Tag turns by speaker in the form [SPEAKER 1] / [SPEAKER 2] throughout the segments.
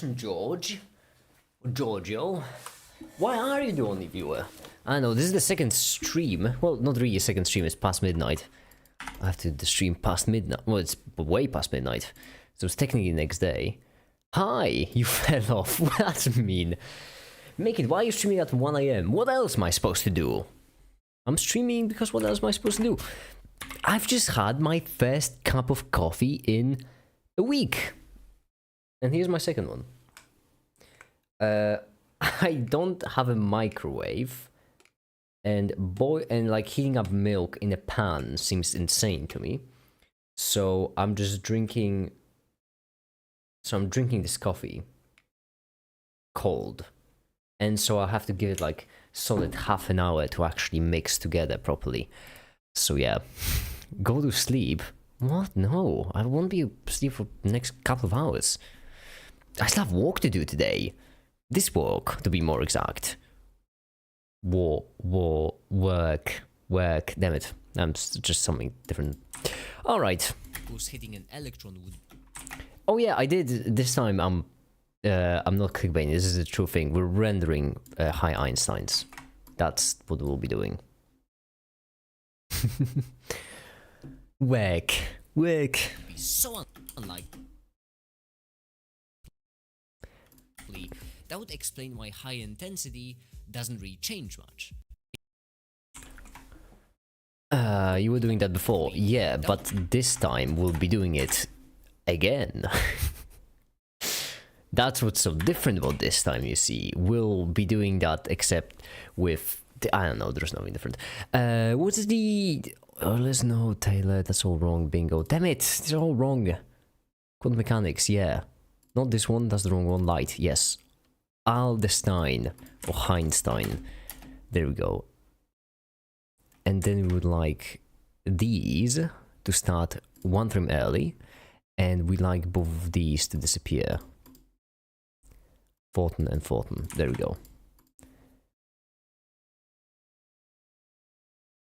[SPEAKER 1] question, Giorgio. Why are you the only viewer? I know, this is the second stream. Well, not really a second stream, it's past midnight. I have to stream past midnight. Well, it's way past midnight. So it's technically the next day. Hi, you fell off. That's mean. Make it, why are you streaming at 1 AM? What else am I supposed to do? I'm streaming because what else am I supposed to do? I've just had my first cup of coffee in a week. And here's my second one. I don't have a microwave. And like heating up milk in a pan seems insane to me. So I'm just drinking... So I'm drinking this coffee. Cold. And so I have to give it like solid half an hour to actually mix together properly. So yeah. Go to sleep? What? No. I won't be asleep for the next couple of hours. I still have work to do today. This work, to be more exact. Work. Damn it. I'm just something different. Alright.
[SPEAKER 2] Who's hitting an electron would...
[SPEAKER 1] Oh yeah, I did. This time I'm not clickbaiting. This is a true thing. We're rendering high Einsteins. That's what we'll be doing. Work.
[SPEAKER 2] Be so unlikely. That would explain why high intensity doesn't really change much.
[SPEAKER 1] You were doing that before. Yeah, but this time we'll be doing it again. That's what's so different about this time, you see. We'll be doing that except with... I don't know, there's nothing different. What's the... Oh, let's know, Taylor, that's all wrong, bingo. Damn it, it's all wrong. Quantum mechanics, yeah. Not this one, that's the wrong one. Light, yes. Aldestein, or Einstein. There we go. And then we would like these to start one frame early. And we like both of these to disappear. Photon and photon. There we go.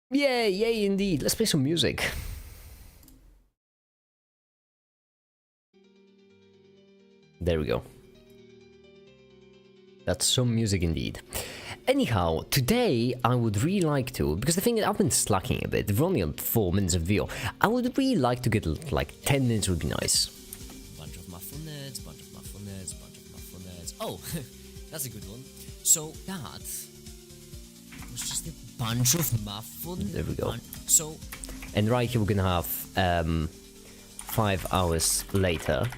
[SPEAKER 1] Yay, yay indeed. Let's play some music. There we go. That's some music indeed. Anyhow, today I would really like to, because the thing is I've been slacking a bit, we're only on 4 minutes of video. I would really like to get like 10 minutes would be nice.
[SPEAKER 2] Bunch of muffle nerds. Oh, that's a good one. So that was just a bunch of muffle nerds.
[SPEAKER 1] There we go.
[SPEAKER 2] So,
[SPEAKER 1] and right here we're gonna have 5 hours later.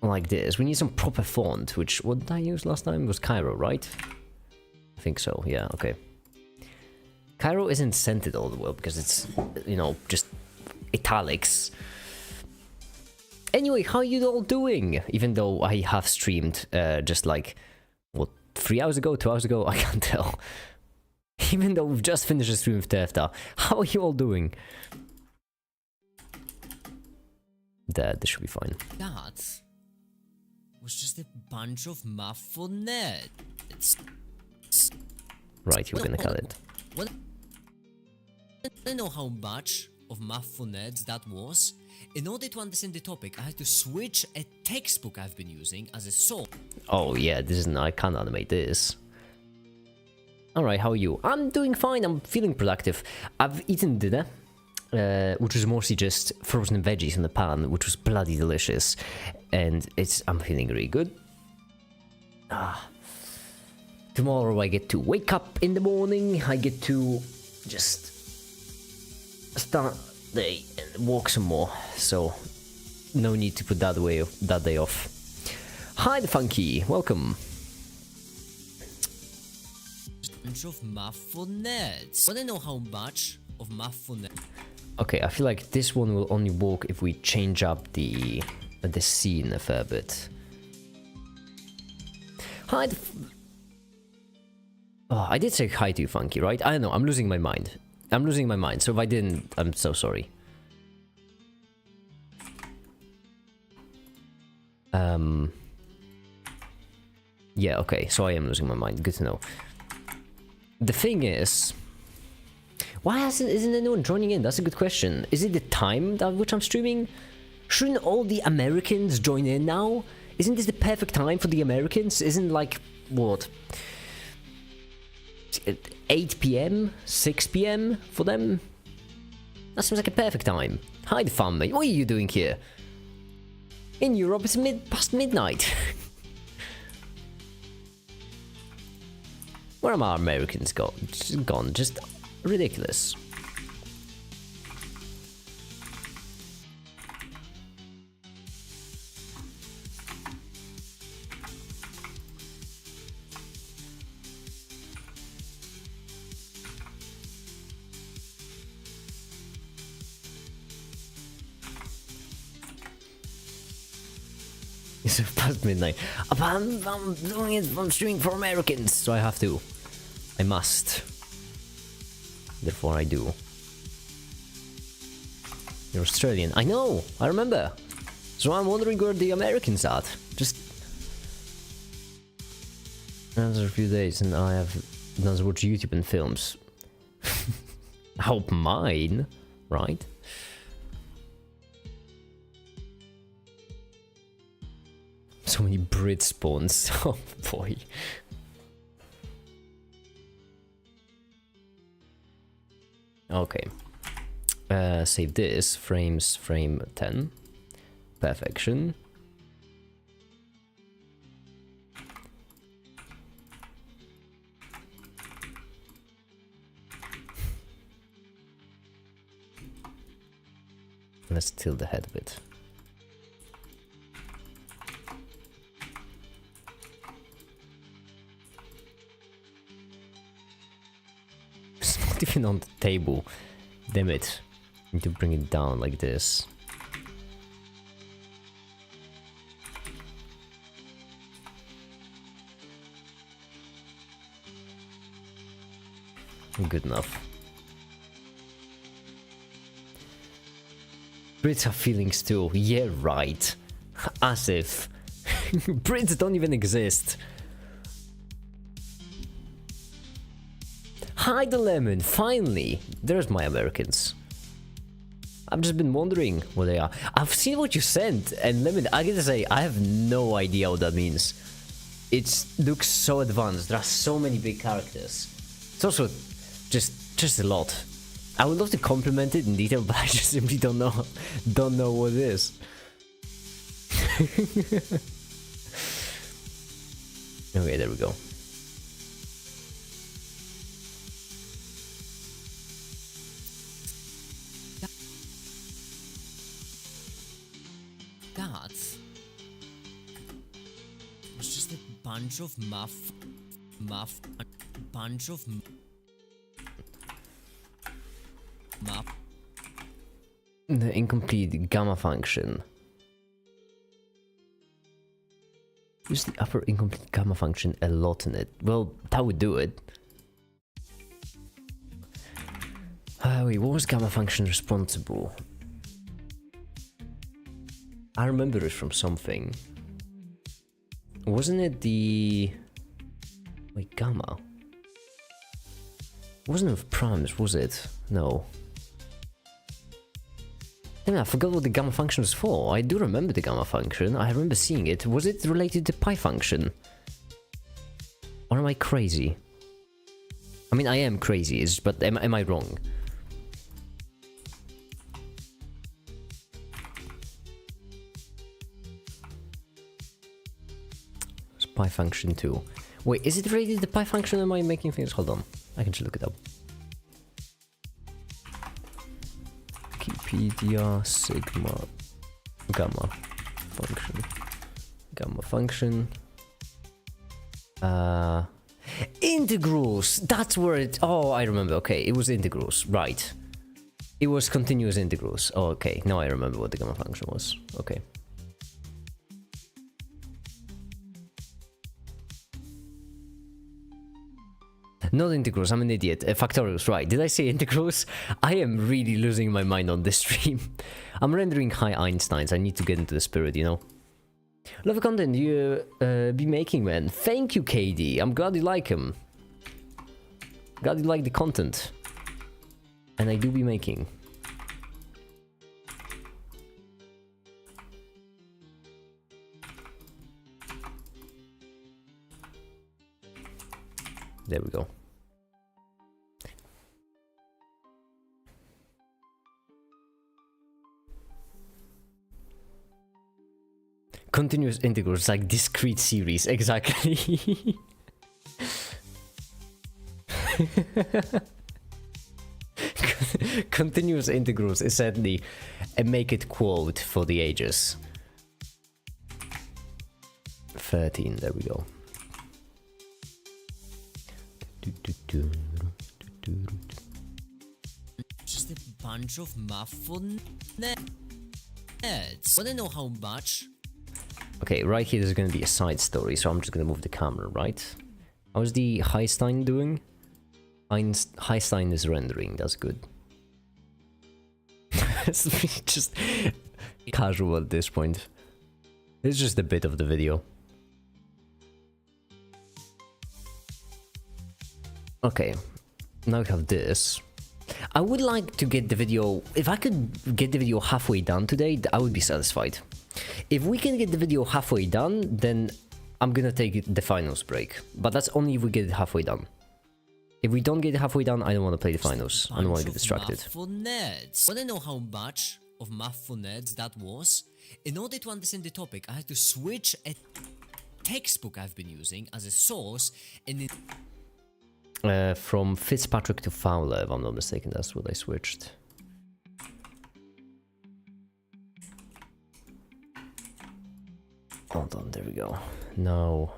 [SPEAKER 1] Like this. We need some proper font, which, what did I use last time? It was Cairo, right? I think so, yeah, okay. Cairo isn't scented all the way because it's, you know, just italics. Anyway, how are you all doing? Even though I have streamed just like, what, 3 hours ago, 2 hours ago? I can't tell. Even though we've just finished a stream with Tefta. How are you all doing? This should be fine.
[SPEAKER 2] that was just a bunch of muffle nerds.
[SPEAKER 1] Right, you're gonna cut it.
[SPEAKER 2] Well, I don't know how much of muffle nerds that was. In order to understand the topic, I had to switch a textbook I've been using as a source.
[SPEAKER 1] Oh yeah, this is I can't animate this. Alright, how are you? I'm doing fine, I'm feeling productive. I've eaten dinner, which was mostly just frozen veggies in the pan, which was bloody delicious. And I'm feeling really good. Tomorrow I get to wake up in the morning, I get to just start the day and walk some more. So, no need to put that day off. Hi, the Funky, welcome.
[SPEAKER 2] Bunch of muffle nerds. Wanna know how much of muffle nerds?
[SPEAKER 1] Okay, I feel like this one will only work if we change up the scene a fair bit. Hi, oh, I did say hi to you, Funky, right? I don't know, I'm losing my mind. So if I didn't, I'm so sorry. Yeah, okay, so I am losing my mind. Good to know. The thing is, why isn't anyone joining in? That's a good question. Is it the time at which I'm streaming? Shouldn't all the Americans join in now? Isn't this the perfect time for the Americans? Isn't like, what, 8 p.m., 6 p.m. for them? That seems like a perfect time. Hi, the family. What are you doing here? In Europe, it's past midnight. Where are my Americans gone? Just ridiculous. It's past midnight. I'm doing it. I'm streaming for Americans, so I have to. I must. Therefore, I do. You're Australian. I know. I remember. So I'm wondering where the Americans are. Just another few days, and I have done watch YouTube and films. I hope mine, right? So many Brit spawns. Oh boy. Okay. Save this. Frame 10. Perfection. Let's tilt the head a bit. It's not even on the table. Damn it. Need to bring it down like this. Good enough. Brits have feelings too. Yeah, right. As if. Brits don't even exist. Hi, the lemon. Finally. There's my Americans. I've just been wondering what they are. I've seen what you sent, and lemon, I gotta say, I have no idea what that means. It looks so advanced. There are so many big characters. It's also just a lot. I would love to compliment it in detail, but I just simply don't know what it is. Okay, there we go.
[SPEAKER 2] That was just a bunch of bunch of
[SPEAKER 1] The incomplete gamma function. Use the upper incomplete gamma function a lot in it. Well, that would do it. Wait, what was gamma function responsible? I remember it from something. Wasn't it the... Wait, gamma? Wasn't it with primes, was it? No. Damn, I forgot what the gamma function was for. I do remember the gamma function. I remember seeing it. Was it related to pi function? Or am I crazy? I mean, I am crazy, but am I wrong? It's pi function too. Wait, is it related to pi function? Am I making things? Hold on. I can just look it up. Wikipedia sigma gamma function. Gamma function. Integrals! That's where it... Oh, I remember. Okay, it was integrals. Right. It was continuous integrals. Oh, okay. Now I remember what the gamma function was. Okay. Not integrals, I'm an idiot. Factorials, right. Did I say integrals? I am really losing my mind on this stream. I'm rendering high Einsteins. I need to get into the spirit, you know? Love the content you be making, man. Thank you, KD. I'm glad you like him. Glad you like the content. And I do be making. There we go. Continuous integrals, like discrete series, exactly. Continuous integrals is certainly a make it quote for the ages. 13, there we go.
[SPEAKER 2] Just a bunch of math for nerds. Wanna know how much?
[SPEAKER 1] Okay, right here there's gonna be a side story, so I'm just gonna move the camera, right? How's the Einstein doing? Einstein is rendering, that's good. It's just casual at this point. It's just a bit of the video. Okay, now we have this. I would like to get the video... If I could get the video halfway done today, I would be satisfied. If we can get the video halfway done, then I'm gonna take the finals break. But that's only if we get it halfway done. If we don't get it halfway done, I don't want to play the finals. I don't want to get distracted.
[SPEAKER 2] Math for nerds. Wanna know how much of math for nerds that was? In order to understand the topic, I had to switch a textbook I've been using as a source and
[SPEAKER 1] from Fitzpatrick to Fowler, if I'm not mistaken, that's what I switched. Hold on, there we go. Now,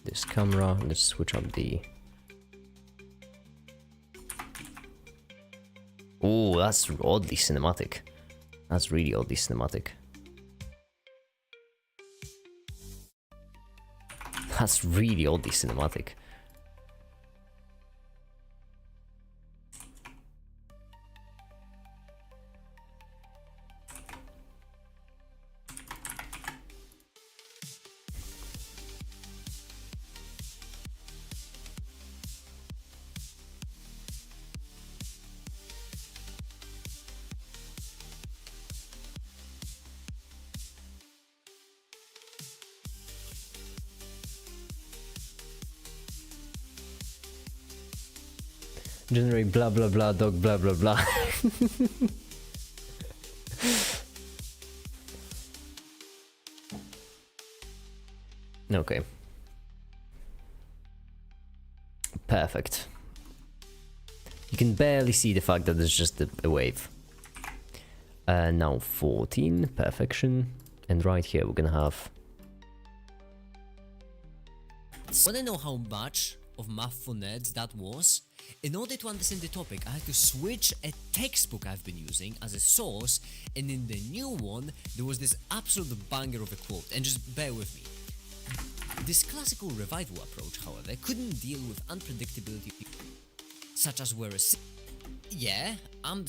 [SPEAKER 1] this camera, let's switch up the... Oh, that's oddly cinematic. That's really oddly cinematic. That's really oddly cinematic. Generate blah blah blah dog blah blah blah. Okay. Perfect. You can barely see the fact that there's just a wave. Now 14, perfection. And right here we're gonna have...
[SPEAKER 2] Wanna know how much of math for nerds that was? In order to understand the topic, I had to switch a textbook I've been using as a source, and in the new one, there was this absolute banger of a quote, and just bear with me. This classical revival approach, however, couldn't deal with unpredictability, such as where a... Yeah, I'm...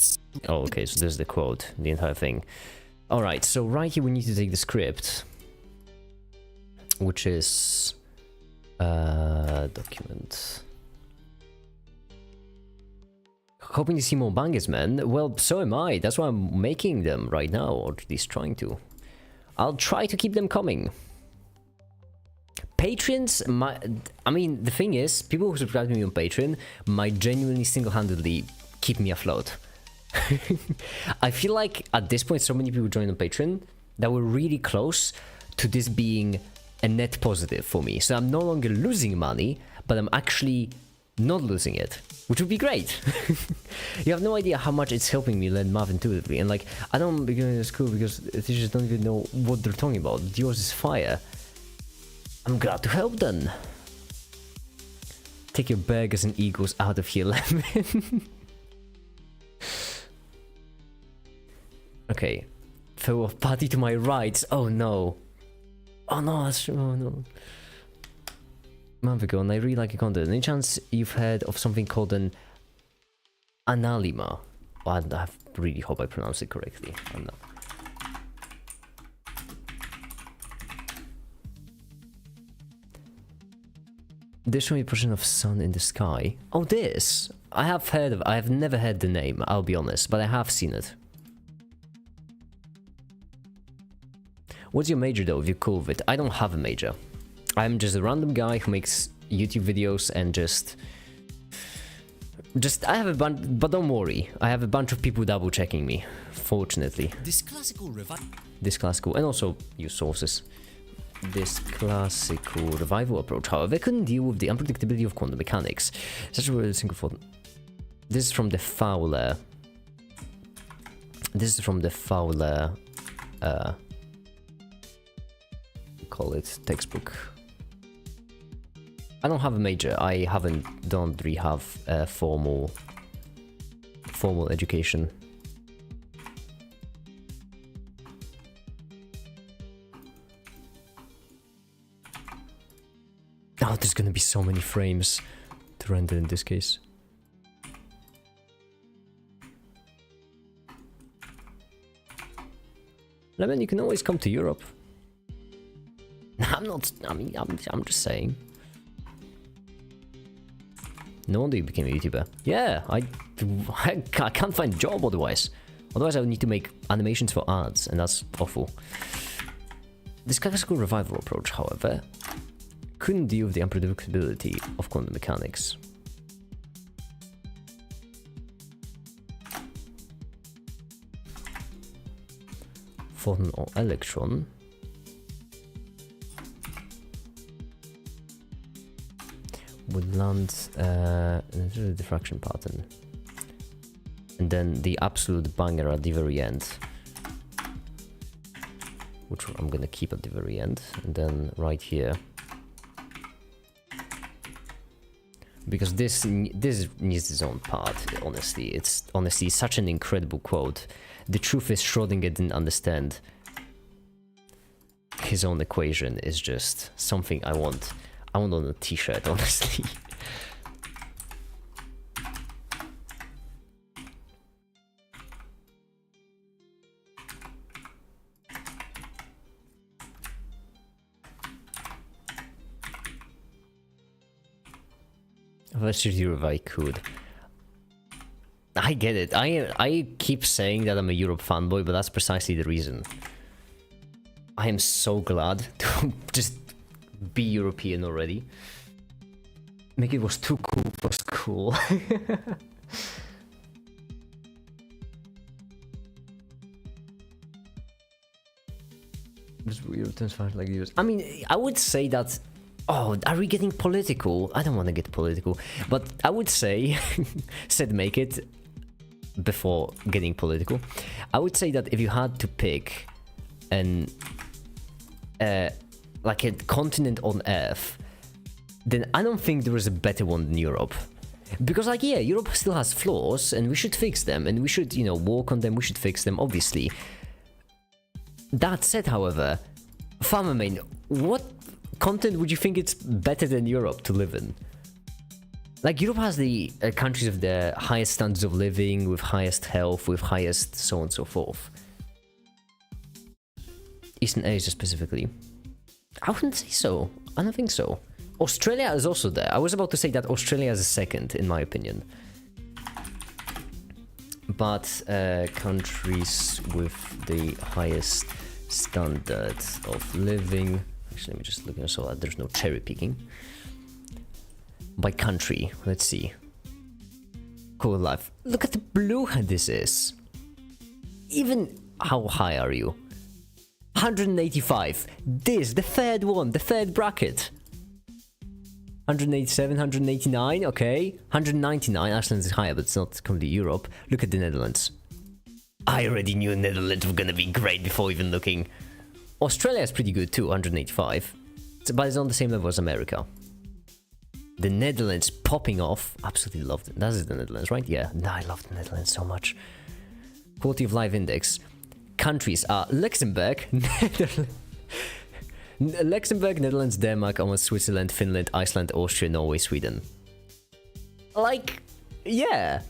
[SPEAKER 1] Oh, okay, so there's the quote, the entire thing. Alright, so right here we need to take the script, which is... document... Hoping to see more bangers, man. Well, so am I. That's why I'm making them right now, or at least trying to. I'll try to keep them coming. Patrons, I mean, the thing is, people who subscribe to me on Patreon might genuinely single-handedly keep me afloat. I feel like at this point, so many people joined on Patreon that were really close to this being a net positive for me. So I'm no longer losing money, but I'm actually not losing it, which would be great. You have no idea how much it's helping me learn math intuitively, and like, I don't begin in school because teachers don't even know what they're talking about. Yours is fire. I'm glad to help then. Take your burgers and egos out of here, Lemon. Okay. Throw a party to my right. Oh no. Oh no, that's... Oh no. Month ago, and I really like your content. Any chance you've heard of something called an analima? Well, I really hope I pronounced it correctly. I don't know. There's only a portion of sun in the sky. Oh, this! I have heard of... I have never heard the name, I'll be honest, but I have seen it. What's your major though, if you're cool with it? I don't have a major. I'm just a random guy who makes YouTube videos and just I have a bunch, but don't worry, I have a bunch of people double checking me, fortunately.
[SPEAKER 2] This classical
[SPEAKER 1] And also use sources. This classical revival approach, however, couldn't deal with the unpredictability of quantum mechanics. Such a single thought. This is from the Fowler. Call it textbook. I don't have a major. I don't really have a formal education. Oh, there's gonna be so many frames to render in this case. Lemon, you can always come to Europe. I'm just saying. No wonder you became a YouTuber. Yeah, I can't find a job otherwise. Otherwise I would need to make animations for ads, and that's awful. This classical revival approach, however, couldn't deal with the unpredictability of quantum mechanics. Photon or electron would land in a diffraction pattern, and then the absolute banger at the very end, which I'm gonna keep at the very end, and then right here, because this needs its own part. Honestly, it's such an incredible quote. The truth is, Schrödinger didn't understand his own equation. Is just something I want on a t-shirt, honestly. Let's just do if I could. I get it. I keep saying that I'm a Europe fanboy, but that's precisely the reason. I am so glad to just be European already. Maybe it was too cool for school. Like US. I mean, I would say that. Oh, are we getting political? I don't want to get political, but I would say, said make it before getting political. I would say that if you had to pick like a continent on Earth, then I don't think there is a better one than Europe. Because, like, yeah, Europe still has flaws, and we should fix them, and we should, you know, work on them, we should fix them, obviously. That said, however, Farmermain, what continent would you think it's better than Europe to live in? Like, Europe has the countries of the highest standards of living, with highest health, with highest so on and so forth. Eastern Asia specifically. I wouldn't say so. I don't think so. Australia is also there. I was about to say that Australia is a second, in my opinion. But countries with the highest standard of living. Actually, let me just look at so that there's no cherry picking. By country, let's see. Cool life. Look at the blue this is. Even how high are you? 185. This, the third one, the third bracket. 187, 189, okay. 199, Iceland is higher, but it's not completely Europe. Look at the Netherlands. I already knew Netherlands were gonna be great before even looking. Australia is pretty good too, 185. But it's on the same level as America. The Netherlands popping off. Absolutely loved it. That is the Netherlands, right? Yeah, no, I love the Netherlands so much. Quality of life index. Countries are Luxembourg, Netherlands, Denmark, almost Switzerland, Finland, Iceland, Austria, Norway, Sweden. Like, yeah.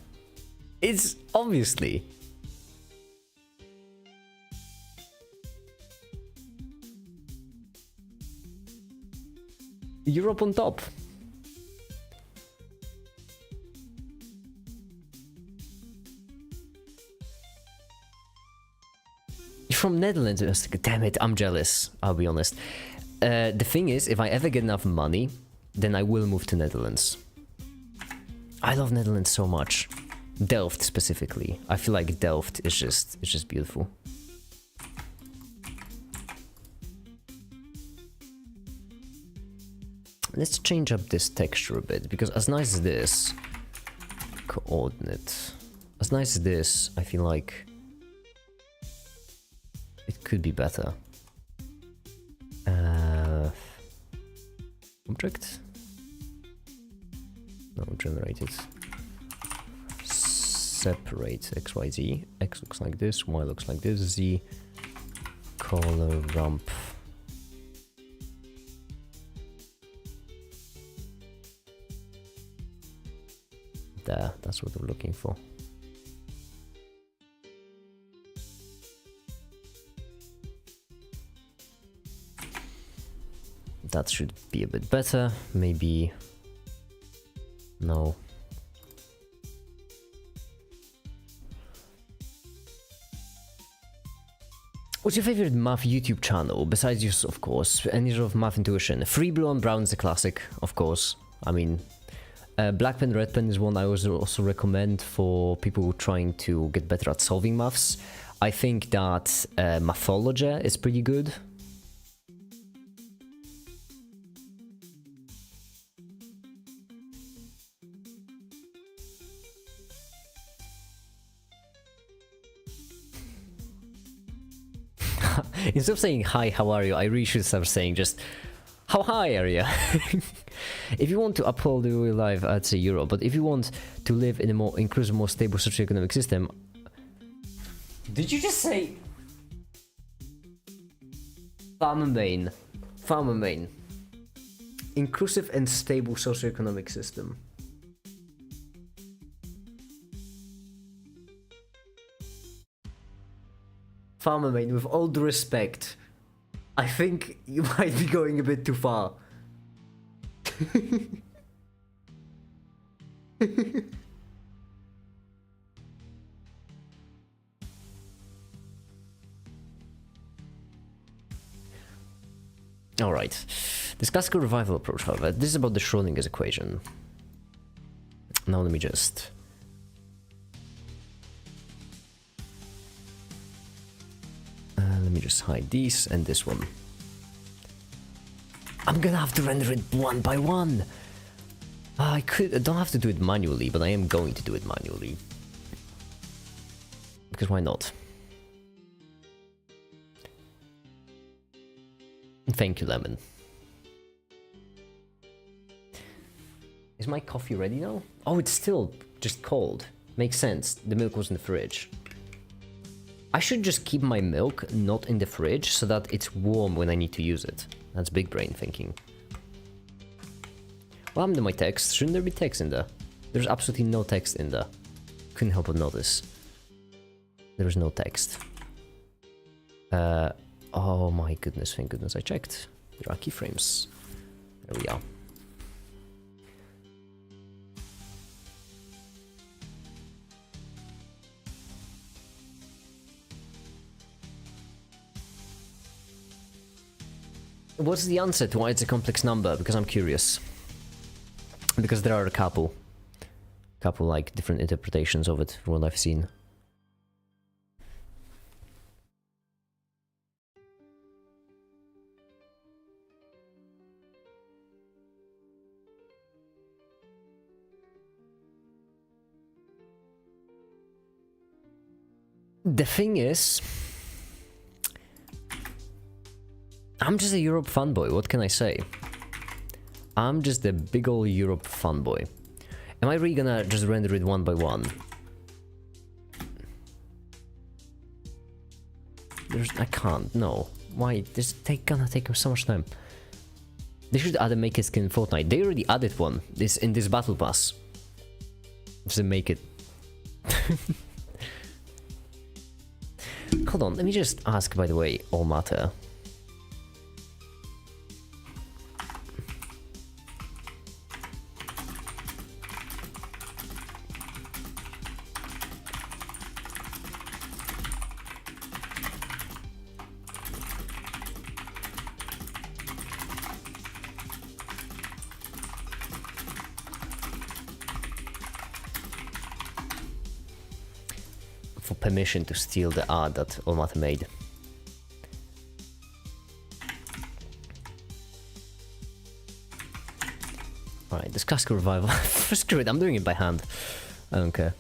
[SPEAKER 1] It's obviously. Europe on top. You're from Netherlands. Damn it, I'm jealous. I'll be honest. the thing is, if I ever get enough money, then I will move to Netherlands. I love Netherlands so much. Delft specifically. I feel like Delft is just beautiful. Let's change up this texture a bit, because as nice as this coordinate, as nice as this, I feel like it could be better. Object? No, generated. Separate XYZ. X looks like this, Y looks like this, Z color rump. There, that's what we're looking for. That should be a bit better, maybe. No. What's your favorite math YouTube channel, besides yours, of course? Any sort of math intuition? Free Blue on Brown is a classic, of course. I mean, Black Pen, Red Pen is one I also recommend for people trying to get better at solving maths. I think that Mathology is pretty good. Instead of saying hi, how are you, I really should start saying just how high are you? If you want to uphold your real life, I'd say Europe, but if you want to live in a more inclusive, more stable socio-economic system. Did you just say Farmer Main? Farmer Main. Inclusive and stable socio-economic system. Farmer Main, with all due respect, I think you might be going a bit too far. Alright. This classical revival approach, however, this is about the Schrodinger's equation. Now let me just... let me just hide these and this one. I'm gonna have to render it one by one. I don't have to do it manually, but I am going to do it manually. Because why not? Thank you, Lemon. Is my coffee ready now? Oh, it's still just cold. Makes sense. The milk was in the fridge. I should just keep my milk not in the fridge so that it's warm when I need to use it. That's big brain thinking. What happened to my text? Shouldn't there be text in there? There's absolutely no text in there. Couldn't help but notice. There is no text. Oh my goodness, thank goodness I checked. There are keyframes. There we are. What's the answer to why it's a complex number? Because I'm curious. Because there are a couple like different interpretations of it from what I've seen. The thing is, I'm just a Europe fanboy, what can I say? I'm just a big ol' Europe fanboy. Am I really gonna just render it one by one? I can't, no. Why? This gonna take so much time. They should add a make it skin in Fortnite. They already added one in this battle pass. Just make it. Hold on, let me just ask, by the way, all matter. for permission to steal the art that Olmata made. Alright, this Casca revival. Screw it, I'm doing it by hand. I don't care.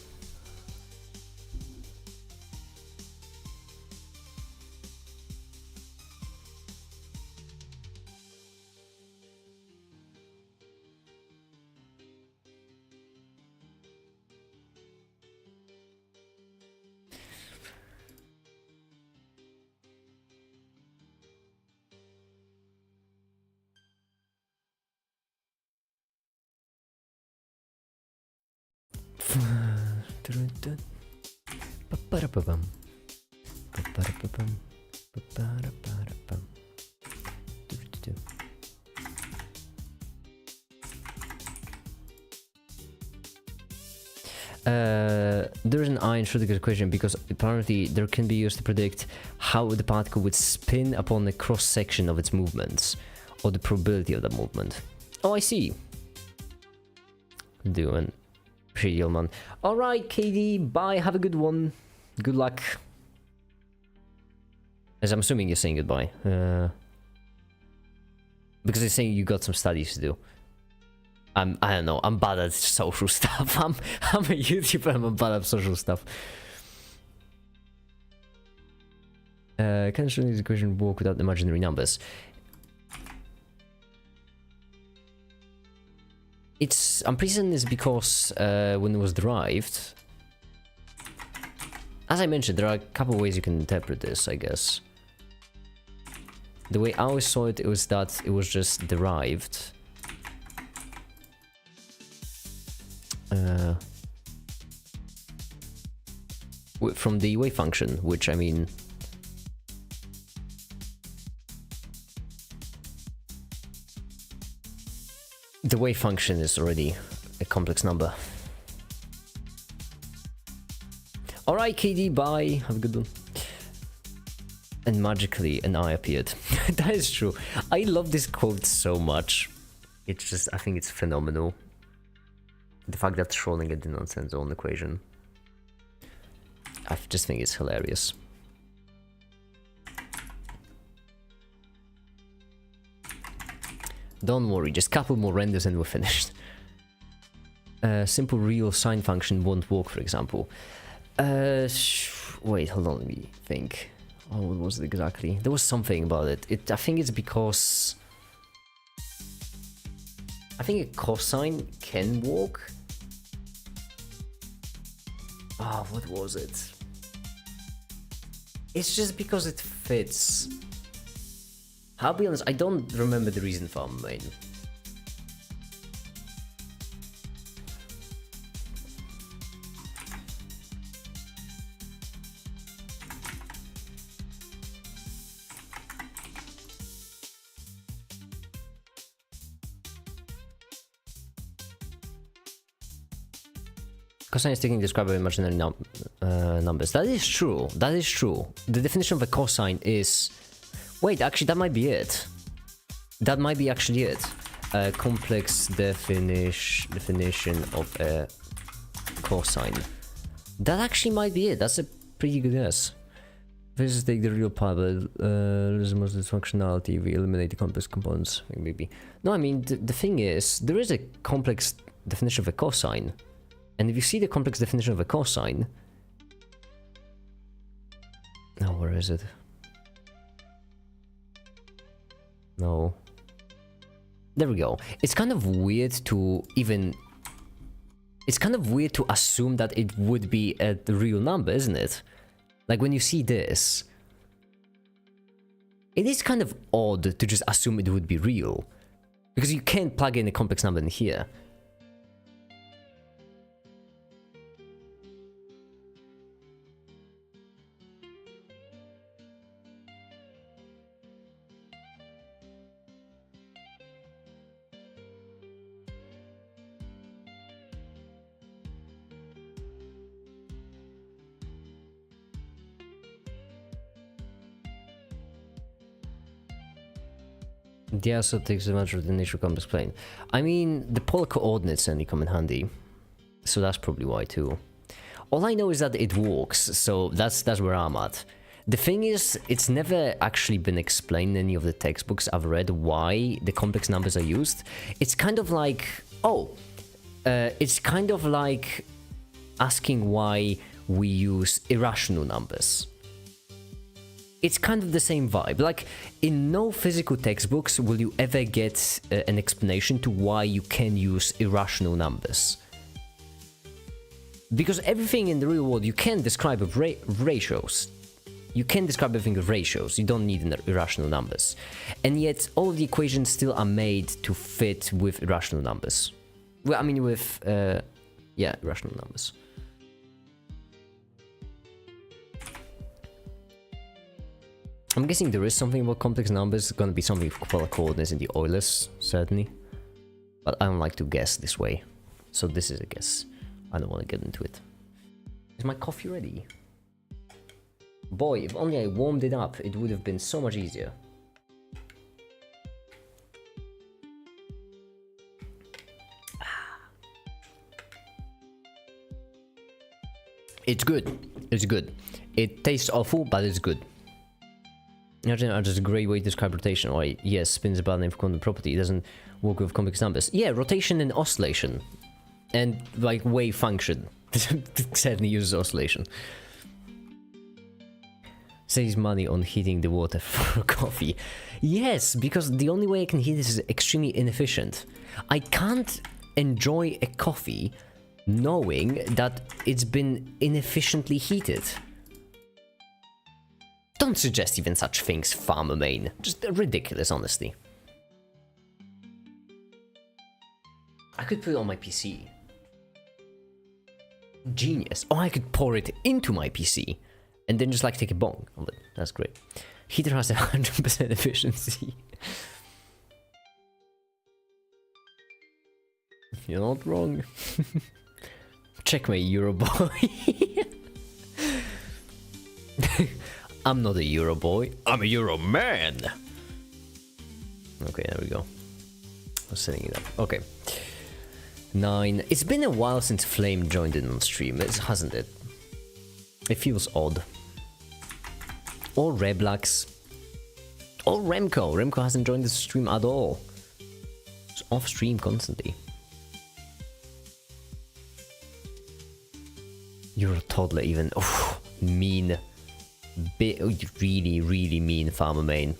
[SPEAKER 1] There's an Einstein equation because apparently there can be used to predict how the particle would spin upon the cross section of its movements, or the probability of that movement. Oh, I see. Doing pretty old man. Alright, KD, bye, have a good one. Good luck. As I'm assuming you're saying goodbye. Because you're saying you got some studies to do. I don't know, I'm bad at social stuff. I'm a YouTuber, I'm bad at social stuff. Can this equation work without imaginary numbers? I'm pretty certain it's because when it was derived, as I mentioned, there are a couple ways you can interpret this, I guess. The way I always saw it, was that it was just derived from the wave function, which, I mean, the wave function is already a complex number. Alright, KD, bye. Have a good one. And magically an eye appeared. That is true. I love this quote so much. It's just, I think it's phenomenal. The fact that Schrödinger did not send his own equation. I just think it's hilarious. Don't worry, just a couple more renders and we're finished. Simple real sine function won't work, for example. Wait, hold on, let me think. Oh, what was it exactly? There was something about it. I think it's because... I think a cosine can work. Oh, what was it? It's just because it fits. I'll be honest, I don't remember the reason for main. Cosine is taking describe imaginary numbers. That is true. That is true. The definition of a cosine is... Wait, actually, that might be it. That might be actually it. Complex definition of a cosine. That actually might be it. That's a pretty good guess. This is take the real part, but lose most of the functionality. We eliminate the complex components. Maybe. No, I mean, the thing is, there is a complex definition of a cosine. And if you see the complex definition of a cosine... No, where is it? No. There we go. It's kind of weird to even... It's kind of weird to assume that it would be a real number, isn't it? Like, when you see this... It is kind of odd to just assume it would be real. Because you can't plug in a complex number in here. The also takes advantage of the initial complex plane. I mean, the polar coordinates only come in handy, so that's probably why too. all I know is that it works, so that's where I'm at. The thing is, it's never actually been explained in any of the textbooks I've read why the complex numbers are used. It's kind of like, it's kind of like asking why we use irrational numbers. It's kind of the same vibe. Like, in no physical textbooks will you ever get an explanation to why you can use irrational numbers. Because everything in the real world you can describe with ratios. You can describe everything with ratios. You don't need irrational numbers. And yet, all of the equations still are made to fit with irrational numbers. Well, I mean with, irrational numbers. I'm guessing there is something about complex numbers. It's gonna be something with polar coordinates in the Eulers, certainly. But I don't like to guess this way. So this is a guess. I don't want to get into it. Is my coffee ready? Boy, if only I warmed it up, it would have been so much easier. It's good. It's good. It tastes awful, but it's good. Just a great way to describe rotation. Or yes, spins about an quantum property. It doesn't work with complex numbers. Yeah, rotation and oscillation. And like wave function. Certainly uses oscillation. Saves money on heating the water for coffee. Yes, because the only way I can heat this is extremely inefficient. I can't enjoy a coffee knowing that it's been inefficiently heated. Don't suggest even such things, Farmer Main. Just ridiculous, honestly. I could put it on my PC. Genius. Or I could pour it into my PC and then just like take a bong of it. That's great. Heater has 100% efficiency. You're not wrong. Checkmate, Euro boy. I'm not a Euro boy. I'm a Euro man. Okay, there we go. I was setting it up. Okay. 9. It's been a while since Flame joined in on stream, hasn't it? It feels odd. Or Reblax. Or Remco. Remco hasn't joined the stream at all. It's off stream constantly. You're a toddler even. Oh, mean. Really, really mean, Farmer Main.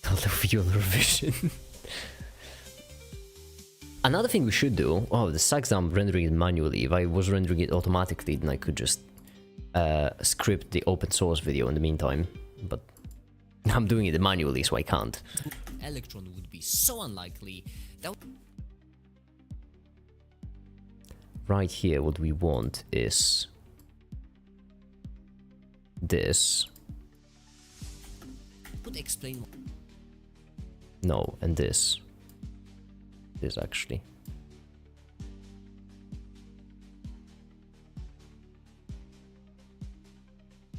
[SPEAKER 1] I love your revision. Another thing we should do. Oh, the sucks that I'm rendering it manually. If I was rendering it automatically, then I could just script the open source video in the meantime. But I'm doing it manually, so I can't.
[SPEAKER 2] Electron would be so unlikely that.
[SPEAKER 1] Right here, what we want is this.
[SPEAKER 2] Would explain.
[SPEAKER 1] No, and this. This actually.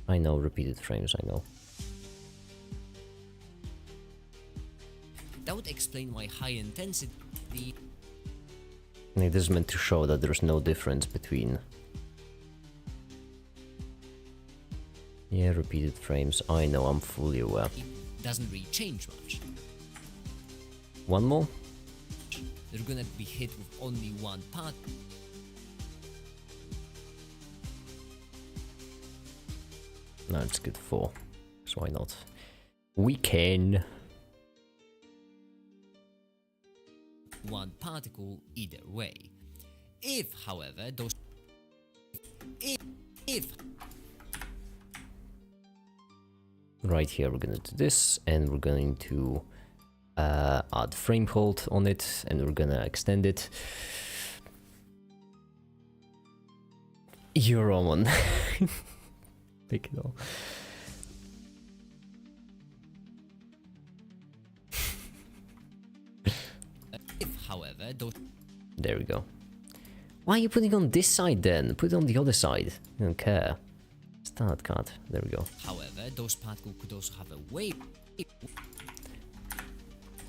[SPEAKER 1] I know, repeated frames, I know.
[SPEAKER 2] That would explain why high intensity.
[SPEAKER 1] It is meant to show that there's no difference between... Yeah, repeated frames, I know, I'm fully aware.
[SPEAKER 2] Doesn't really change much.
[SPEAKER 1] One more?
[SPEAKER 2] They're gonna be hit with only one part.
[SPEAKER 1] No, it's good 4. So why not? We can.
[SPEAKER 2] One particle either way. If, however, those... If...
[SPEAKER 1] Right here we're gonna do this, and we're going to add frame hold on it, and we're gonna extend it. You're on one. Pick it all.
[SPEAKER 2] If, however, those...
[SPEAKER 1] There we go. Why are you putting it on this side then? Put it on the other side. I don't care. Start card. There we go.
[SPEAKER 2] However, those particles could also have a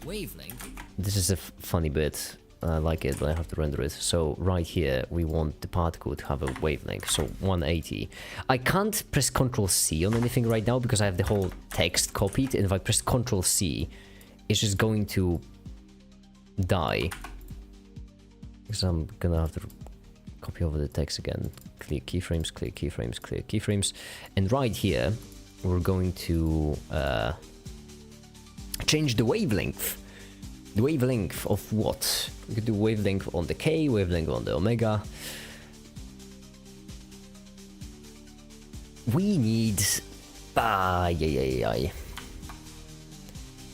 [SPEAKER 2] wavelength.
[SPEAKER 1] This is a funny bit. I like it, but I have to render it. So right here, we want the particle to have a wavelength, so 180. I can't press Ctrl C on anything right now because I have the whole text copied, and if I press Ctrl C, it's just going to die. Because I'm gonna have to copy over the text again. Clear keyframes, clear keyframes, clear keyframes. And right here, we're going to change the wavelength. The wavelength of what? We could do wavelength on the K, wavelength on the omega. We need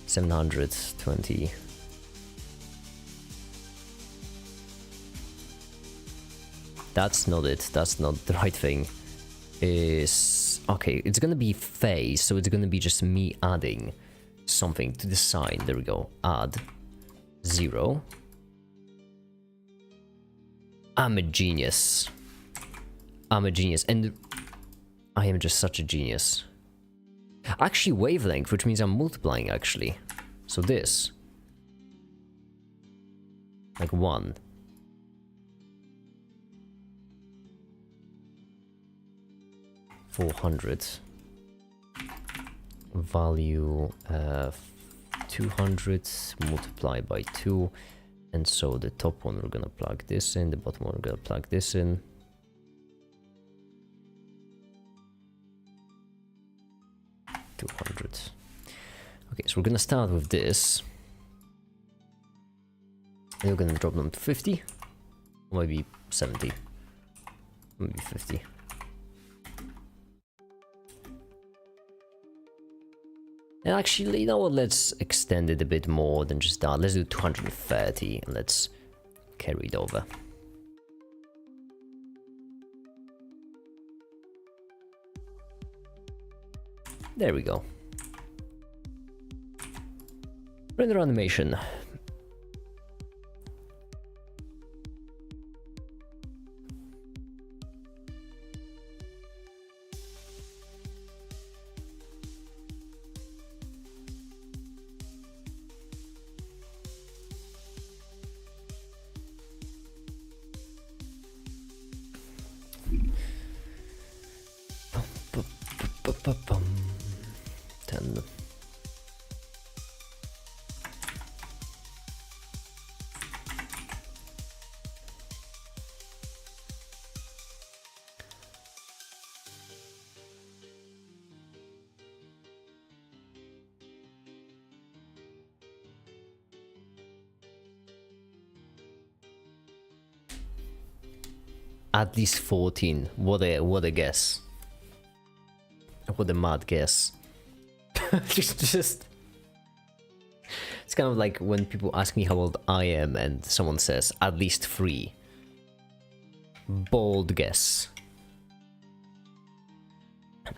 [SPEAKER 1] 720. That's not it. That's not the right thing. Is okay. It's gonna be phase, so it's gonna be just me adding something to the sign. There we go. Add 0. I'm a genius. I'm a genius, and I am just such a genius. Actually, wavelength, which means I'm multiplying. Actually, so this, like 1. $400 value 200 multiplied by 2, and so the top one we're gonna plug this in, the bottom one we're gonna plug this in. $200. Okay, so we're gonna start with this, and we're gonna drop them to 50, or maybe 70, maybe 50. And actually, you know what, let's extend it a bit more than just that. Let's do 230 and let's carry it over. There we go. Render animation. Bum. 10. At least 14. What a guess. What a mad guess. just it's kind of like when people ask me how old I am and someone says at least 3. Bold guess.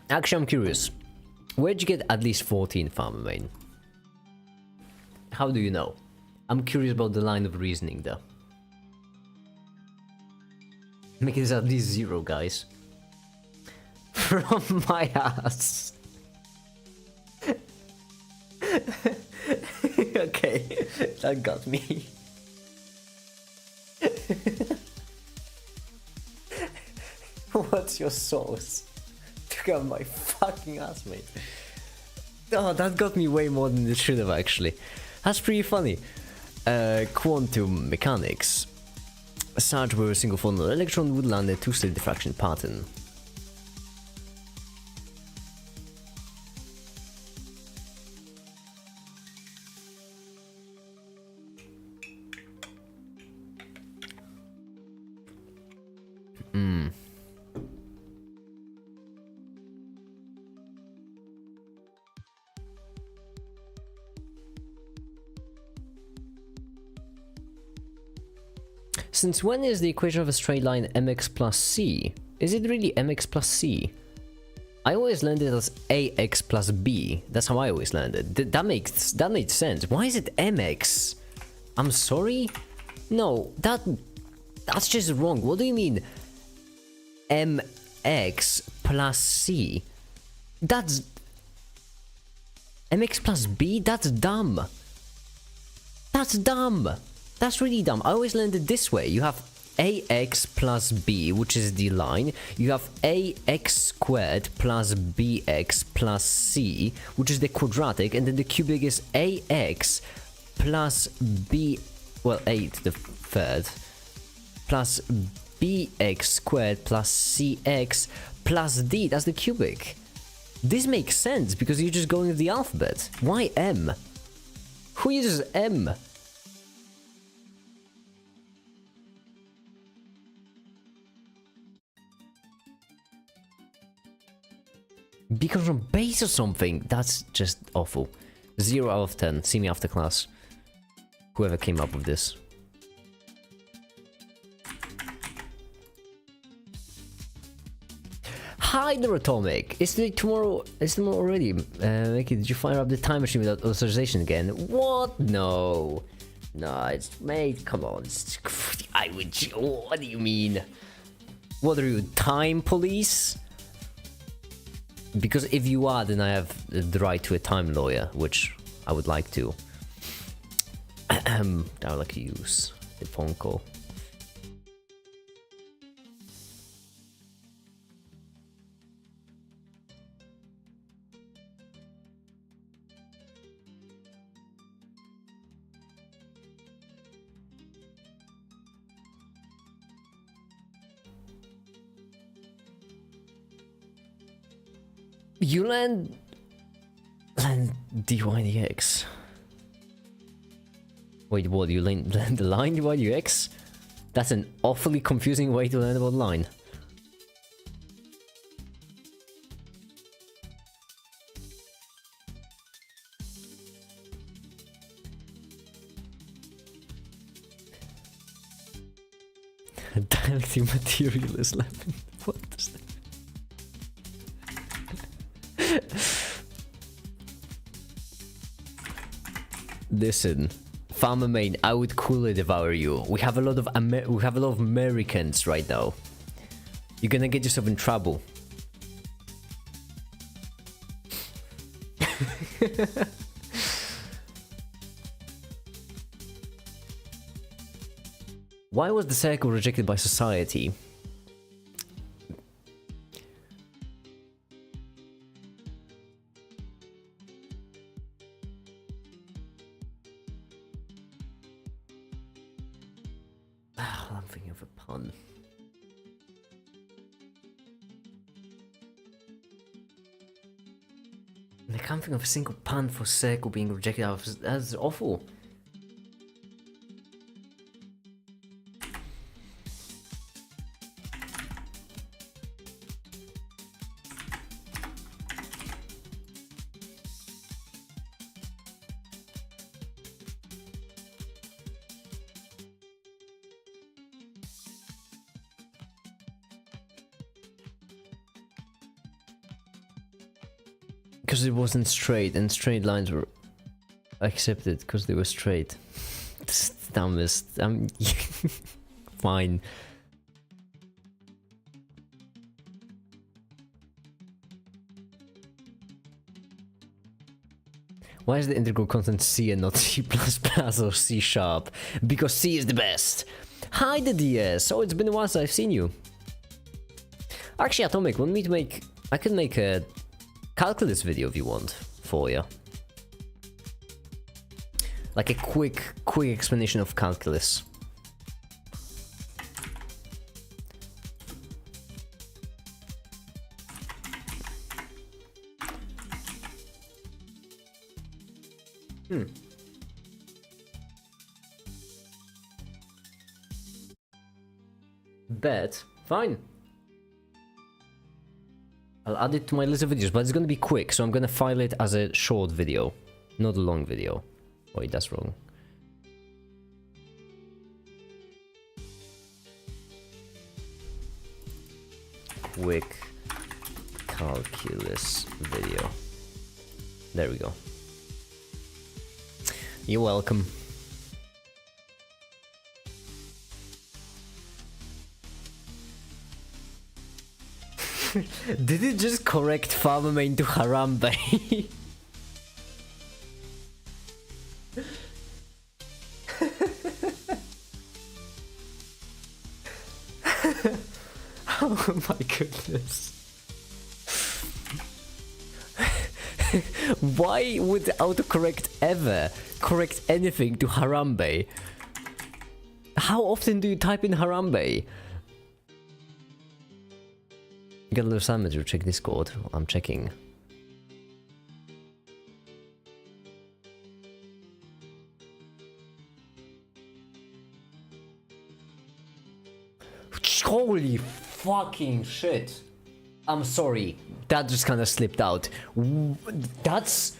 [SPEAKER 1] Actually, I'm curious. Where'd you get at least 14, Farmer Main? How do you know? I'm curious about the line of reasoning there. Make it at least 0, guys. From my ass. Okay, that got me. What's your source? Took out my fucking ass, mate. Oh, that got me way more than it should have, actually. That's pretty funny. Quantum mechanics. Such where a single photon electron would land a two-state diffraction pattern. Since when is the equation of a straight line mx plus c? Is it really mx plus c? I always landed as ax plus b. That's how I always landed. That made sense. Why is it mx? I'm sorry? No, that's just wrong. What do you mean mx plus c? That's mx plus b? That's dumb. That's dumb. That's really dumb. I always learned it this way. You have ax plus b, which is the line. You have ax squared plus bx plus c, which is the quadratic, and then the cubic is ax plus b, well, a to the third, plus bx squared plus cx plus d. That's the cubic. This makes sense because you're just going with the alphabet. Why m? Who uses m? B comes from base or something. That's just awful. 0 out of 10. See me after class. Whoever came up with this. Hi, Neuroatomic. It's tomorrow. It's tomorrow already. Mickey, did you fire up the time machine without authorization again? What? No. No, it's mate. Come on. I would. What do you mean? What are you, time police? Because if you are, then I have the right to a time lawyer, which I would like to. I would like to use the phone call. You land dy dx. Wait, what? You land the line dy dx? That's an awfully confusing way to learn about line. Dialectic material is laughing. What does that? Listen, Farmer Main, I would cool it if I were you. We have a lot of Americans right now. You're gonna get yourself in trouble. Why was the circle rejected by society? I'm thinking of a pun. I can't think of a single pun for circle being rejected out of. That's awful. Because it wasn't straight, and straight lines were accepted because they were straight. This is the dumbest. Fine. Why is the integral constant C and not C++ or C sharp? Because C is the best. Hi, the DS. Oh, it's been a while since I've seen you. Actually, Atomic, want me to make? I can make a calculus video if you want for you, like a quick explanation of calculus. Bet. Fine. I'll add it to my list of videos, but it's gonna be quick, so I'm gonna file it as a short video, not a long video. Wait, that's wrong. Quick calculus video. There we go. You're welcome. Did it just correct Farmer Main to Harambe? Jesus. Why would autocorrect ever correct anything to Harambe? How often do you type in Harambe? Got a little assignment to check Discord. I'm checking. Holy fucking shit. I'm sorry. That just kind of slipped out. That's...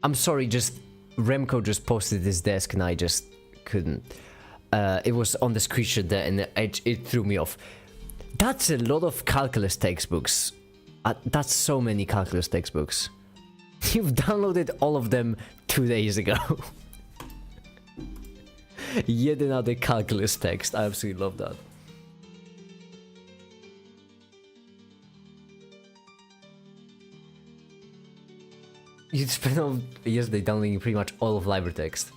[SPEAKER 1] I'm sorry, just... Remco just posted his desk and I just couldn't. It was on the screenshot there and it threw me off. That's a lot of calculus textbooks. That's so many calculus textbooks. You've downloaded all of them 2 days ago. Yet another calculus text. I absolutely love that. You spent all yesterday downloading pretty much all of LibreText.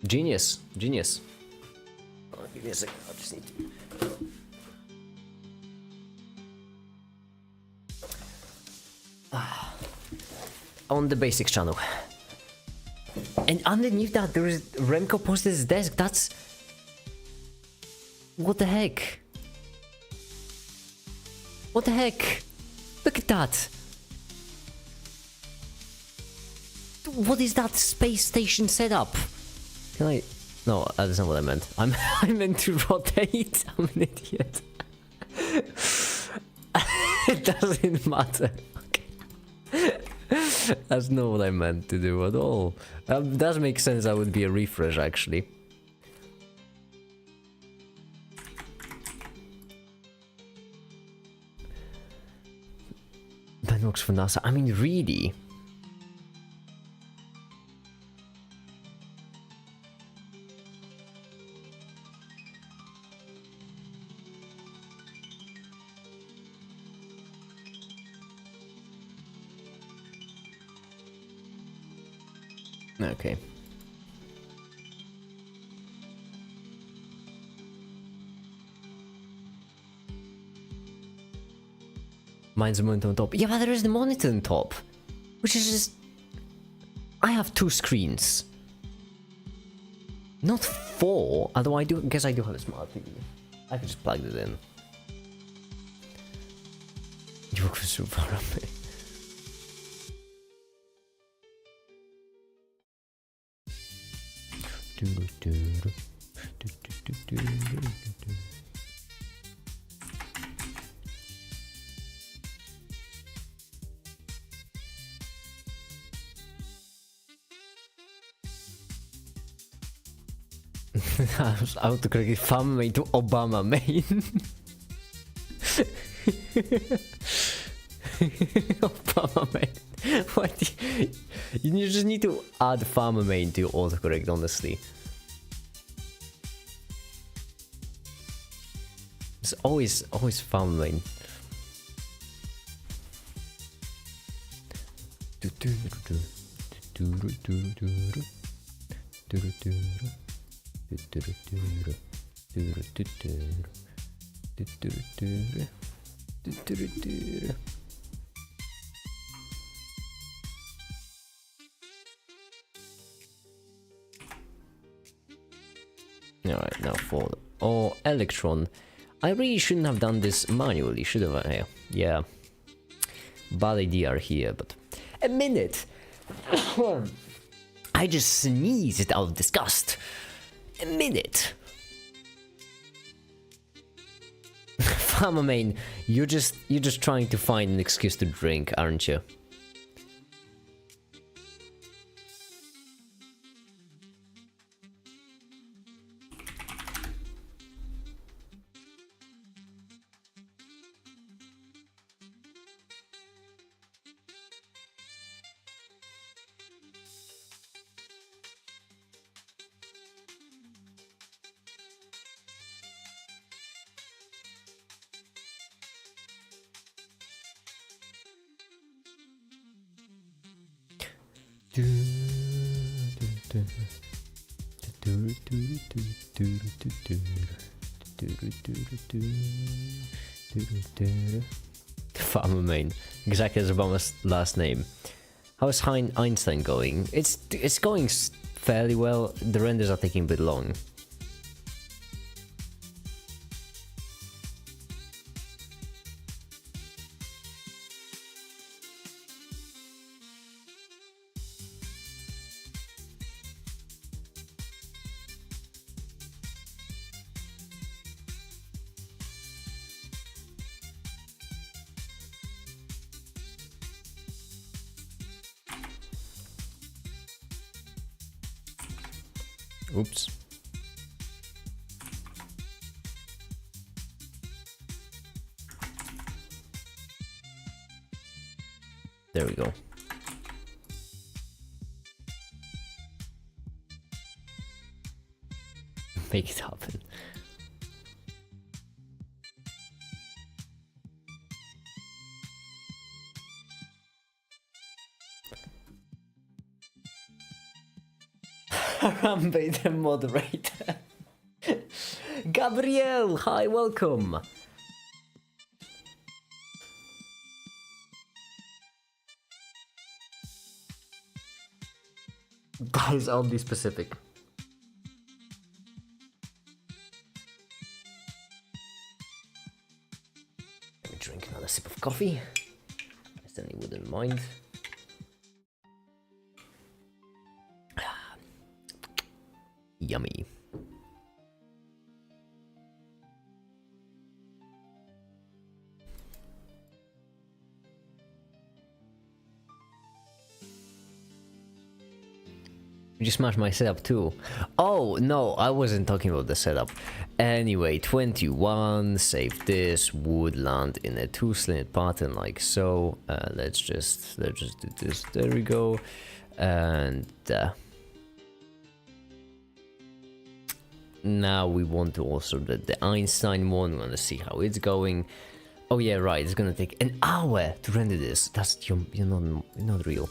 [SPEAKER 1] Genius. Genius. Oh, give me a second. I just need to... On the basics channel. And underneath that there is Remco posted his desk. That's... What the heck? What the heck? Look at that. What is that space station setup? Can I... No, that's not what I meant. I meant to rotate. I'm an idiot. It doesn't matter. Okay. That's not what I meant to do at all. Does make sense. That would be a refresh, actually. Ben works for NASA. I mean, really? Okay. Mine's a monitor on top. Yeah, but there is the monitor on top. Which is just... I have 2 screens. Not 4. Although I do guess I do have a smart TV. I could just plug it in. You work for Super Rapid. Autocorrect farm main to Obama main. Obama main. What? You just need to add farmer main to autocorrect, honestly. It's always farmer main. Alright, now for electron. I really shouldn't have done this manually, should have I? Yeah. Bad idea here, but... A minute! I just sneezed out of disgust. A minute! Farmer main, you're just trying to find an excuse to drink, aren't you? Farmer main, exactly as Obama's last name. How's Einstein going? It's going fairly well. The renders are taking a bit long. Oops. There we go. Make it happen. Harambe the moderator. Gabriel, hi, welcome. Guys, I'll be specific. Let me drink another sip of coffee. I certainly wouldn't mind. Yummy. You smashed my setup too. Oh, no, I wasn't talking about the setup. Anyway, 21, save this, woodland in a 2-slit pattern like so. Let's just do this, there we go. And now we want to also the Einstein one, we want to see how it's going. Oh yeah, right, it's gonna take an hour to render this. That's, you're not real.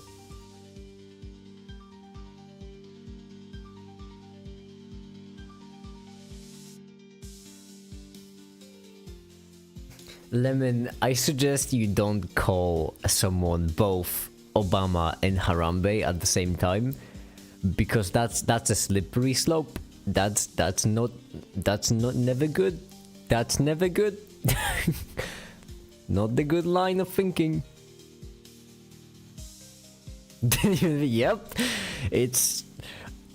[SPEAKER 1] Lemon, I suggest you don't call someone both Obama and Harambe at the same time, because that's a slippery slope. That's not never good. That's never good. Not the good line of thinking. Yep, it's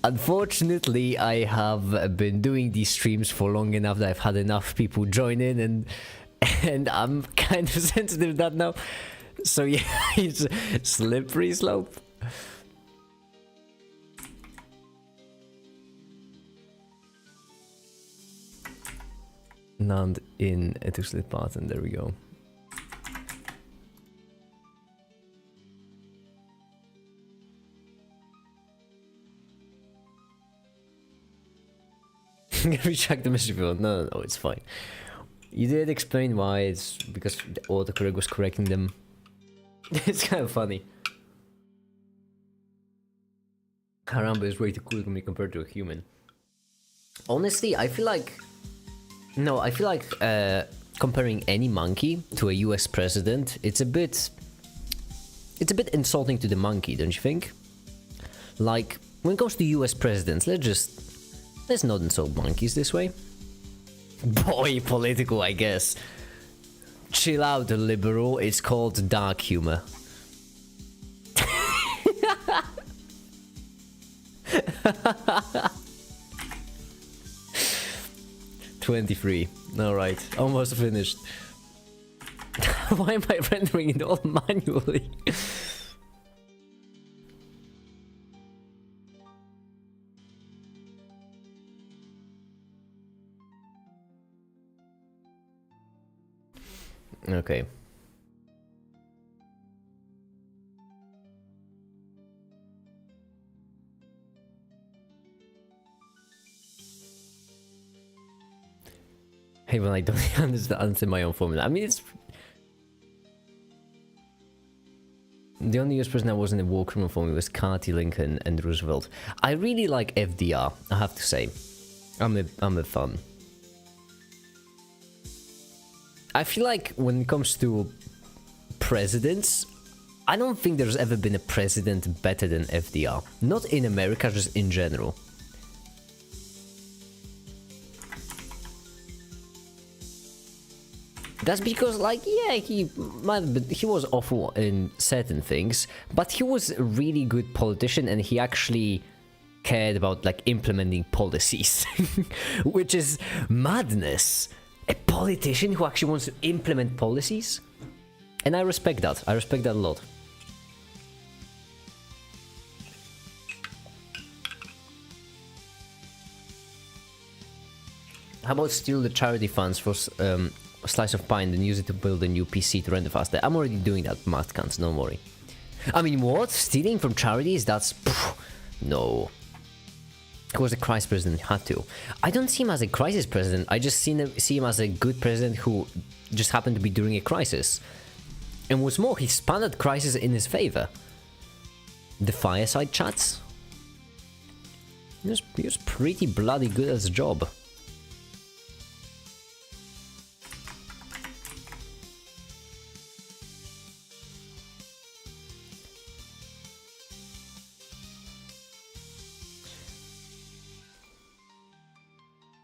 [SPEAKER 1] unfortunately I have been doing these streams for long enough that I've had enough people join in, and I'm kind of sensitive to that now. So yeah, it's a slippery slope. None in a 2-slit pattern, there we go. Retract the mystery field. No, it's fine. You did explain why. It's because the autocorrect was correcting them. It's kind of funny. Harambe is way too cool to me compared to a human. Honestly, I feel like... No, I feel like comparing any monkey to a US president, it's a bit insulting to the monkey, don't you think? Like, when it comes to US presidents, let's not insult monkeys this way. Boy, political, I guess. Chill out, liberal. It's called dark humor. 23. Alright, almost finished. Why am I rendering it all manually? Okay. Hey, when I don't understand my own formula. I mean, it's... The only US president that wasn't a war criminal for me was Carter, Lincoln, and Roosevelt. I really like FDR, I have to say. I'm a fan. I feel like when it comes to presidents, I don't think there's ever been a president better than FDR. Not in America, just in general. That's because, like, yeah, he was awful in certain things, but he was a really good politician, and he actually cared about, like, implementing policies, which is madness. A politician who actually wants to implement policies? And I respect that. I respect that a lot. How about steal the charity funds for a slice of pie and then use it to build a new PC to render faster? I'm already doing that, math cans, don't worry. I mean, what? Stealing from charities? That's... Pff, no. He was a crisis president, had to. I don't see him as a crisis president, I just see him as a good president who just happened to be during a crisis. And what's more, he spun that crisis in his favor. The fireside chats? He was pretty bloody good at his job.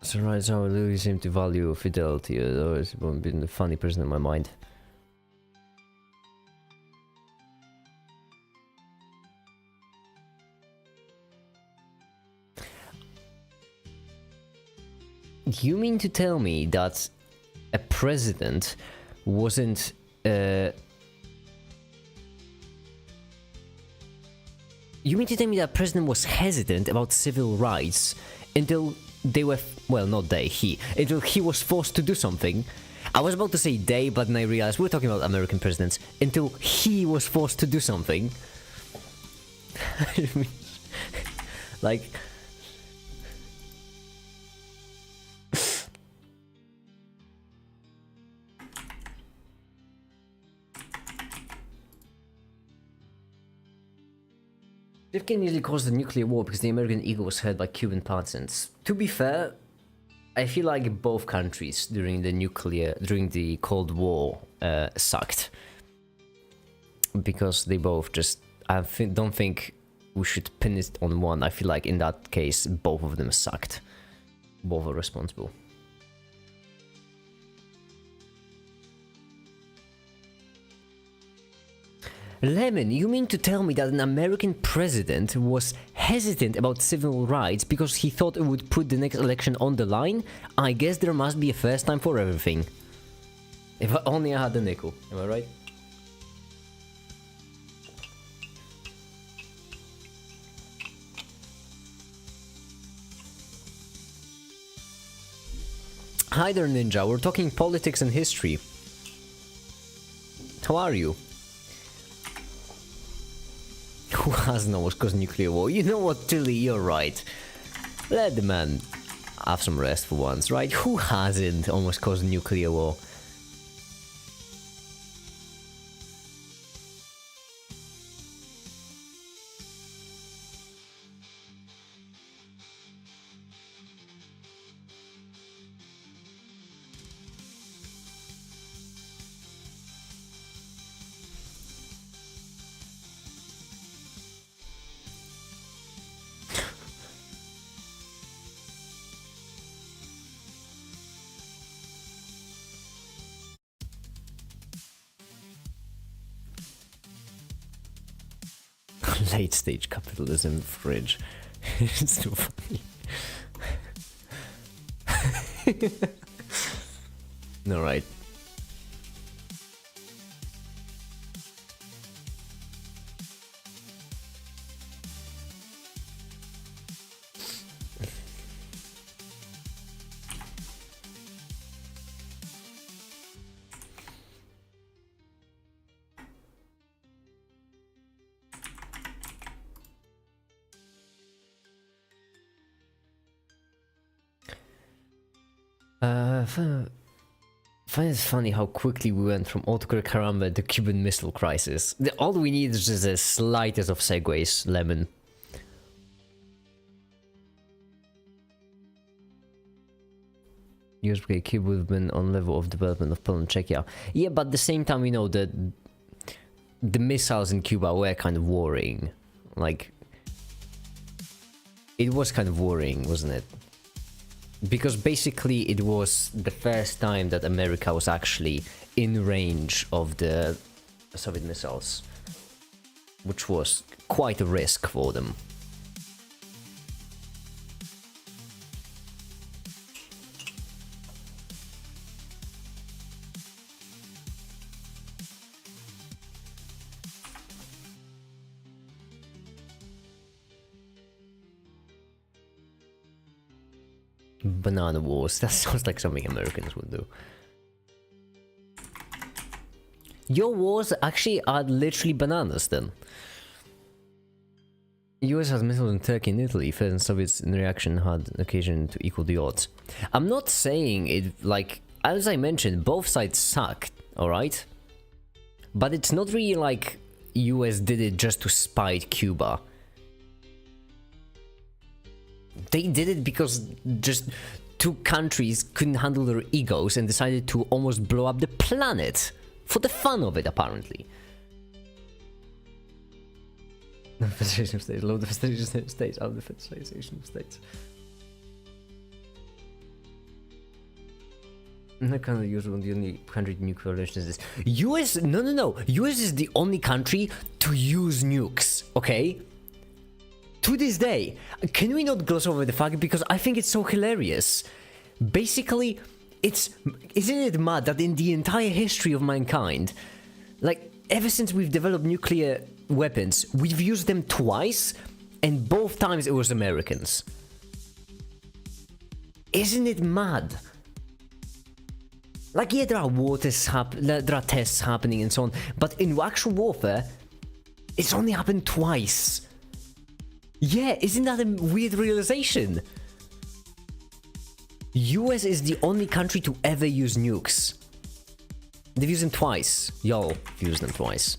[SPEAKER 1] So right, so I really seem to value fidelity. It's been a funny person in my mind. You mean to tell me that a president wasn't you mean to tell me that a president was hesitant about civil rights until they were, well, not they, until he was forced to do something? I was about to say they, but then I realized we're talking about American presidents. Until he was forced to do something. I mean, like... JFK nearly caused the nuclear war because the American ego was hurt by Cuban partisans. To be fair, I feel like both countries during the Cold War sucked. Because they both just, don't think we should pin it on one. I feel like in that case, both of them sucked. Both are responsible. Lemon, you mean to tell me that an American president was hesitant about civil rights because he thought it would put the next election on the line? I guess there must be a first time for everything. If only I had a nickel, am I right? Hi there, Ninja, we're talking politics and history. How are you? Who hasn't almost caused nuclear war? You know what, Tilly, you're right. Let the man have some rest for once, right? Who hasn't almost caused nuclear war? Late stage capitalism fridge. It's too funny. Alright. I find it funny how quickly we went from autocrat caramba to Cuban Missile Crisis. All we need is just the slightest of segues, Lemon. USBK Cuba would have been on level of development of Poland, Czechia. Yeah, but at the same time, we know that the missiles in Cuba were kind of worrying. Like, it was kind of worrying, wasn't it? Because basically it was the first time that America was actually in range of the Soviet missiles, which was quite a risk for them. Banana wars. That sounds like something Americans would do. Your wars actually are literally bananas then. US has missiles in Turkey and Italy. First and Soviets in reaction had occasion to equal the odds. I'm not saying it like, as I mentioned, both sides sucked, alright? But it's not really like US did it just to spite Cuba. They did it because just two countries couldn't handle their egos and decided to almost blow up the planet. For the fun of it, apparently. The Federation of States, load the Federation of States, out of the Federation of States. No kind of usual, the only country to nuclear relations is US. No. US is the only country to use nukes, okay? To this day, can we not gloss over the fact, because I think it's so hilarious. Basically, isn't it mad that in the entire history of mankind, like ever since we've developed nuclear weapons, we've used them twice, and both times it was Americans. Isn't it mad? Like, yeah, there are there are tests happening and so on, but in actual warfare, it's only happened twice. Yeah, isn't that a weird realization? US is the only country to ever use nukes. They've used them twice. Y'all used them twice.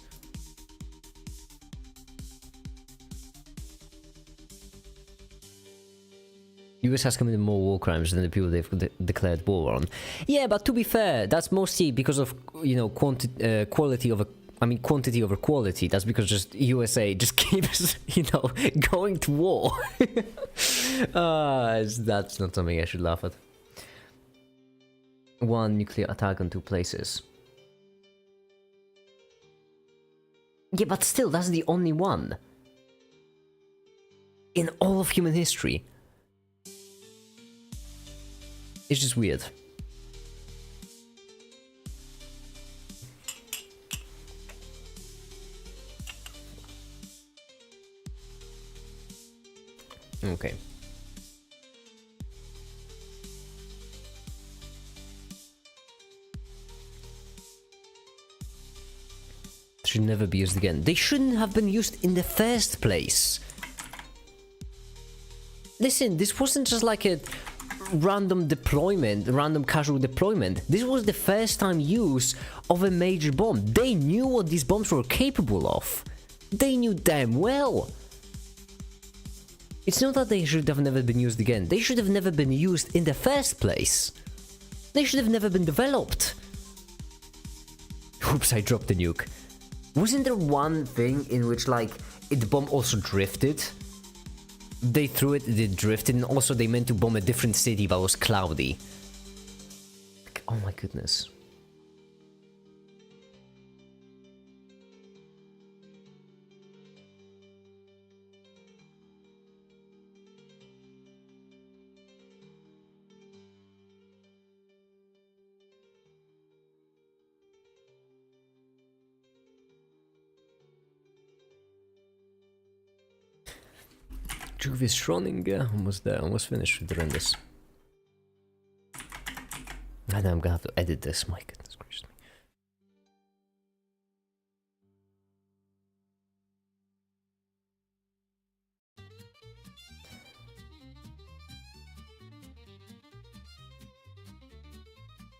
[SPEAKER 1] US has committed more war crimes than the people they've declared war on. Yeah, but to be fair, that's mostly because of, you know, quantity over quality. That's because just USA just keeps, you know, going to war. That's not something I should laugh at. One nuclear attack on two places. Yeah, but still, that's the only one. In all of human history. It's just weird. Okay. Should never be used again. They shouldn't have been used in the first place. Listen, this wasn't just like a random casual deployment. This was the first time use of a major bomb. They knew what these bombs were capable of. They knew damn well. It's not that they should have never been used again. They should have never been used in the first place. They should have never been developed. Oops, I dropped the nuke. Wasn't there one thing in which, like, the bomb also drifted? They threw it, it drifted, and also they meant to bomb a different city but was cloudy. Like, oh my goodness. Juvius Schrödinger, almost there, almost finished with the renders. I know I'm gonna have to edit this, my goodness gracious me.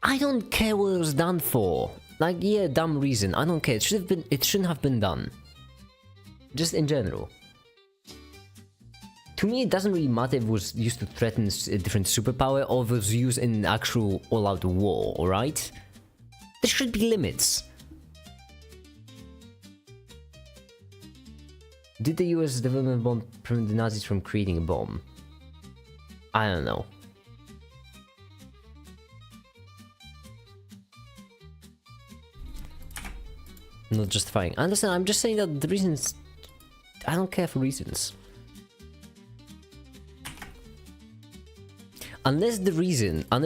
[SPEAKER 1] I don't care what it was done for. Like, yeah, dumb reason. I don't care. It shouldn't have been done. Just in general. to me, it doesn't really matter if it was used to threaten a different superpower or if it was used in an actual all-out war, alright? There should be limits. Did the US development bomb prevent the Nazis from creating a bomb? I don't know. Not justifying. I understand, I'm just saying that the reasons... I don't care for reasons. Unless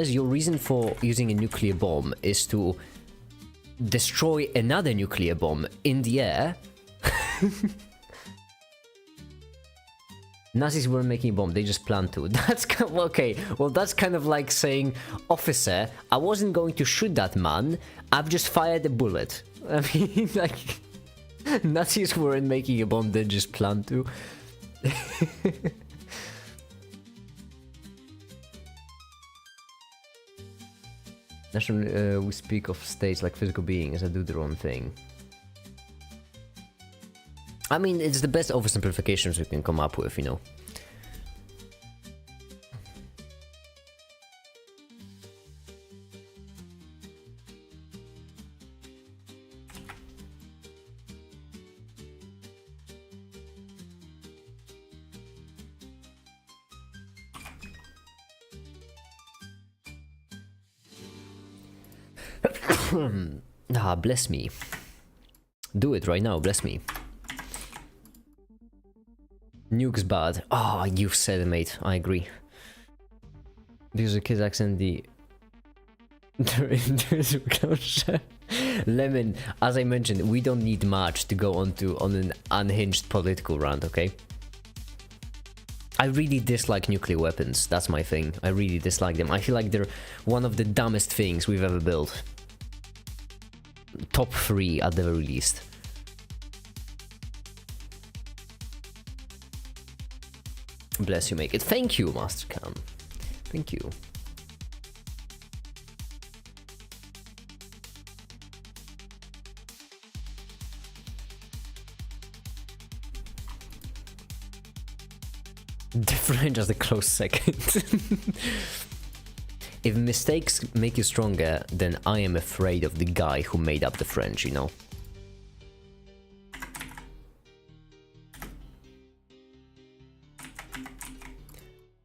[SPEAKER 1] your reason for using a nuclear bomb is to destroy another nuclear bomb in the air... Nazis weren't making a bomb, they just planned to. That's kind of, okay, well that's kind of like saying, officer, I wasn't going to shoot that man, I've just fired a bullet. I mean, like, Nazis weren't making a bomb, they just planned to. National, we speak of states like physical beings that do their own thing. I mean, it's the best oversimplifications we can come up with, you know. Ah, bless me. Do it right now, bless me. Nuke's bad. Oh, you've said it, mate. I agree. Because the kids accent the... Lemon, as I mentioned, we don't need much to go on an unhinged political rant, okay? I really dislike nuclear weapons. That's my thing. I really dislike them. I feel like they're one of the dumbest things we've ever built. Top 3 at the very least. Bless you, make it. Thank you, Master Cam. Thank you. The French as a close second. If mistakes make you stronger, then I am afraid of the guy who made up the French, you know?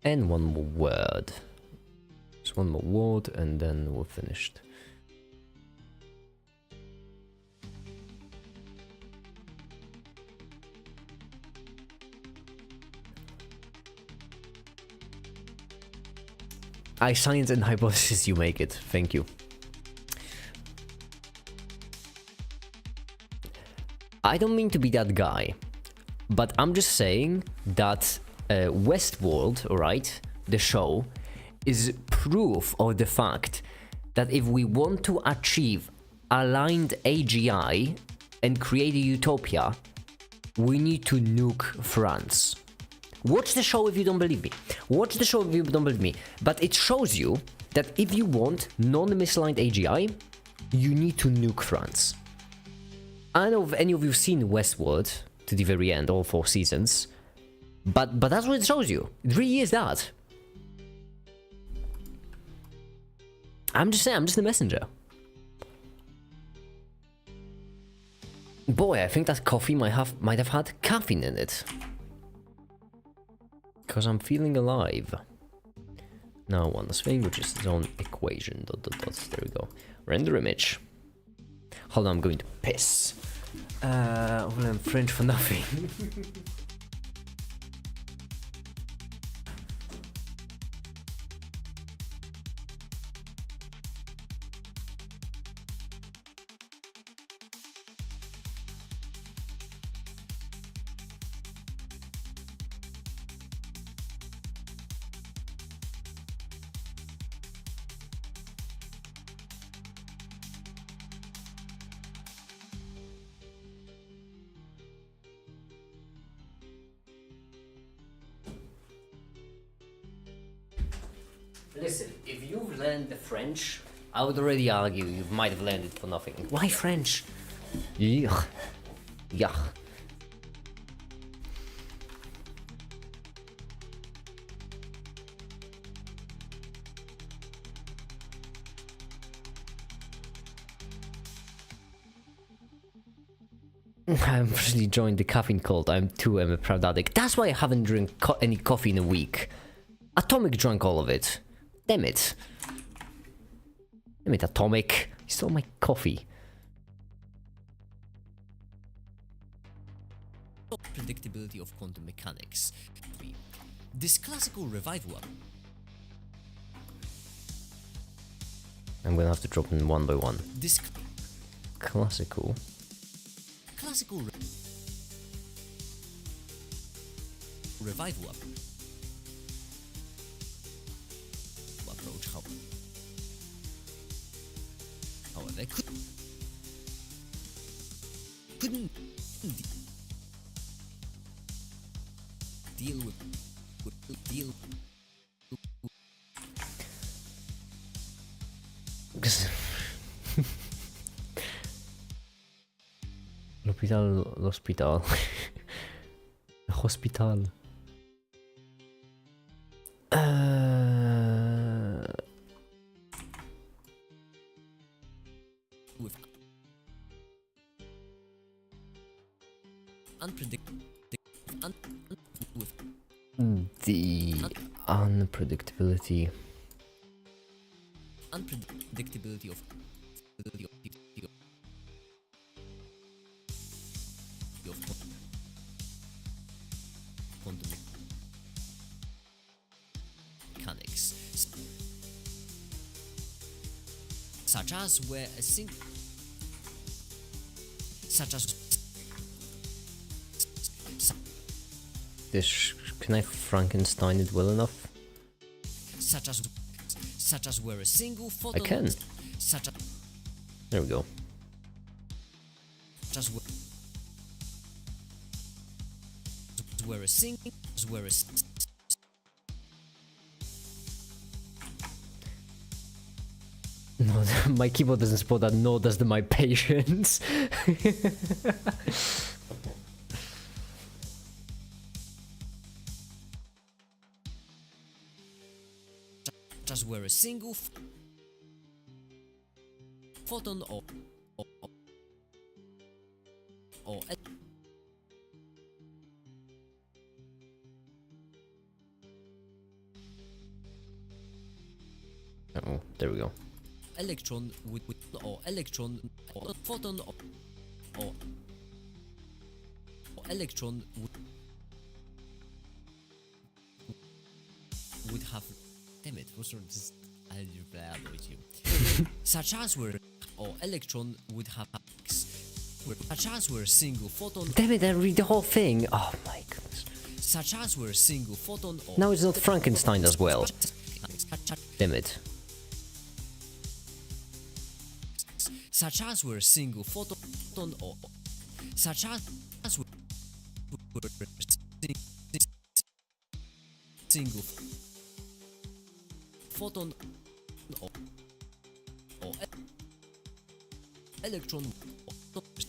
[SPEAKER 1] And one more word. Just one more word and then we're finished. I science and hypothesis, you make it. Thank you. I don't mean to be that guy, but I'm just saying that Westworld, alright, the show, is proof of the fact that if we want to achieve aligned AGI and create a utopia, we need to nuke France. Watch the show if you don't believe me. Watch the show if you don't believe me. But it shows you that if you want non-misaligned AGI, you need to nuke France. I don't know if any of you have seen Westworld to the very end, all 4 seasons. But that's what it shows you. It really is that. I'm just saying, I'm just the messenger. Boy, I think that coffee might have had caffeine in it. Because I'm feeling alive. Now one thing, which is its own equation. There we go. Render image. Hold on, I'm going to piss. Well, I'm French for nothing. Listen, if you've learned the French, I would already argue you might have learned it for nothing. Why French? Yuck. Yuck. I'm really joined the caffeine cult. I'm a proud addict. That's why I haven't drank any coffee in a week. Atomic drank all of it. Damn it. Damn it, Atomic. You stole my coffee.
[SPEAKER 2] Predictability of quantum mechanics. This classical revival.
[SPEAKER 1] I'm gonna have to drop them one by one.
[SPEAKER 2] This
[SPEAKER 1] Classical.
[SPEAKER 2] Revival approach. However, couldn't deal with
[SPEAKER 1] L'hospital. Hospital.
[SPEAKER 2] with
[SPEAKER 1] The unpredictability.
[SPEAKER 2] Unpredictability of quantum mechanics, such as where a single
[SPEAKER 1] Can I Frankenstein it well enough?
[SPEAKER 2] such as where a single photon
[SPEAKER 1] I can.
[SPEAKER 2] such as
[SPEAKER 1] There we go.
[SPEAKER 2] just where a single
[SPEAKER 1] No, my keyboard doesn't support that, nor does my patience.
[SPEAKER 2] just where a single photon or
[SPEAKER 1] Oh, there we go.
[SPEAKER 2] electron with or electron or photon or electron would have, damn it, what's wrong? Just I'll with you. Such as where or electron would have such as where a single photon
[SPEAKER 1] Damn it, I read the whole thing. Oh my goodness.
[SPEAKER 2] such as where a single photon or
[SPEAKER 1] Now it's not Frankenstein as well. Damn it.
[SPEAKER 2] such as where a single photon or such as where single photon or electron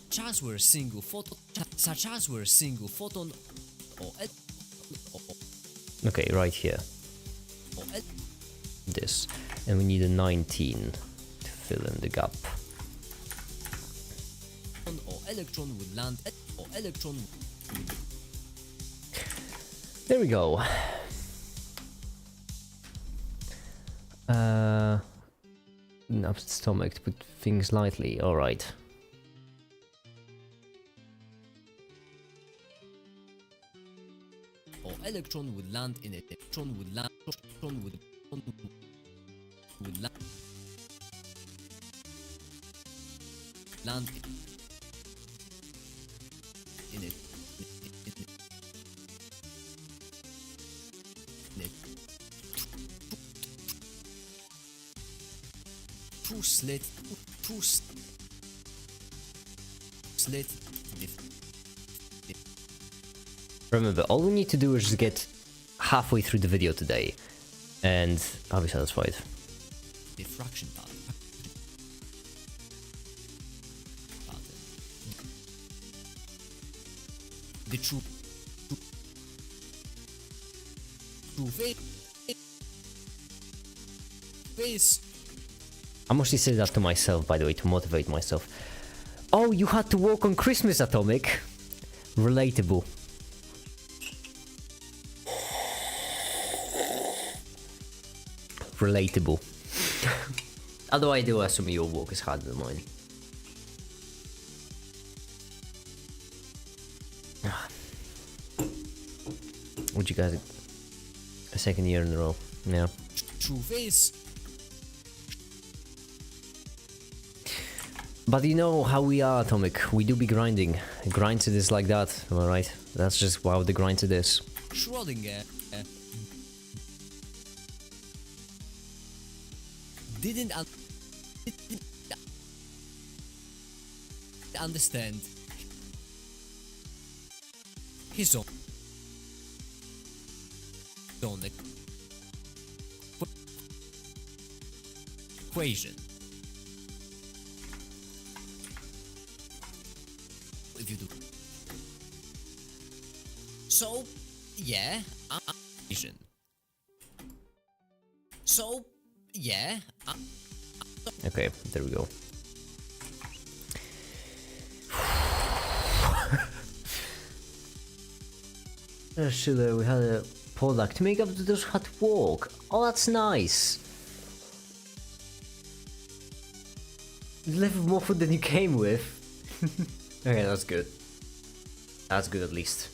[SPEAKER 2] such as where a single photon such as where a single photon or
[SPEAKER 1] Okay, right here. This. And we need a 19 to fill in the gap.
[SPEAKER 2] or electron would land or electron
[SPEAKER 1] There we go. Up stomach to put things lightly. Alright.
[SPEAKER 2] or electron would land in it. Electron would land land in it. Two slit
[SPEAKER 1] Remember, all we need to do is just get halfway through the video today, and I'll be satisfied.
[SPEAKER 2] diffraction pattern. The true face.
[SPEAKER 1] I mostly say that to myself, by the way, to motivate myself. Oh, you had to work on Christmas, Atomic. Relatable. Relatable. Although I do assume your work is harder than mine. Would you guys a second year in a row? Yeah.
[SPEAKER 2] Truth is,
[SPEAKER 1] But you know how we are, Atomic. We do be grinding. Grind to this like that, alright? That's just how the grind to this.
[SPEAKER 2] Schrödinger didn't understand his own equation. If you do. So, yeah, equation. So, yeah,
[SPEAKER 1] Okay, there we go. Sure, we had a product to make up to those hot work. Oh, that's nice. You left with more food than you came with. Okay, that's good. That's good at least.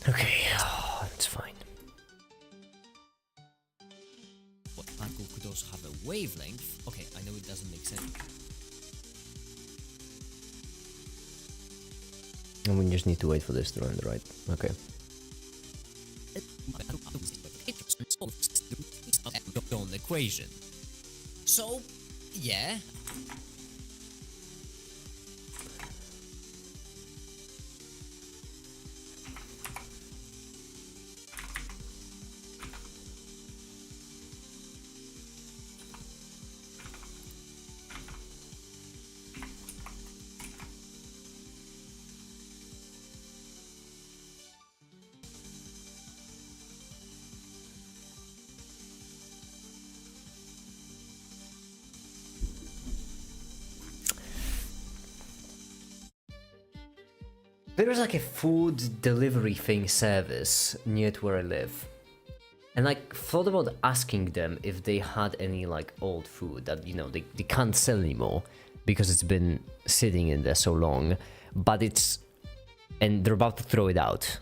[SPEAKER 1] Okay, that's fine.
[SPEAKER 2] what particle could also have a wavelength. Okay, I know it doesn't make sense.
[SPEAKER 1] And we just need to wait for this to run, right? Okay.
[SPEAKER 2] On the equation. So, yeah.
[SPEAKER 1] There is like a food delivery thing service near to where I live. And I thought about asking them if they had any like old food that, you know, they can't sell anymore because it's been sitting in there so long. But it's... and they're about to throw it out.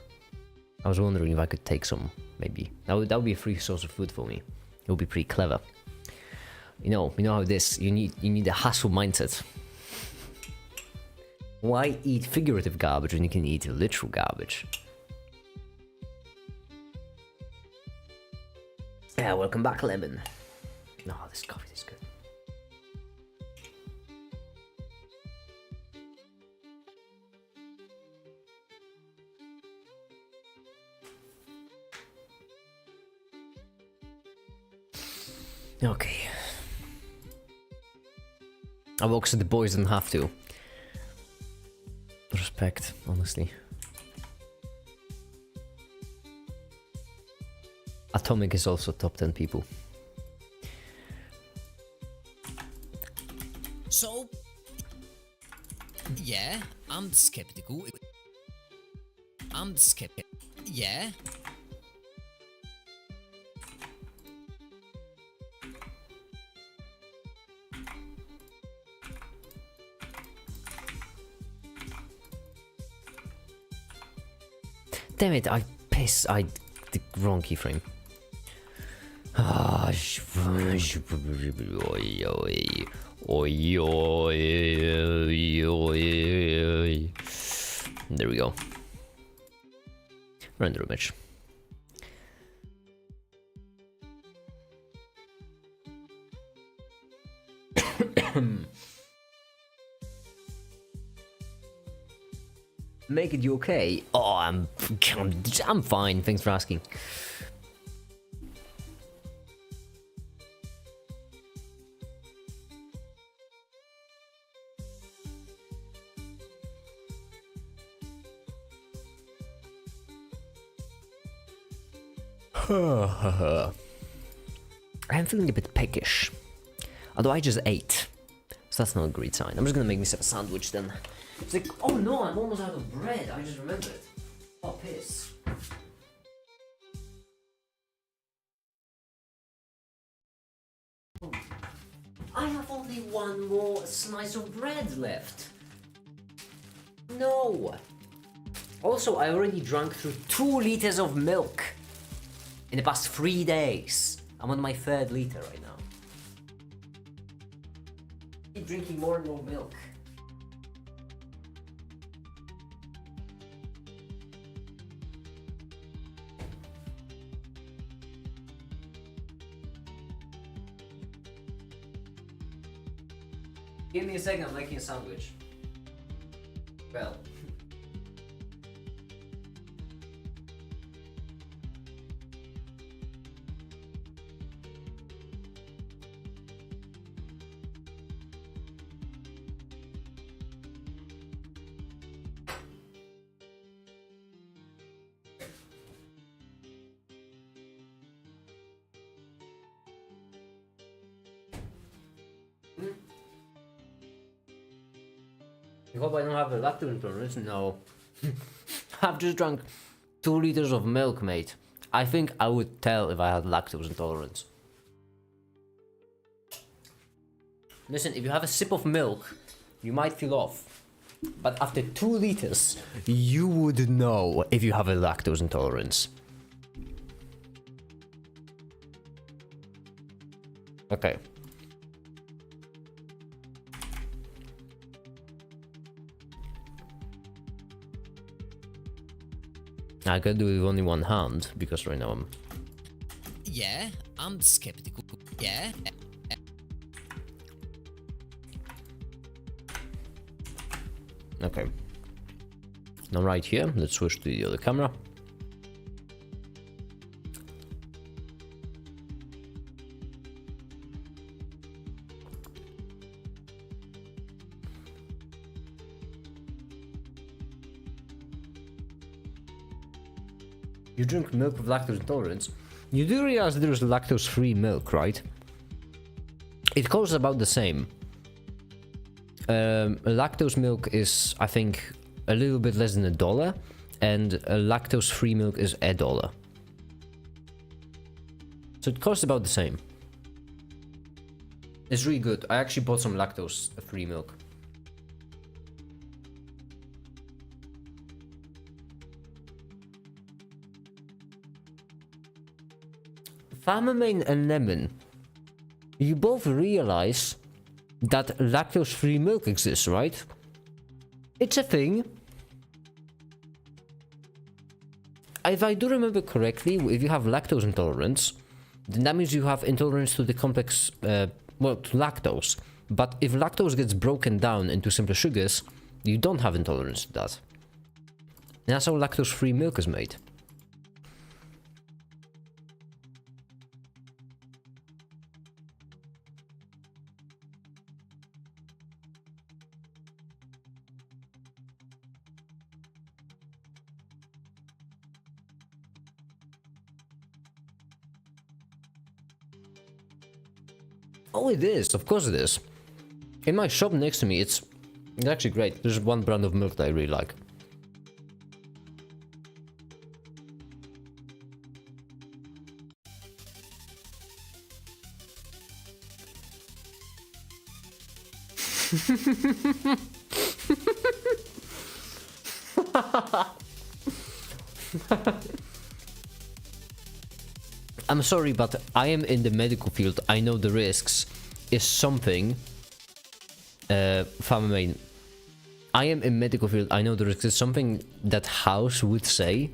[SPEAKER 1] I was wondering if I could take some, maybe. That would be a free source of food for me. It would be pretty clever. You know how it is. You need a hustle mindset. Why eat figurative garbage when you can eat literal garbage? Yeah, welcome back, Lemon. No, this coffee is good. Okay. I woke so the boys don't have to. Respect, honestly. Atomic is also top 10 people.
[SPEAKER 2] So, yeah, I'm skeptical. Yeah.
[SPEAKER 1] Damn it, I the wrong keyframe. Ah, there we go. Render image. Make it, you okay? Oh, I'm fine. Thanks for asking. I'm feeling a bit peckish. Although I just ate. So that's not a great sign. I'm just gonna make myself a sandwich then. It's like, oh no, I'm almost out of bread. I just remembered. Oh, piss. I have only one more slice of bread left. No. Also, I already drank through 2 liters of milk in the past 3 days. I'm on my 3rd liter right now. Keep drinking more and more milk. Give me a second, I'm making a sandwich. Well. I hope I don't have a lactose intolerance. No. I've just drunk 2 liters of milk, mate. I think I would tell if I had lactose intolerance. Listen, if you have a sip of milk, you might feel off. But after 2 liters, you would know if you have a lactose intolerance. Okay. I can do it with only one hand, because right now I'm...
[SPEAKER 2] Yeah, I'm skeptical. Yeah.
[SPEAKER 1] Okay. Now right here, let's switch to the other camera. You drink milk with lactose intolerance. You do realize there's lactose-free milk, right? It costs about the same. Lactose milk is, I think, a little bit less than $1, and lactose-free milk is $1. So it costs about the same. It's really good. I actually bought some lactose-free milk. Famine and Lemon, you both realize that lactose-free milk exists, right? It's a thing. If I do remember correctly, if you have lactose intolerance, then that means you have intolerance to the complex, well, to lactose. But if lactose gets broken down into simpler sugars, you don't have intolerance to that. And that's how lactose-free milk is made. Oh, it is. Of course it is. In my shop next to me, it's actually great. There's one brand of milk that I really like. I'm sorry, but I am in the medical field. I know the risks is something. Famine. I am in medical field. I know the risks is something that House would say,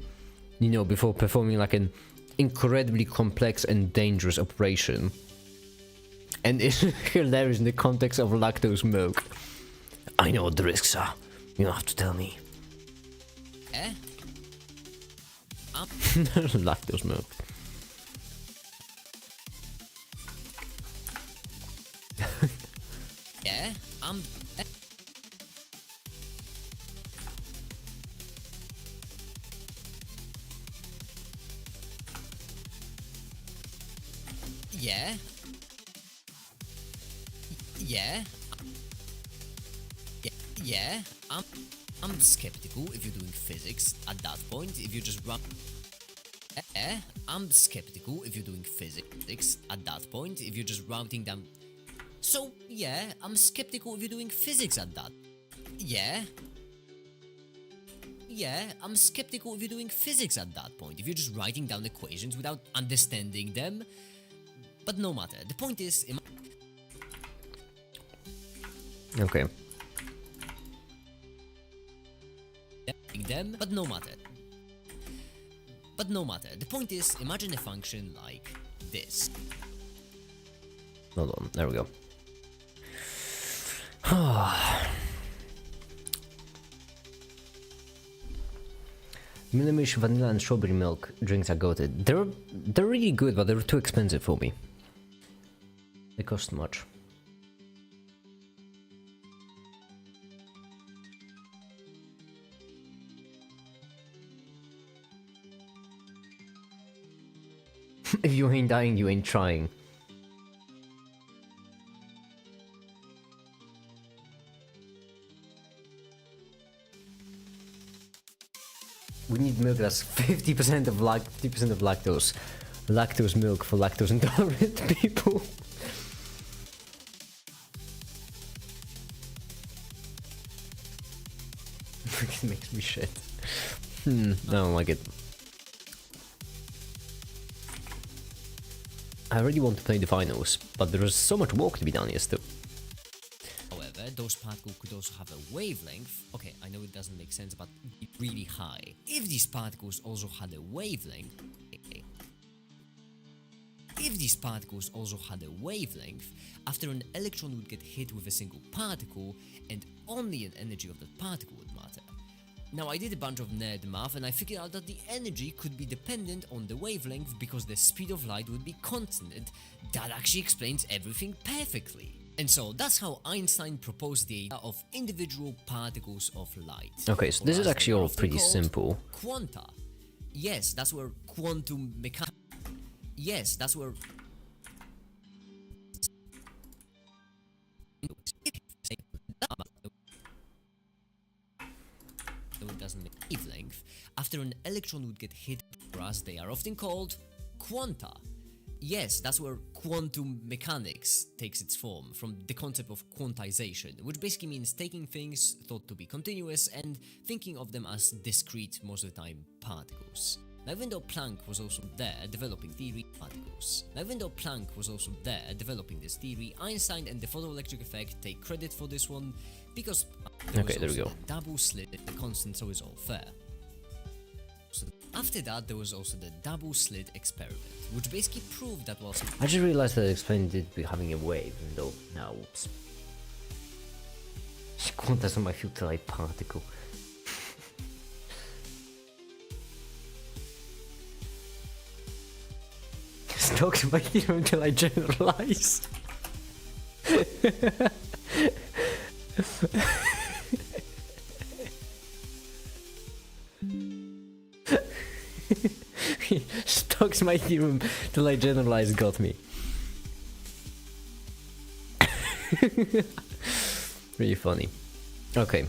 [SPEAKER 1] you know, before performing like an incredibly complex and dangerous operation. And it's hilarious in the context of lactose milk. I know what the risks are. You don't have to tell me.
[SPEAKER 2] Eh?
[SPEAKER 1] Lactose milk.
[SPEAKER 2] Yeah, Yeah. Yeah. Yeah. I'm skeptical if you're doing physics at that point. If you just run. I'm skeptical if you're doing physics at that point. If you're just routing them. So yeah, I'm skeptical if you're doing physics at that. Yeah. Yeah, I'm skeptical if you're doing physics at that point. If you're just writing down equations without understanding them. But no matter. The point is.
[SPEAKER 1] Okay.
[SPEAKER 2] Them, but no matter. But no matter. The point is, imagine a function like this.
[SPEAKER 1] Hold on, there we go. Milimish, vanilla and strawberry milk drinks are goated. They're really good, but they're too expensive for me. They cost much. If you ain't dying, you ain't trying. We need milk that's 50% of 50% of lactose. Lactose milk for lactose intolerant people. It makes me shit. I don't like it. I really want to play the finals, but there is so much work to be done here still.
[SPEAKER 2] However, those particles could also have a wavelength. Okay, I know it doesn't make sense, but really high. If these particles also had a wavelength, after an electron would get hit with a single particle, and only an energy of that particle would matter. Now, I did a bunch of nerd math and I figured out that the energy could be dependent on the wavelength because the speed of light would be constant. That actually explains everything perfectly. And so that's how Einstein proposed the idea of individual particles of light.
[SPEAKER 1] Okay, so this is actually all pretty simple.
[SPEAKER 2] Quanta. Yes, that's where quantum mechanics. Yes, that's where. It doesn't make wavelength. After an electron would get hit, as they are often called quanta. Yes, that's where quantum mechanics takes its form, from the concept of quantization, which basically means taking things thought to be continuous and thinking of them as discrete, most of the time, particles. Now, even though Planck was also there developing this theory, Einstein and the photoelectric effect take credit for this one because
[SPEAKER 1] Okay, there we go.
[SPEAKER 2] The double slit, the constant, so it's all fair. So after that, there was also the double slit experiment, which basically proved that whilst
[SPEAKER 1] I just realized that I explained it be having a wave, even though now, oops. Quantas on my filter light particle. Stuck to my theorem until I generalize. Stocks my theorem till I generalize got me. Really funny. Okay.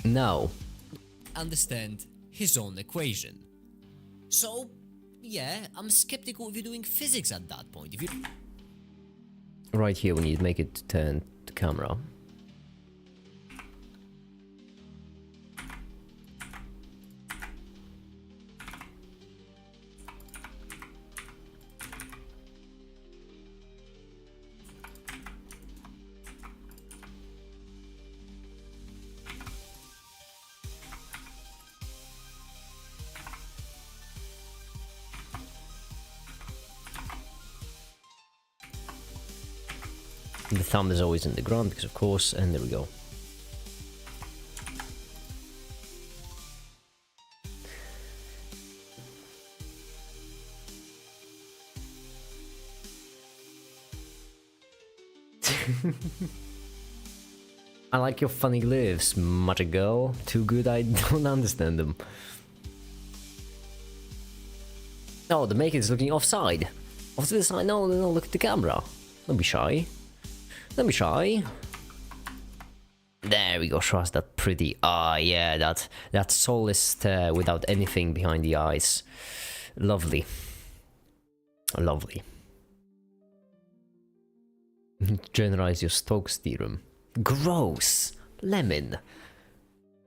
[SPEAKER 1] Now.
[SPEAKER 2] understand his own equation. So, yeah, I'm skeptical if you're doing physics at that point. If you
[SPEAKER 1] Right here we need to make it turn the camera. The thumb is always in the ground because of course, and there we go. I like your funny lives, magic girl. Too good I don't understand them. Oh, the maker is looking offside. Off to the side. No, no, look at the camera. Don't be shy. Don't be shy. There we go. Show us that pretty. Ah, yeah, that soulless stare without anything behind the eyes. Lovely. Lovely. Generalize your Stokes theorem. Gross. Lemon.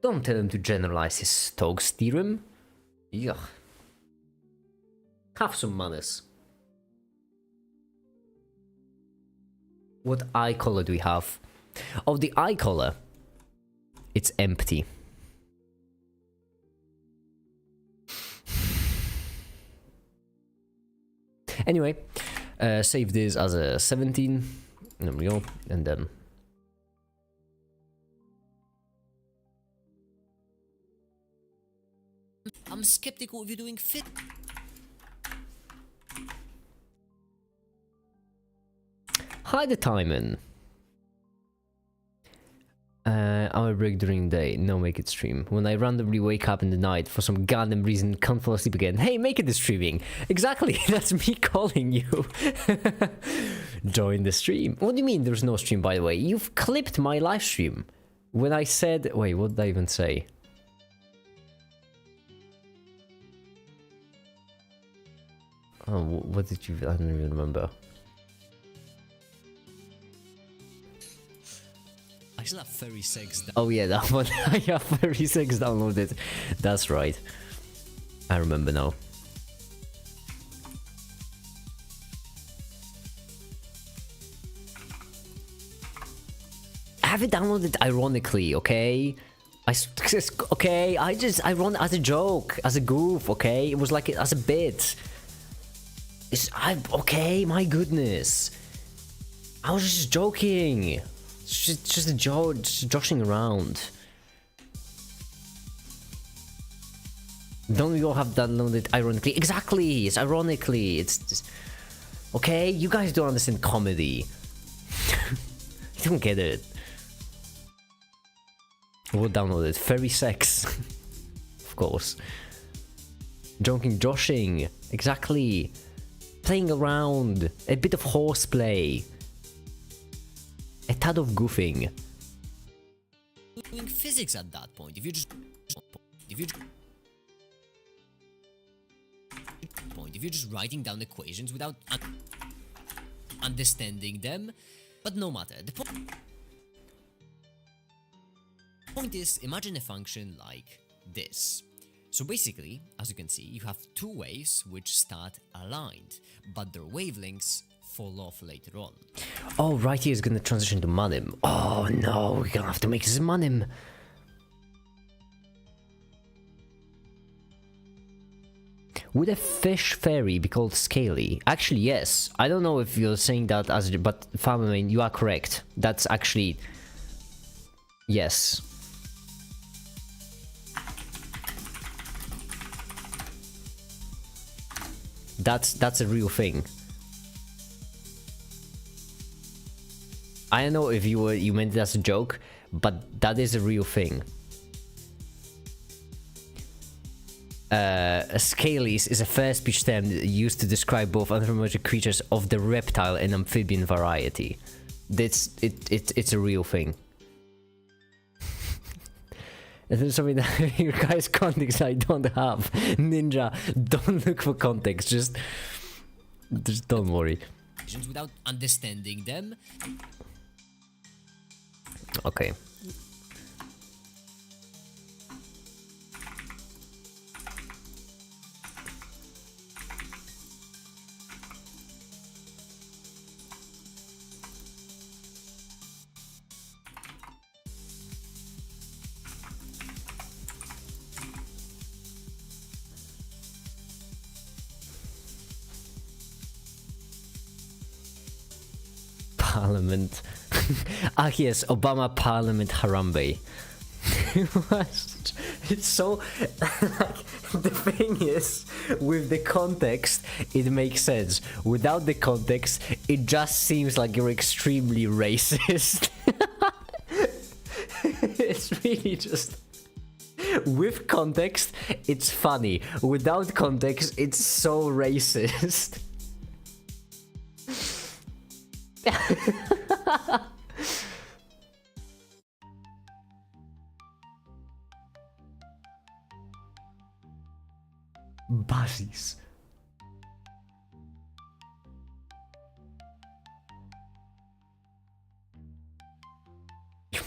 [SPEAKER 1] Don't tell him to generalize his Stokes theorem. Yuck. Have some manners. What eye color do we have? Oh, the eye color. It's empty. Anyway, save this as a 17. There we go. And then...
[SPEAKER 2] I'm skeptical if you're doing fit.
[SPEAKER 1] Hi, the Timon. I'll break during the day. No, make it stream. When I randomly wake up in the night for some goddamn reason, can't fall asleep again. Hey, make it the streaming. Exactly, that's me calling you. Join the stream. What do you mean there's no stream, by the way? You've clipped my live stream. When I said... Wait, what did I even say? Oh, what did you... I don't even remember.
[SPEAKER 2] I still have furry sex.
[SPEAKER 1] Oh yeah, that one. I have furry sex downloaded. That's right. I remember now. I have it downloaded ironically, okay? Okay, I run as a joke, as a goof, okay? It was like as a bit. Okay, my goodness. I was just joking. It's just a joke, just joshing around. Don't we all have downloaded ironically? Exactly, it's ironically. It's just... Okay, you guys don't understand comedy. You don't get it. We'll download it. Furry sex. Of course. Joshing. Exactly. Playing around. A bit of horseplay. A tad of goofing.
[SPEAKER 2] Doing physics at that point. If you're just writing down equations without understanding them, but no matter. The point is, imagine a function like this. So basically, as you can see, you have two waves which start aligned, but their wavelengths fall off later on.
[SPEAKER 1] Oh, right here is gonna transition to manim. Oh no, we're gonna have to make this manim. Would a fish fairy be called scaly? Actually, yes. I don't know if you're saying that as, but Farmerman, you are correct. That's actually... Yes. That's a real thing. I don't know if you meant it as a joke, but that is a real thing. Scalies is a fair speech term used to describe both anthropomorphic creatures of the reptile and amphibian variety. It's a real thing. And then something that your guys' context I don't have. Ninja, don't look for context. Just don't worry.
[SPEAKER 2] Without understanding them.
[SPEAKER 1] Okay. Parliament. Ah yes, Obama Parliament Harambe. It's so... like, the thing is, with the context, it makes sense. Without the context, it just seems like you're extremely racist. It's really just... With context, it's funny. Without context, it's so racist. Buzzies.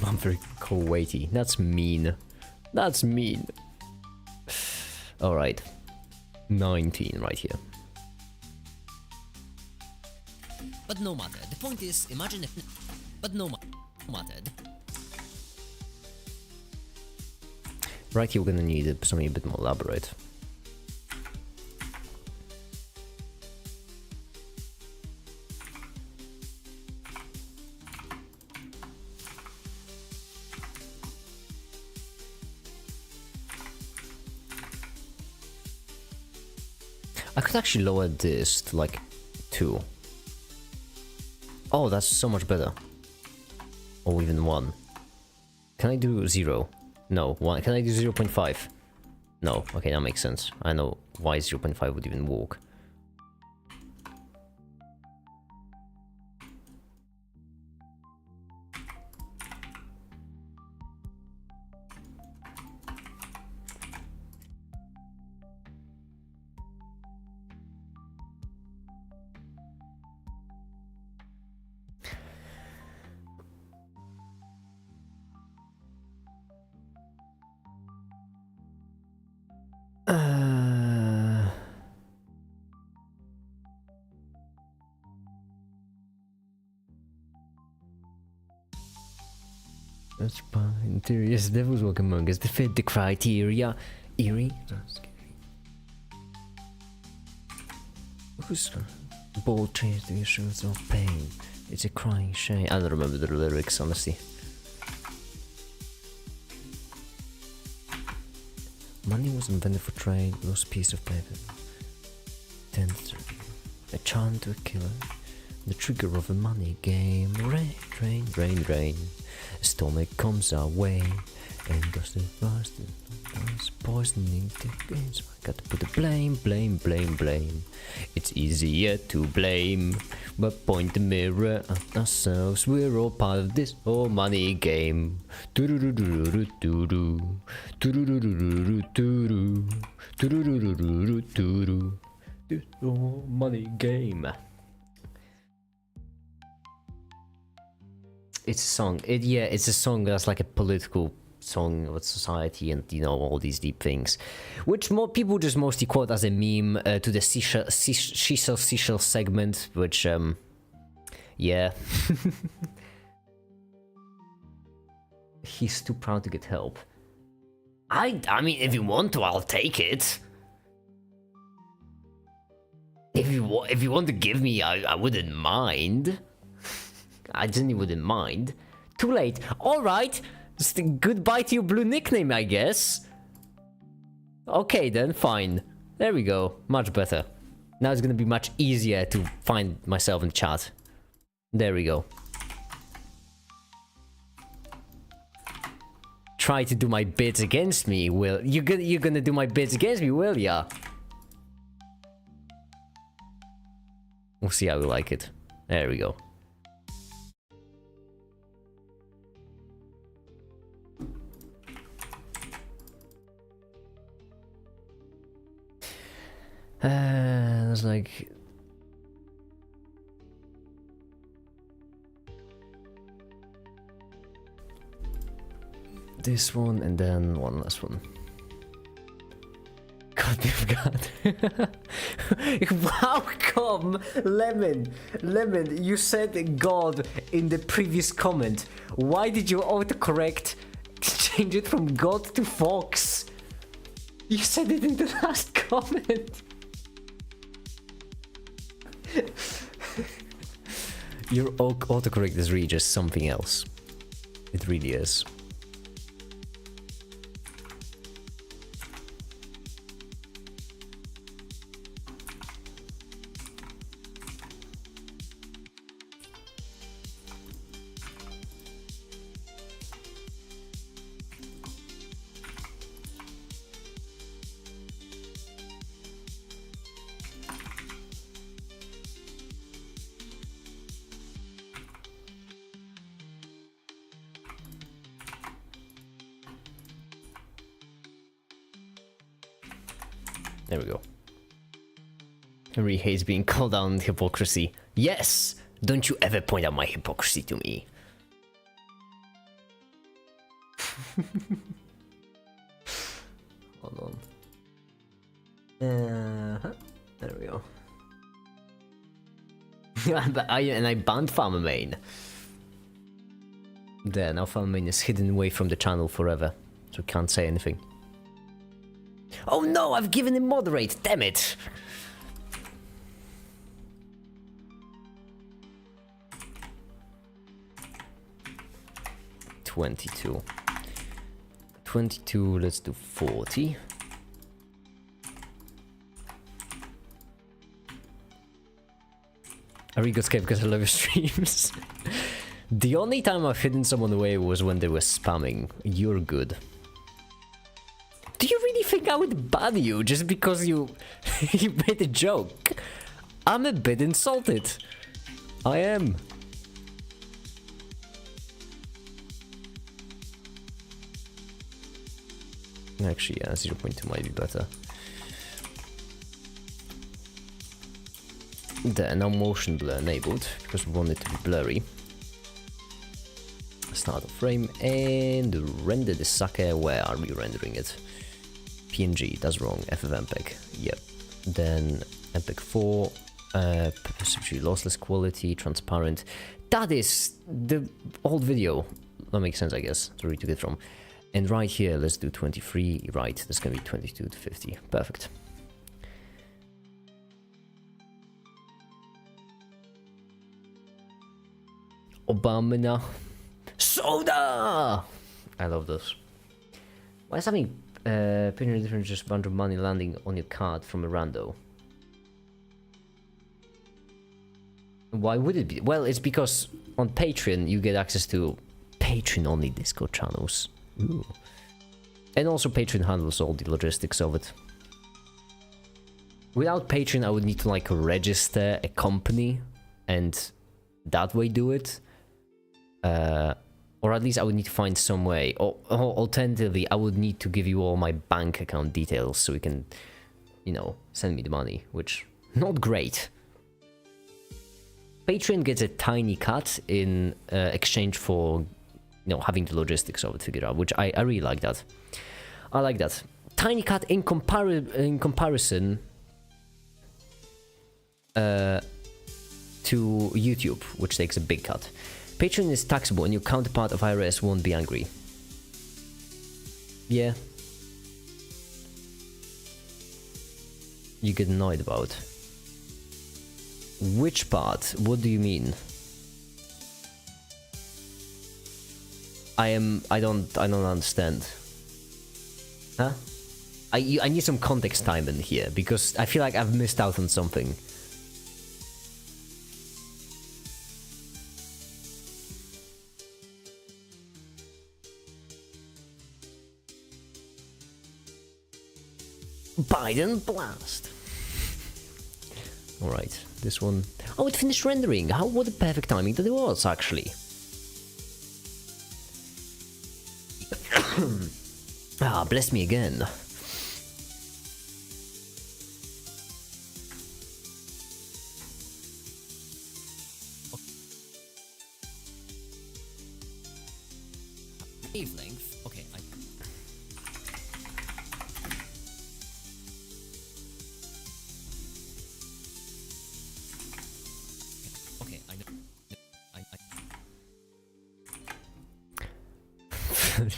[SPEAKER 1] I'm very Kuwaiti. That's mean. That's mean. Alright. 19 right here.
[SPEAKER 2] But no matter. The point is, imagine if... But no matter.
[SPEAKER 1] Right here we're gonna need something a bit more elaborate. I could actually lower this to like 2. Oh, that's so much better. Or even 1. Can I do 0? No. 1. Can I do 0.5? No. Okay, that makes sense. I know why 0.5 would even work. That's fine. Yes, devils walk among us. They fit the criteria. Eerie? That's scary. Who's bold change the issues of pain? It's a crying shame. I don't remember the lyrics, honestly. Money was invented for trade, lost piece of paper. Tenth, a charm to a killer. The trigger of a money game. Rain, rain, rain, rain. A stomach comes our way. And does the fast poisoning the games. I got to put the blame, blame, blame, blame. It's easier to blame, but point the mirror at ourselves. We're all part of this whole money game. This whole money game. It's a song. It's a song that's like a political song about society and, you know, all these deep things, which more people just mostly quote as a meme to the Seashell segment, which yeah. He's too proud to get help. I mean, if you want to, I'll take it. If you want to give me, I wouldn't mind. I genuinely wouldn't mind. Too late. All right. Goodbye to your blue nickname, I guess. Okay then, fine. There we go. Much better. Now it's gonna be much easier to find myself in chat. There we go. Try to do my bids against me, will you're gonna do my bids against me, will ya? We'll see how we like it. There we go. It's like this one and then one last one. God, God. How come, Lemon, you said God in the previous comment. Why did you autocorrect change it from God to Fox? You said it in the last comment. Your autocorrect is really just something else. It really is. There we go. Henry hates being called out on hypocrisy. Yes! Don't you ever point out my hypocrisy to me. Hold on. There we go. And I banned Farmer Main. There, now Farmer Main is hidden away from the channel forever, so can't say anything. Oh no, I've given him moderate, damn it! $22. 22, let's do 40. I really got scared because I love your streams. The only time I've hidden someone away was when they were spamming. You're good. Do you really think I would ban you just because you you made a joke? I'm a bit insulted. I am. Actually, yeah, 0.2 might be better. There, now motion blur enabled, because we want it to be blurry. Start a frame and render the sucker. Where are we rendering it? PNG, that's wrong. FFmpeg, yep. Then MPEG 4, perceptually lossless quality, transparent. That is the old video. That makes sense, I guess, to read it from. And right here, let's do 23. Right, that's gonna be 22 to 50. Perfect. Obama. Soda! I love this. Why is having opinion difference just a bunch of money landing on your card from a rando? Why would it be? Well, it's because on Patreon you get access to Patreon-only Discord channels. Ooh. And also Patreon handles all the logistics of it. Without Patreon, I would need to like register a company and that way do it. Or at least I would need to find some way. Or alternatively, I would need to give you all my bank account details so you can, you know, send me the money, which not great. Patreon gets a tiny cut in exchange for, you know, having the logistics of it figured out, which I really like that. I like that. Tiny cut in comparison to YouTube, which takes a big cut. Patreon is taxable and your counterpart of IRS won't be angry. Yeah. You get annoyed about. Which part? What do you mean? I don't understand. Huh? I need some context time in here because I feel like I've missed out on something. Biden blast. Alright, this one. Oh, it finished rendering. What a perfect timing that it was, actually. Ah, bless me again.
[SPEAKER 2] Wavelength. Okay, I know.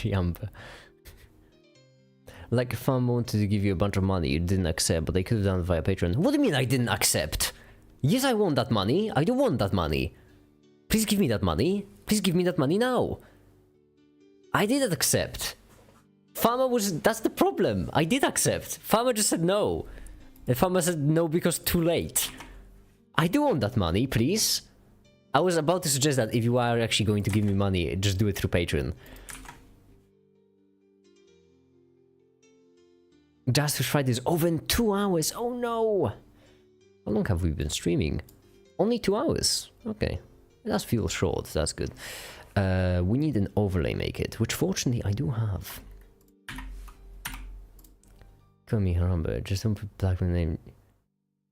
[SPEAKER 1] The amber. Like if I wanted to give you a bunch of money, you didn't accept, but they could have done it via Patreon. What do you mean I didn't accept? Yes, I want that money. I do want that money. Please give me that money. Please give me that money now. I did accept. Farmer was... That's the problem. I did accept. Farmer just said no. And Farmer said no because too late. I do want that money, please. I was about to suggest that if you are actually going to give me money, just do it through Patreon. Just Fish Friday is over in 2 hours. Oh no! How long have we been streaming? Only 2 hours. Okay. That feels short. That's good. We need an overlay make it, which fortunately I do have. Call me Harambe. Just don't put black man name.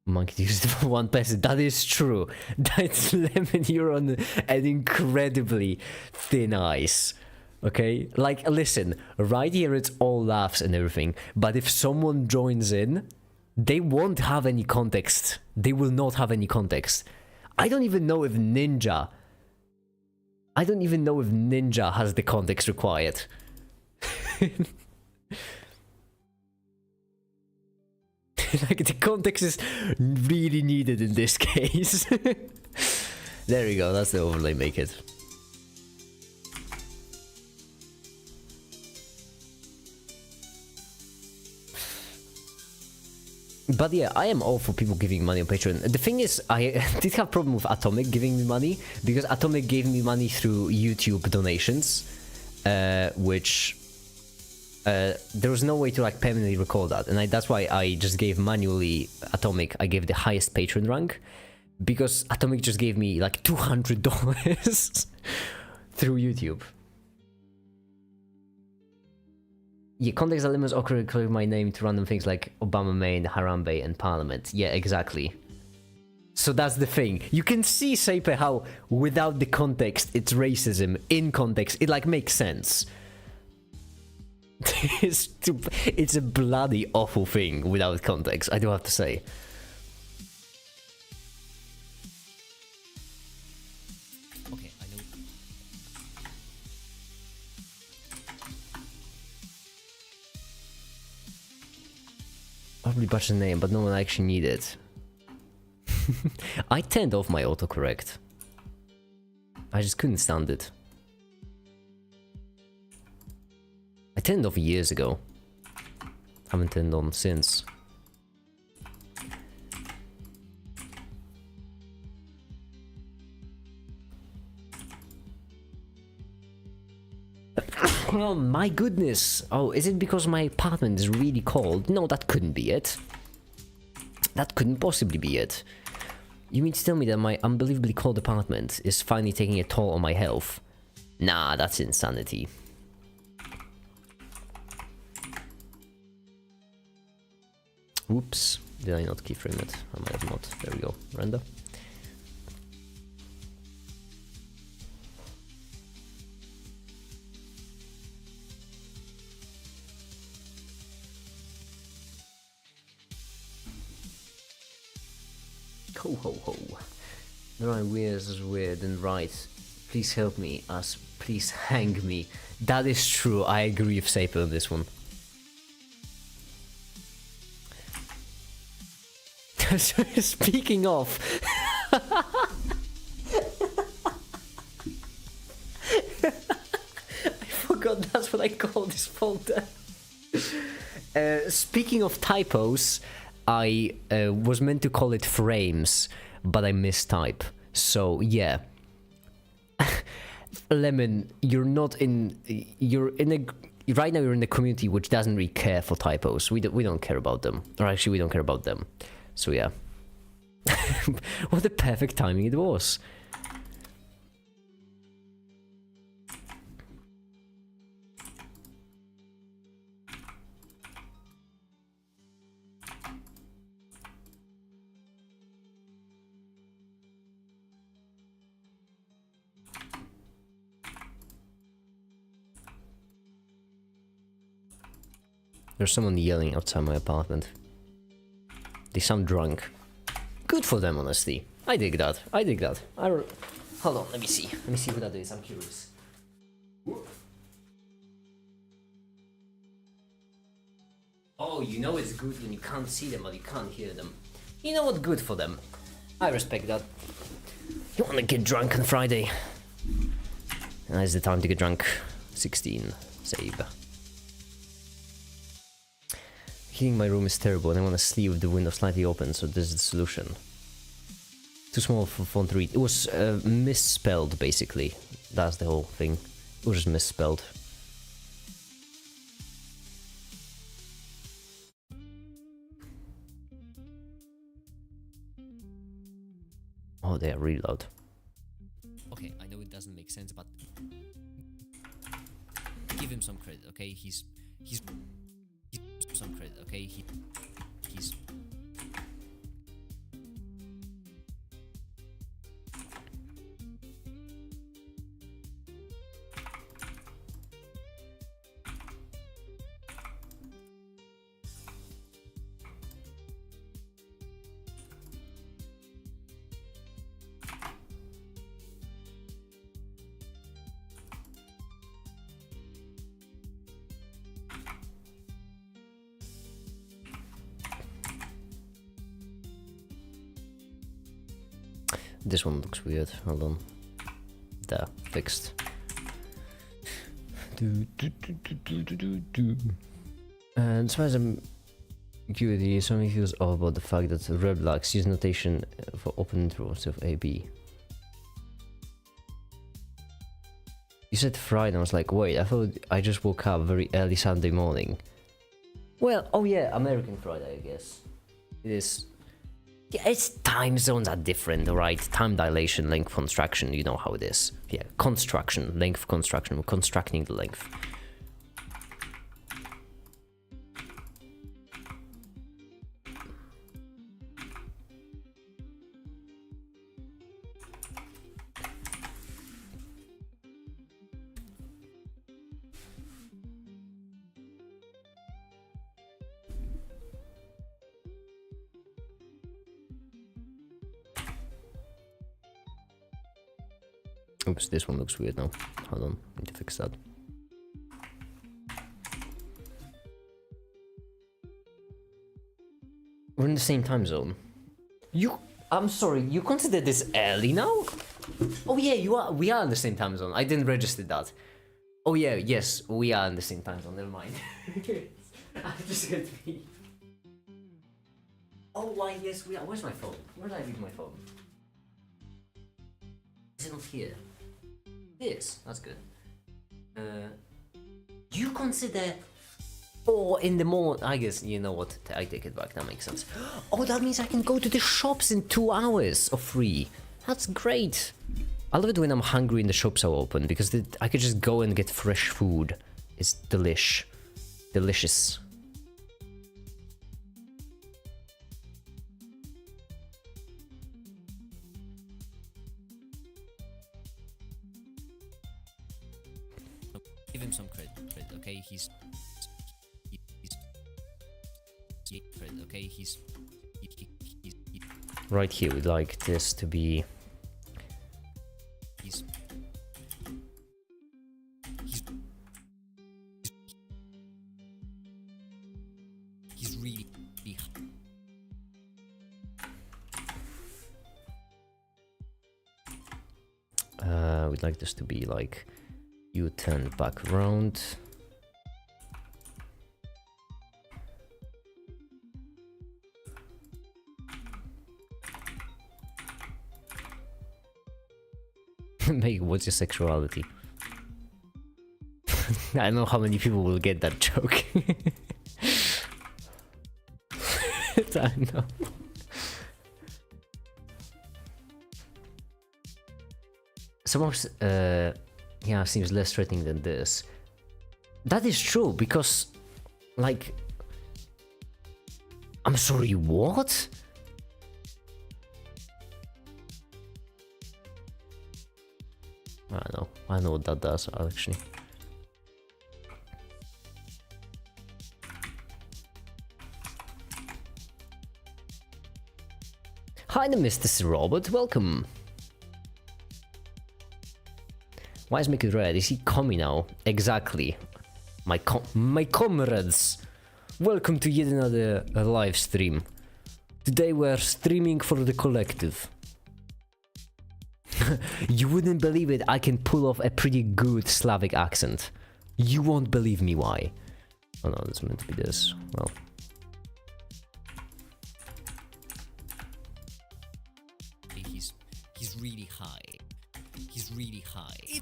[SPEAKER 1] Monkey used for one person. That is true. That's Lemon. You're on an incredibly thin ice. Okay? Like, listen, right here it's all laughs and everything. But if someone joins in, they won't have any context. They will not have any context. I don't even know if Ninja has the context required. Like, the context is really needed in this case. There we go, that's the overlay, make it. But yeah, I am all for people giving money on Patreon. The thing is, I did have a problem with Atomic giving me money, because Atomic gave me money through YouTube donations, which there was no way to like permanently record that, and that's why I just gave manually Atomic. I gave the highest patron rank, because Atomic just gave me like $200 through YouTube. Yeah, context elements occur my name to random things like Obama main, Harambe, and Parliament. Yeah, exactly. So that's the thing. You can see, Saper, how without the context, it's racism. In context, it like makes sense. It's a bloody awful thing without context, I do have to say.
[SPEAKER 2] Okay, I know.
[SPEAKER 1] Probably butch the name, but no one actually need it. I turned off my autocorrect. I just couldn't stand it. I turned off years ago. Haven't turned on since. Oh my goodness! Oh, is it because my apartment is really cold? No, that couldn't be it. That couldn't possibly be it. You mean to tell me that my unbelievably cold apartment is finally taking a toll on my health? Nah, that's insanity. Oops, did I not keyframe it? I might have not. There we go. Render. Ho ho ho. Drawing weird is weird and right. Please help me, as please hang me. That is true. I agree with Saper on this one. Speaking of, I forgot that's what I call this folder. Speaking of typos, I was meant to call it frames, but I mistype. So yeah, Lemon, you're not in. You're in a. Right now, you're in a community which doesn't really care for typos. We don't care about them, or actually, we don't care about them. So yeah. What a perfect timing it was. There's someone yelling outside my apartment. They sound drunk. Good for them, honestly. I dig that. I dig that. I don't... Hold on, let me see. Let me see who that is. I'm curious. Oh, you know it's good when you can't see them but you can't hear them. You know what? Good for them. I respect that. You wanna get drunk on Friday? Now's the time to get drunk. 16. Save. Heating my room is terrible and I want to sleep with the window slightly open, so this is the solution. Too small for font to read. It was misspelled, basically. That's the whole thing. It was just misspelled. Oh, they are really loud.
[SPEAKER 2] Okay, I know it doesn't make sense, but give him some credit, okay? He's some credit, okay? He's
[SPEAKER 1] This one looks weird. Hold on. There, fixed. And as far as I'm curious, some feels off about the fact that Reblax use notation for open intervals of AB. You said Friday, I was like, wait, I thought I just woke up very early Sunday morning. Well, oh yeah, American Friday, I guess. It is. Yeah, it's time zones are different, right? Time dilation, length construction, you know how it is. Yeah, construction, length construction, we're constructing the length. Oops, this one looks weird now. Hold on, need to fix that. We're in the same time zone. I'm sorry, you consider this early now? Oh yeah, we are in the same time zone. I didn't register that. Oh yeah, yes, we are in the same time zone, never mind. I just got me. Oh why, yes, we are. Where's my phone? Where did I leave my phone? Is it not here? This, that's good. You consider 4 in the morning. I guess, you know what, I take it back, that makes sense. Oh, that means I can go to the shops in 2 hours of free. That's great. I love it when I'm hungry and the shops are open, because I could just go and get fresh food. It's delicious.
[SPEAKER 2] give him some credit, okay? He's credit, okay? He's
[SPEAKER 1] right here, we'd like this to be.
[SPEAKER 2] He's really.
[SPEAKER 1] We'd like this to be like you turn back around. Meg, what's your sexuality? I don't know how many people will get that joke. I know. Some of yeah, seems less threatening than this. That is true, because like, I'm sorry, what? I know what that does actually. Hi there, Mr. Robert, welcome. Why is Make It Red? Is he coming now? Exactly. My comrades! Welcome to yet another live stream. Today we're streaming for the collective. You wouldn't believe it, I can pull off a pretty good Slavic accent. You won't believe me why. Oh no, it's meant to be this. Well.
[SPEAKER 2] He's really high. He's really high.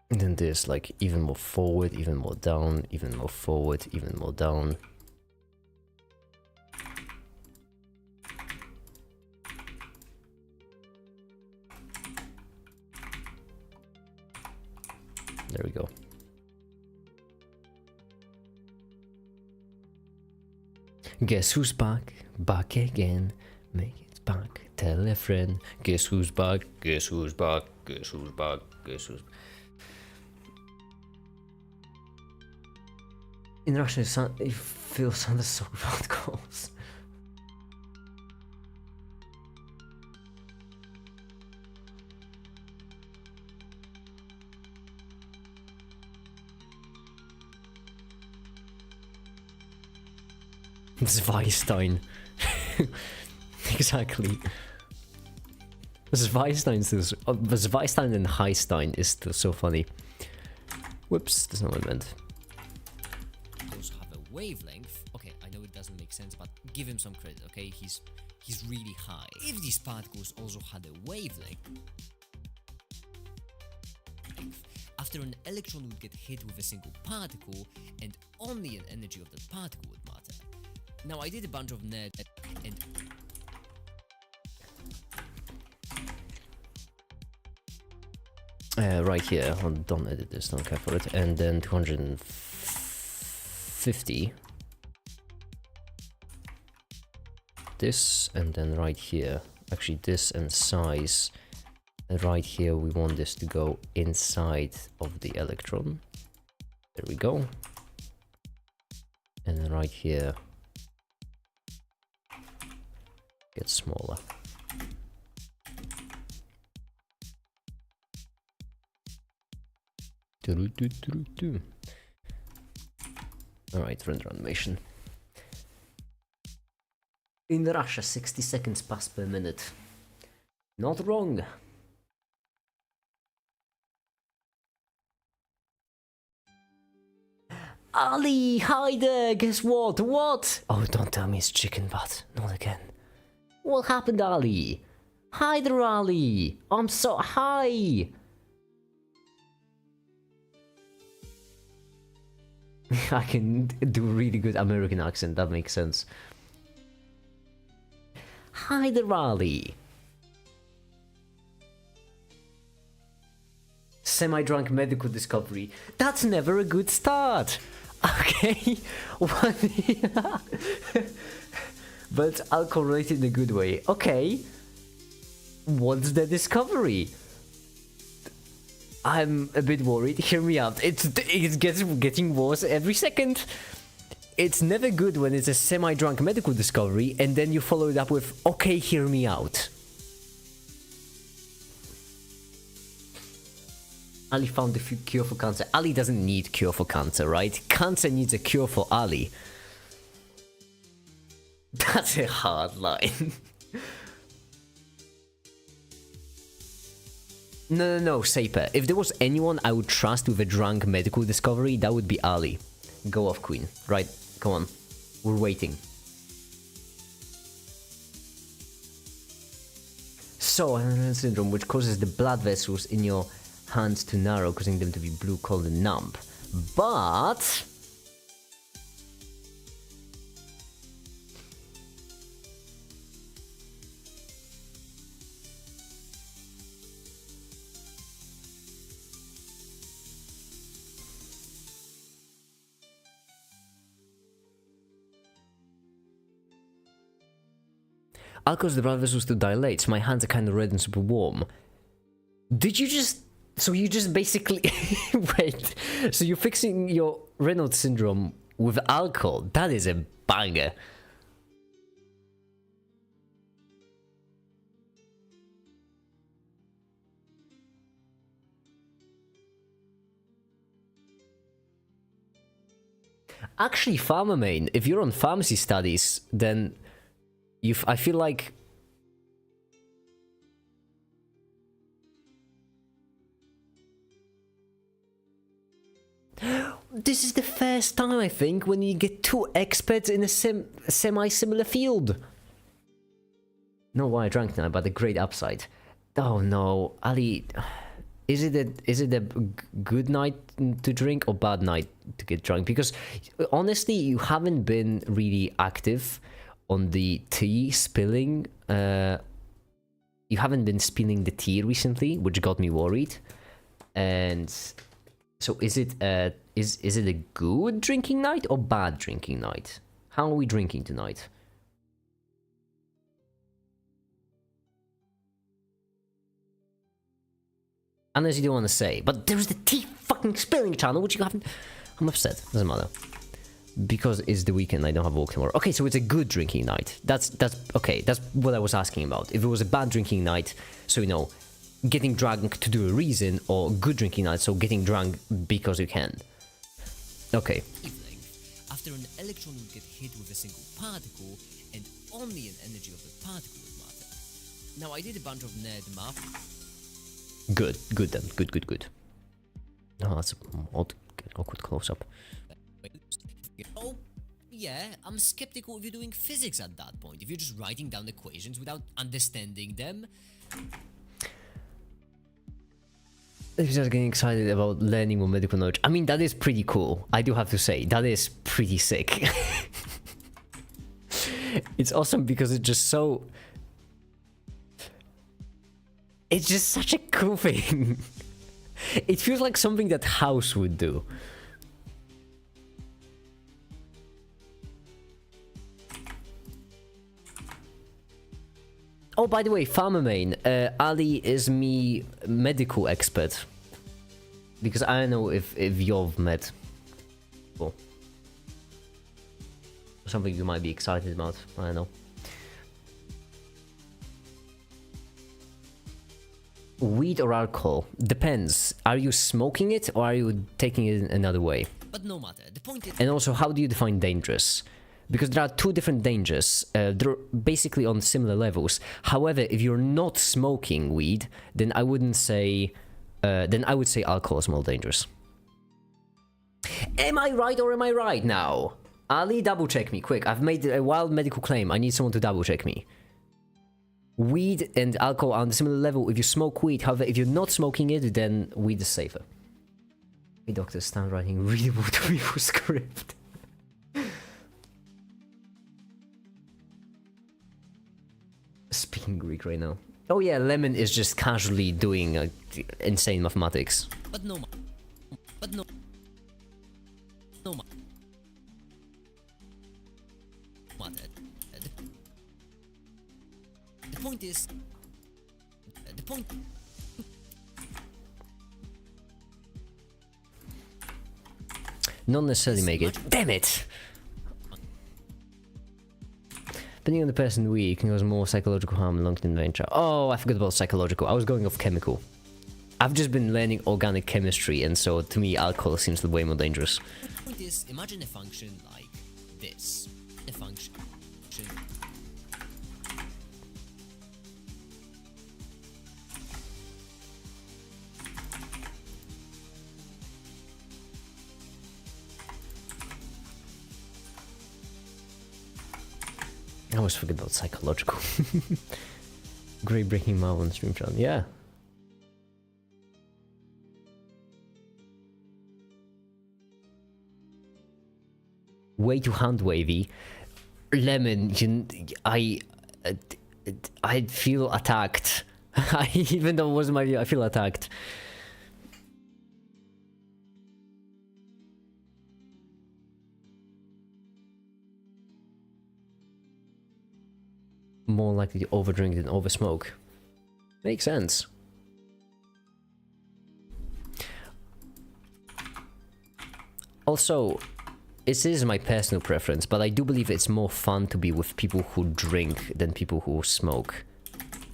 [SPEAKER 1] And then this, like, even more forward, even more down, even more forward, even more down. Guess who's back? Back again. Make it back. Tell a friend. Guess who's back? Guess who's back? Guess who's back? Guess who's... In Russian, it feels under so bad calls. Zweistein. Exactly. Zweistein and Heistein is still so funny. Whoops, that's not what I meant.
[SPEAKER 2] Also have a wavelength. Okay, I know it doesn't make sense, but give him some credit, okay? He's really high. If these particles also had a wavelength, after an electron would get hit with a single particle, and only an energy of that particle would matter. Now I did a bunch of nerds and
[SPEAKER 1] right here, don't edit this, don't care for it, and then 250 this, and then right here, actually this and size, and right here we want this to go inside of the electron, there we go, and then right here get smaller. Alright, render animation. In Russia, 60 seconds pass per minute. Not wrong. Ali, hi there, guess what? What? Oh, don't tell me it's chicken butt. Not again. What happened, Ali? Hi there, Ali. I'm so... Hi. I can do a really good American accent, that makes sense. Hi there, Ali. Semi-drunk medical discovery. That's never a good start. Okay. But alcohol rated in a good way. Okay. What's the discovery? I'm a bit worried. Hear me out. It's getting worse every second. It's never good when it's a semi-drunk medical discovery and then you follow it up with, okay, hear me out. Ali found the cure for cancer. Ali doesn't need cure for cancer, right? Cancer needs a cure for Ali. That's a hard line. No, Saper. If there was anyone I would trust with a drunk medical discovery, that would be Ali. Go off, Queen. Right, come on. We're waiting. So, Einstein syndrome, which causes the blood vessels in your hands to narrow, causing them to be blue, cold, and numb. But... I'll cause the blood vessels to dilate, so my hands are kind of red and super warm. Did you just... So you just basically... Wait. So you're fixing your Reynolds syndrome with alcohol? That is a banger. Actually, Pharmamane, if you're on pharmacy studies, then... I feel like... This is the first time, I think, when you get two experts in a semi-similar field. Not why I drank tonight, but the great upside. Oh no, Ali... Is it a good night to drink or bad night to get drunk? Because, honestly, you haven't been really active on the tea spilling. You haven't been spilling the tea recently, which got me worried. And so is it a good drinking night or bad drinking night? How are we drinking tonight? Unless you don't want to say. But there's the tea fucking spilling channel, which you haven't... I'm upset. Doesn't matter. Because it's the weekend, I don't have work tomorrow. Okay, so it's a good drinking night. That's okay, that's what I was asking about. If it was a bad drinking night, so you know, getting drunk to do a reason, or good drinking night, so getting drunk because you can. Okay.
[SPEAKER 2] After an electron would get hit with a single particle, and only an energy of the particle would matter. Now I did a bunch of nerd math.
[SPEAKER 1] Good then. Good. Oh, that's an awkward close-up.
[SPEAKER 2] Oh, yeah, I'm skeptical if you're doing physics at that point. If you're just writing down equations without understanding them.
[SPEAKER 1] If you're just getting excited about learning more medical knowledge. I mean, that is pretty cool. I do have to say, that is pretty sick. It's awesome because it's just so... It's just such a cool thing. It feels like something that House would do. Oh, by the way, Farmer Main, Ali is me medical expert. Because I don't know if you've met. Well, something you might be excited about, I don't know. Weed or alcohol? Depends. Are you smoking it or are you taking it another way?
[SPEAKER 2] But no matter, the point is...
[SPEAKER 1] And also, how do you define dangerous? Because there are two different dangers. They're basically on similar levels. However, if you're not smoking weed, then I wouldn't say... then I would say alcohol is more dangerous. Am I right or am I right now? Ali, double check me, quick. I've made a wild medical claim. I need someone to double check me. Weed and alcohol are on a similar level if you smoke weed. However, if you're not smoking it, then weed is safer. Hey, doctor, stand writing readable to people script. Speaking Greek right now. Oh yeah, Lemon is just casually doing insane mathematics.
[SPEAKER 2] But no matter. The point is... The point...
[SPEAKER 1] Not necessarily make it. Damn it! Depending on the person, we can cause more psychological harm in long-term adventure. Oh, I forgot about psychological. I was going off chemical. I've just been learning organic chemistry, and so to me, alcohol seems way more dangerous.
[SPEAKER 2] The point is, imagine a function like this. A function...
[SPEAKER 1] I always forget about psychological. Great breaking Marvel on stream channel. Yeah. Way too hand wavy. Lemon, I feel attacked. Even though it wasn't my view, I feel attacked. More likely to overdrink than oversmoke. Makes sense. Also, this is my personal preference, but I do believe it's more fun to be with people who drink than people who smoke.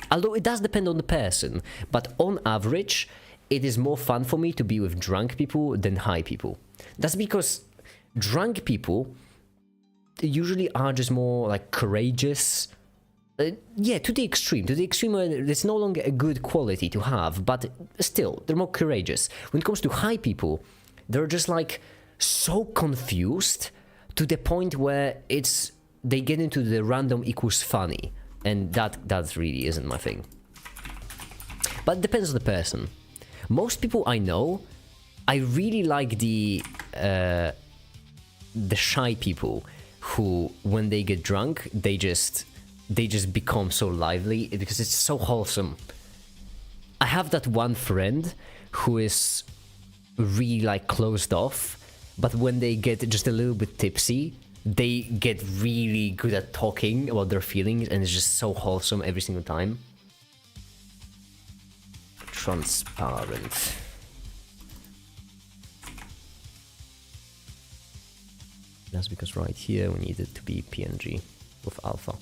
[SPEAKER 1] Although it does depend on the person, but on average, it is more fun for me to be with drunk people than high people. That's because drunk people usually are just more like courageous. Yeah, to the extreme where it's no longer a good quality to have, but still, they're more courageous. When it comes to high people, they're just like so confused to the point where they get into the random equals funny, and that really isn't my thing. But it depends on the person. Most people I know, I really like the shy people who, when they get drunk, they just become so lively because it's so wholesome. I have that one friend who is really like closed off, but when they get just a little bit tipsy, they get really good at talking about their feelings, and it's just so wholesome every single time. Transparent. That's because right here we need it to be PNG with alpha.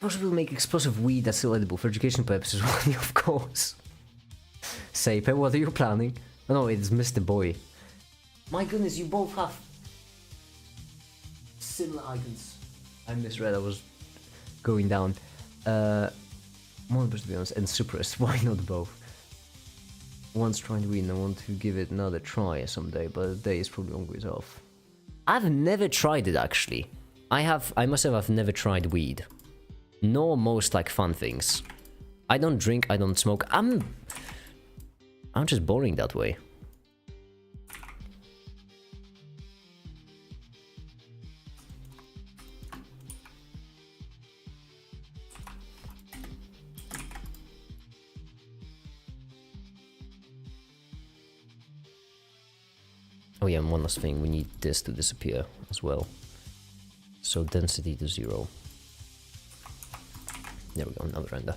[SPEAKER 1] Possibly make explosive weed that's still edible for education purposes. Of course. Sape, what are you planning? Oh no, it's Mr. Boy. My goodness, you both have similar icons. I misread, I was going down. Monobus to be honest, and Suppress, why not both? One's trying to win, I want to give it another try someday, but the day is probably always off. I've never tried it actually. I must have I've never tried weed. Nor most like fun things. I don't drink, I don't smoke. I'm just boring that way. Oh yeah, and one last thing, we need this to disappear as well. So density to 0. There we go, another render.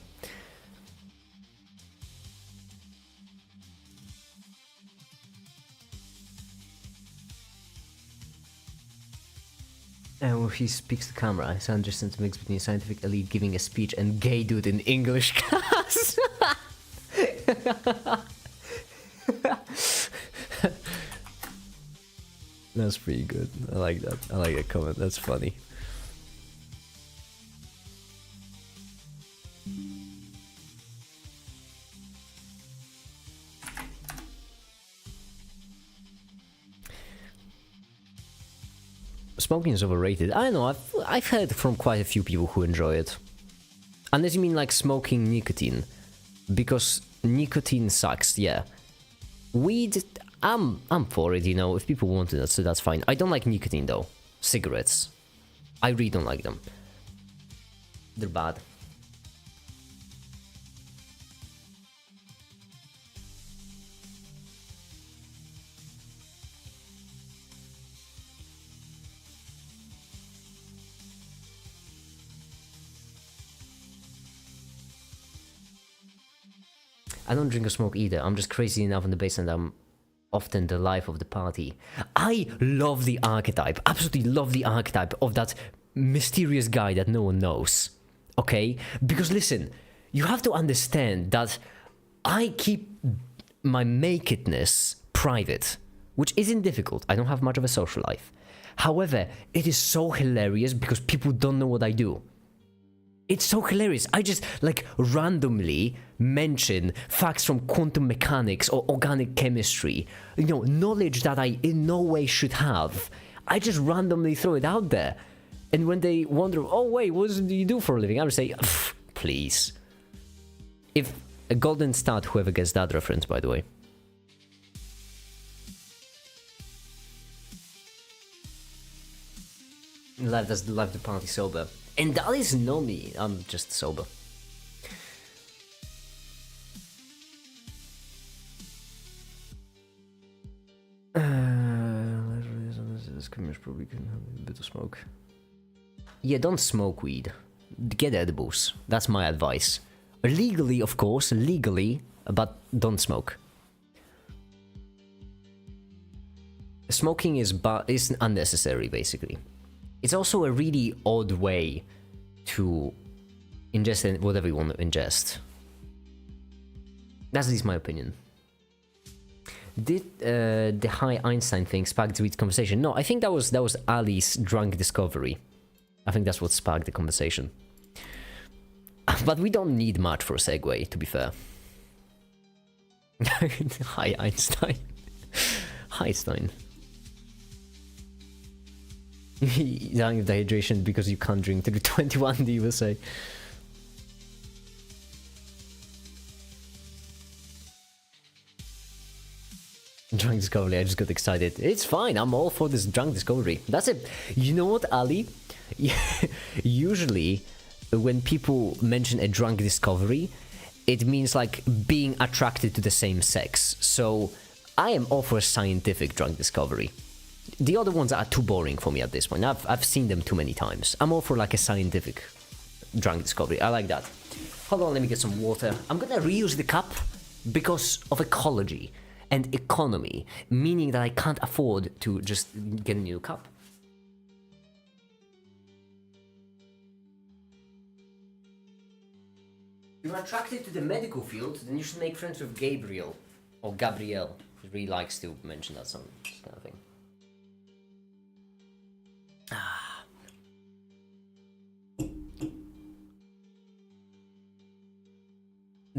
[SPEAKER 1] And when he speaks to camera, I understand the mix between a scientific elite giving a speech and gay dude in English class. That's pretty good. I like that. I like that comment. That's funny. Smoking is overrated. I don't know. I've heard from quite a few people who enjoy it. Unless you mean like smoking nicotine, because nicotine sucks. Yeah. Weed, I'm for it. You know, if people want it, so that's fine. I don't like nicotine though. Cigarettes, I really don't like them. They're bad. I don't drink or smoke either. I'm just crazy enough in the basement. I'm often the life of the party. I love the archetype. Absolutely love the archetype of that mysterious guy that no one knows. Okay? Because listen, you have to understand that I keep my nakedness private, which isn't difficult. I don't have much of a social life. However, it is so hilarious because people don't know what I do. It's so hilarious. I just like randomly mention facts from quantum mechanics or organic chemistry, you know, knowledge that I in no way should have. I just randomly throw it out there. And when they wonder, oh wait, what do you do for a living? I would say, please. If a golden stat, whoever gets that reference, by the way. Life does life the party sober. And that is not me, I'm just sober. This communist probably can have a bit of smoke. Yeah, don't smoke weed. Get edibles. That's my advice. Legally, of course, legally, but don't smoke. Smoking is unnecessary, basically. It's also a really odd way to ingest whatever you want to ingest. That's at least my opinion. Did the high Einstein thing spark the conversation? No, I think that was Ali's drunk discovery. I think that's what sparked the conversation. But we don't need much for a segue, to be fair. Hi Einstein. Einstein. Dying of dehydration because you can't drink till 21, they will say. Drunk discovery, I just got excited. It's fine, I'm all for this drunk discovery. That's it. You know what, Ali? Usually, when people mention a drunk discovery, it means like being attracted to the same sex. So I am all for scientific drug discovery. The other ones are too boring for me at this point. I've seen them too many times. I'm all for like a scientific drug discovery. I like that. Hold on, let me get some water. I'm gonna reuse the cup because of ecology and economy, meaning that I can't afford to just get a new cup. If you're attracted to the medical field, then you should make friends with Gabriel. Or Gabrielle. He really likes to mention that some kind of thing.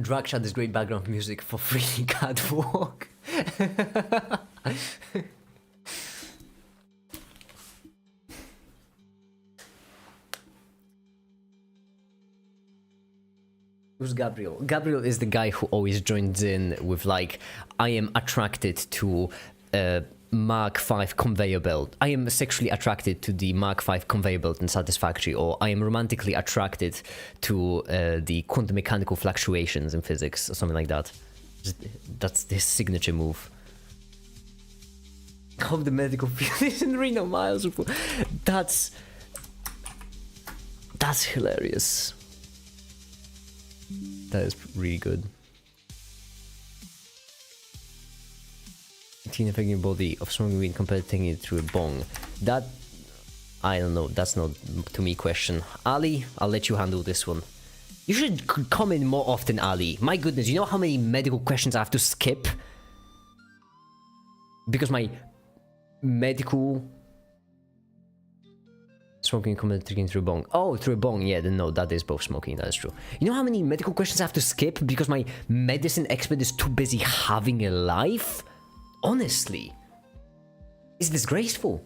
[SPEAKER 1] Drag chat is great background music for free catwalk. Who's Gabriel? Gabriel is the guy who always joins in with like, I am attracted to Mark 5 conveyor belt. I am sexually attracted to the Mark 5 conveyor belt in Satisfactory, or I am romantically attracted to the quantum mechanical fluctuations in physics, or something like that. That's his signature move. Hope the medical field is in Reno Miles. That's hilarious. That is really good. Teen affecting your body of smoking weed compared to taking it through a bong. That, I don't know, that's not to me question. Ali, I'll let you handle this one. You should come in more often, Ali. My goodness, you know how many medical questions I have to skip? Because my medical... Smoking compared to taking through a bong. Oh, through a bong, yeah, then no, that is both smoking, that is true. You know how many medical questions I have to skip because my medicine expert is too busy having a life? Honestly, it's disgraceful.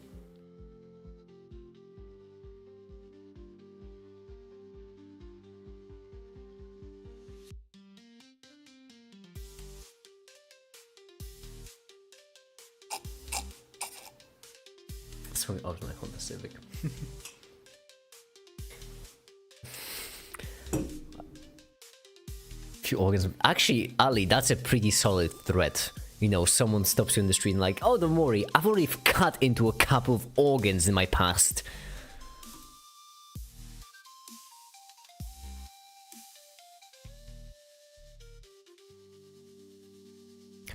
[SPEAKER 1] So I was my Honda Civic. Few organs. Actually, Ali, that's a pretty solid threat. You know, someone stops you in the street and like, oh, don't worry, I've already cut into a couple of organs in my past.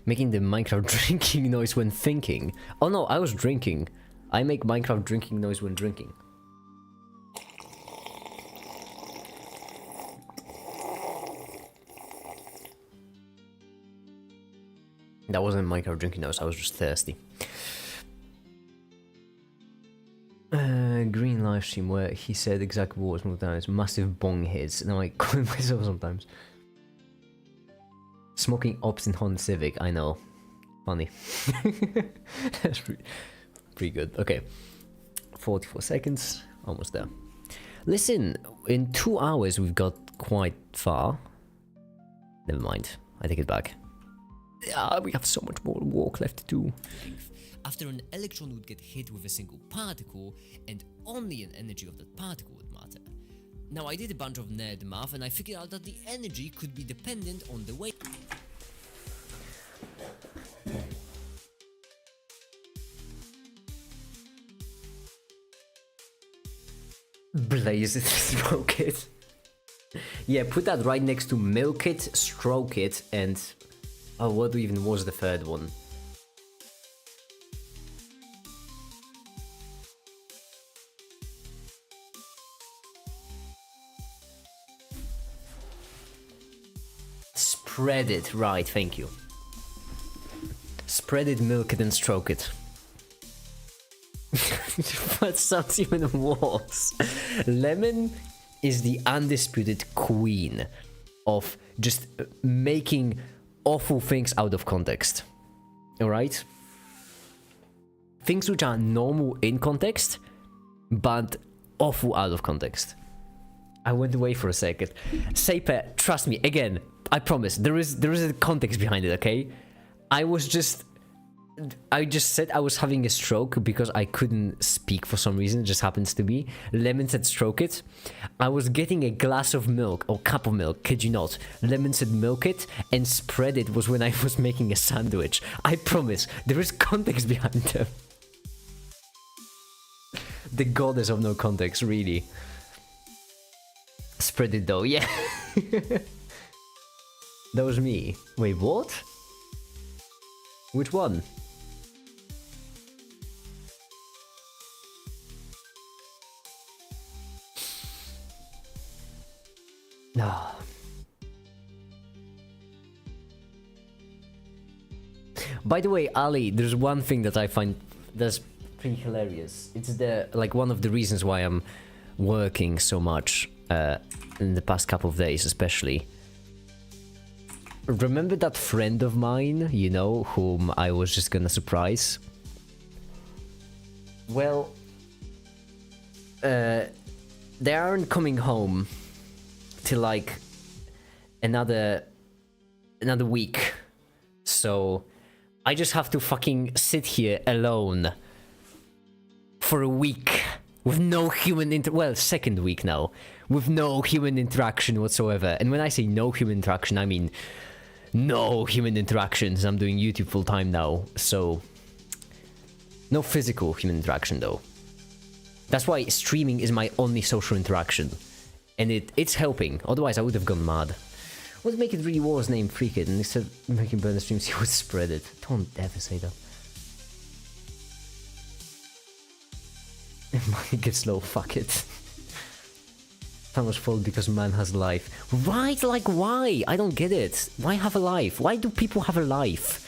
[SPEAKER 1] Making the Minecraft drinking noise when thinking. Oh no, I was drinking. I make Minecraft drinking noise when drinking. That wasn't Minecraft drinking noise, I was just thirsty. Green live stream where he said exactly what was moved down his massive bong hits, and I call myself sometimes. Smoking ops in Honda Civic, I know. Funny. That's pretty good. Okay. 44 seconds. Almost there. Listen, in 2 hours we've got quite far. Never mind. I take it back. We have so much more work left to do.
[SPEAKER 2] After an electron would get hit with a single particle, and only an energy of that particle would matter. Now I did a bunch of nerd math and I figured out that the energy could be dependent on the weight.
[SPEAKER 1] Blaze it, stroke it. Yeah, put that right next to milk it, stroke it, and... Oh, what even was the third one? Spread it, right, thank you. Spread it, milk it, and stroke it. That sounds even worse. Lemon is the undisputed queen of just making awful things out of context. Alright? Things which are normal in context, but awful out of context. I went away for a second. Saper, trust me, again, I promise, there is a context behind it, okay? I was just I just said I was having a stroke because I couldn't speak for some reason. It just happens to be. Lemon said stroke it. I was getting a glass of milk or cup of milk, kid you not. Lemon said milk it, and spread it was when I was making a sandwich. I promise, there is context behind them. The goddess of no context, really. Spread it though, yeah. That was me. Wait, what? Which one? No. By the way, Ali, there's one thing that I find that's pretty hilarious. It's the like one of the reasons why I'm working so much in the past couple of days, especially. Remember that friend of mine, you know, whom I was just gonna surprise? Well, they aren't coming home till like another week, so I just have to fucking sit here alone for a week with no human second week now, with no human interaction whatsoever. And when I say no human interaction, I mean no human interactions. I'm doing YouTube full time now, so no physical human interaction though. That's why streaming is my only social interaction, and it's helping. Otherwise I would have gone mad. Would make it really was named Freak It, and instead of making burner streams he would spread it. Don't ever say that. Money gets low, fuck it. Thanos fault because man has a life. Right, like why? I don't get it. Why have a life? Why do people have a life?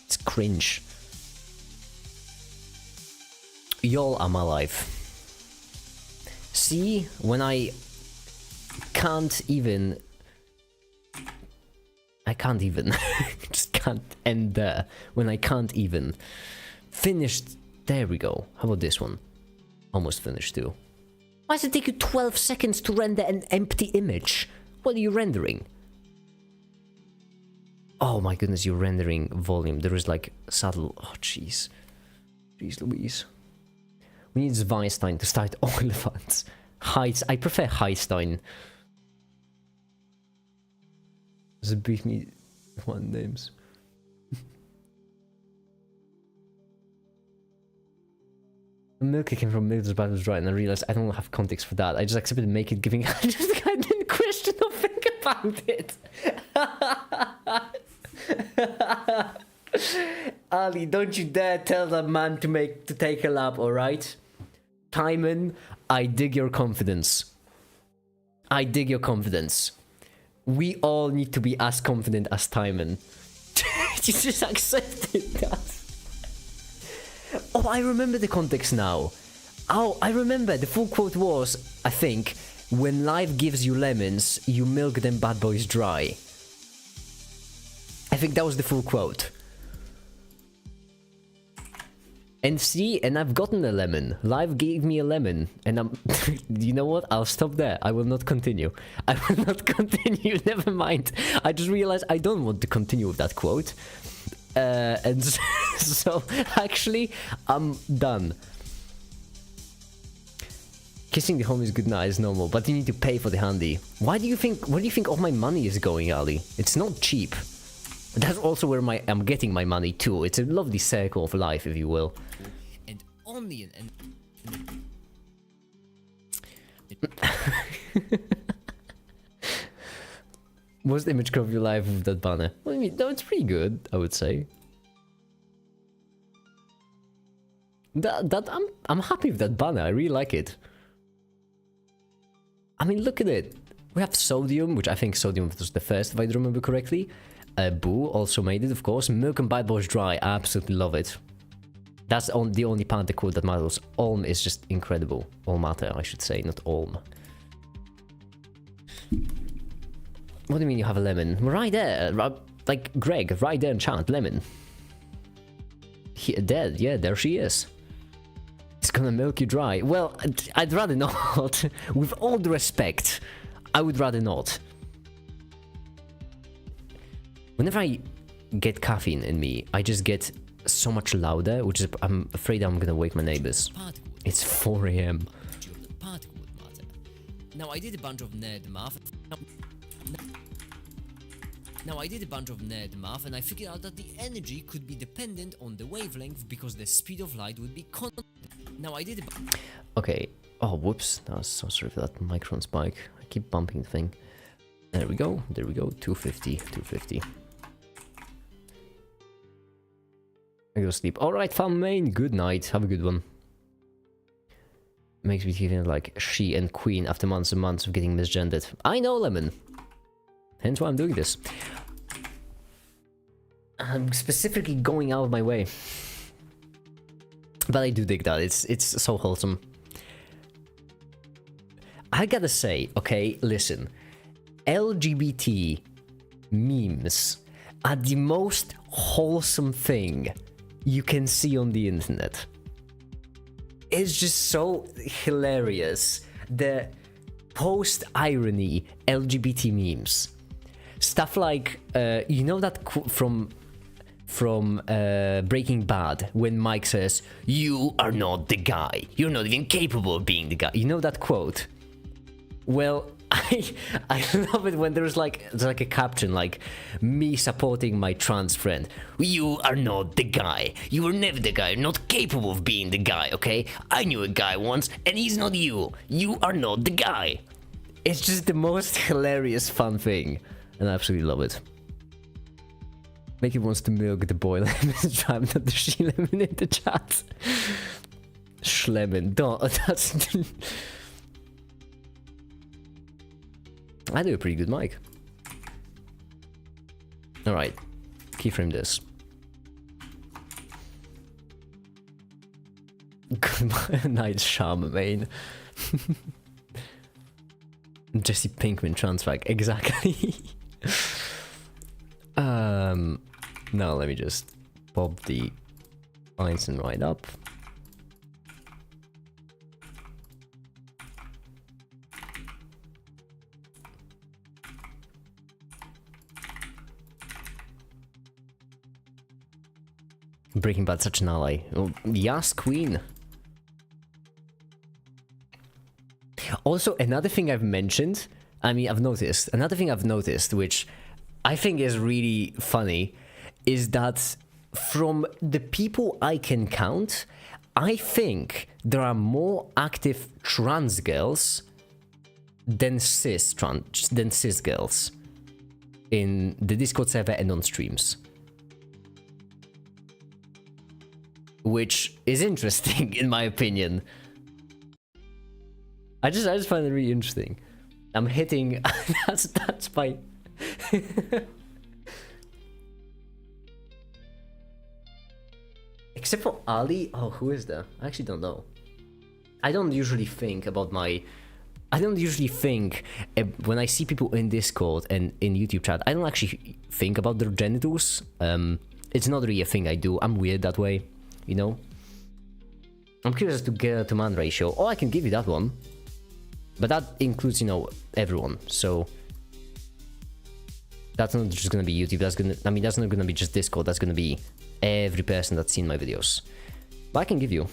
[SPEAKER 1] It's cringe. Y'all are my life. See, when I can't even just can't end there. When I can't even finish, there we go. How about this one? Almost finished too. Why does it take you 12 seconds to render an empty image? What are you rendering? Oh my goodness, you're rendering volume. There is like subtle... Oh jeez. Jeez Louise. We need Einstein to start Olifants. Heights. I prefer Einstein. Does it beat me one names? Milk came from Milk's Battles Dry, and I realized I don't have context for that. I just accepted make it giving. I didn't question or think about it. Ali, don't you dare tell that man to take a lap, alright? Timon, I dig your confidence. I dig your confidence. We all need to be as confident as Timon. You just accepted that. Oh, I remember the context now. Oh, I remember. The full quote was, I think, when life gives you lemons, you milk them bad boys dry. I think that was the full quote. And see, and I've gotten a lemon. Life gave me a lemon. And I'm... You know what? I'll stop there. I will not continue. I will not continue. Never mind. I just realized I don't want to continue with that quote. And so, actually, I'm done. Kissing the home is good now, is normal, but you need to pay for the handy. Why do you think? Where do you think all my money is going, Ali? It's not cheap. That's also where I'm getting my money too. It's a lovely circle of life, if you will.
[SPEAKER 2] And only
[SPEAKER 1] What's the image of your life with that banner? Well, I mean, no, it's pretty good, I would say. I'm happy with that banner. I really like it. I mean, look at it. We have Sodium, which I think Sodium was the first, if I remember correctly. Boo also made it, of course. Milk and Bad Boys Dry, I absolutely love it. That's the only Panther quote that matters. Olm is just incredible. Matter, I should say, not Olm. What do you mean you have a lemon? Right there, like Greg, right there in chat, lemon. Dead, yeah, there she is. It's gonna milk you dry. Well, I'd rather not. With all the respect, I would rather not. Whenever I get caffeine in me, I just get so much louder, which is I'm afraid I'm gonna wake my neighbors.
[SPEAKER 2] particle would
[SPEAKER 1] It's 4 a.m.
[SPEAKER 2] energy of the particle would matter. Now I did a bunch of nerd math. Now I did a bunch of nerd math and I figured out that the energy could be dependent on the wavelength because the speed of light would be constant. Now I did a
[SPEAKER 1] Okay. Oh, whoops. That was so sorry for that microphone spike. I keep bumping the thing. There we go. There we go. 250. 250. I go sleep. Alright, fam main. Good night. Have a good one. Makes me feel like she and queen after months and months of getting misgendered. I know, Lemon. Hence why I'm doing this. I'm specifically going out of my way. But I do dig that. It's so wholesome. I gotta say, okay, listen. LGBT memes are the most wholesome thing you can see on the internet. It's just so hilarious. The post-irony LGBT memes. Stuff like, you know that from Breaking Bad, when Mike says, "You are not the guy. You're not even capable of being the guy." You know that quote? Well, I love it when there's like a caption like, "Me supporting my trans friend. You are not the guy. You were never the guy. You're not capable of being the guy, okay? I knew a guy once, and he's not you. You are not the guy." It's just the most hilarious, fun thing. And I absolutely love it. Mickey wants to milk the boy lemon, driving not the she lemon in the chat. Schlemon, don't, that's... I do a pretty good mic. Alright, keyframe this. Good night, Charmaine. Jesse Pinkman transfac, exactly. Now let me just pop the Einstein right up. Breaking Bad, such an ally. Oh, yes, Queen. Also, another thing I've mentioned, another thing I've noticed, which I think is really funny, is that from the people I can count, I think there are more active trans girls than cis girls in the Discord server and on streams. Which is interesting, in my opinion. I just find it really interesting. I'm hitting... that's my... Except for Ali? Oh, who is that? I actually don't know. I don't usually think about my... I don't usually think... when I see people in Discord and in YouTube chat, I don't actually think about their genitals. It's not really a thing I do. I'm weird that way, you know? I'm curious to get to man ratio. Oh, I can give you that one. But that includes, you know, everyone, so... That's not just gonna be YouTube, that's not gonna be just Discord, that's gonna be every person that's seen my videos. But I can give you.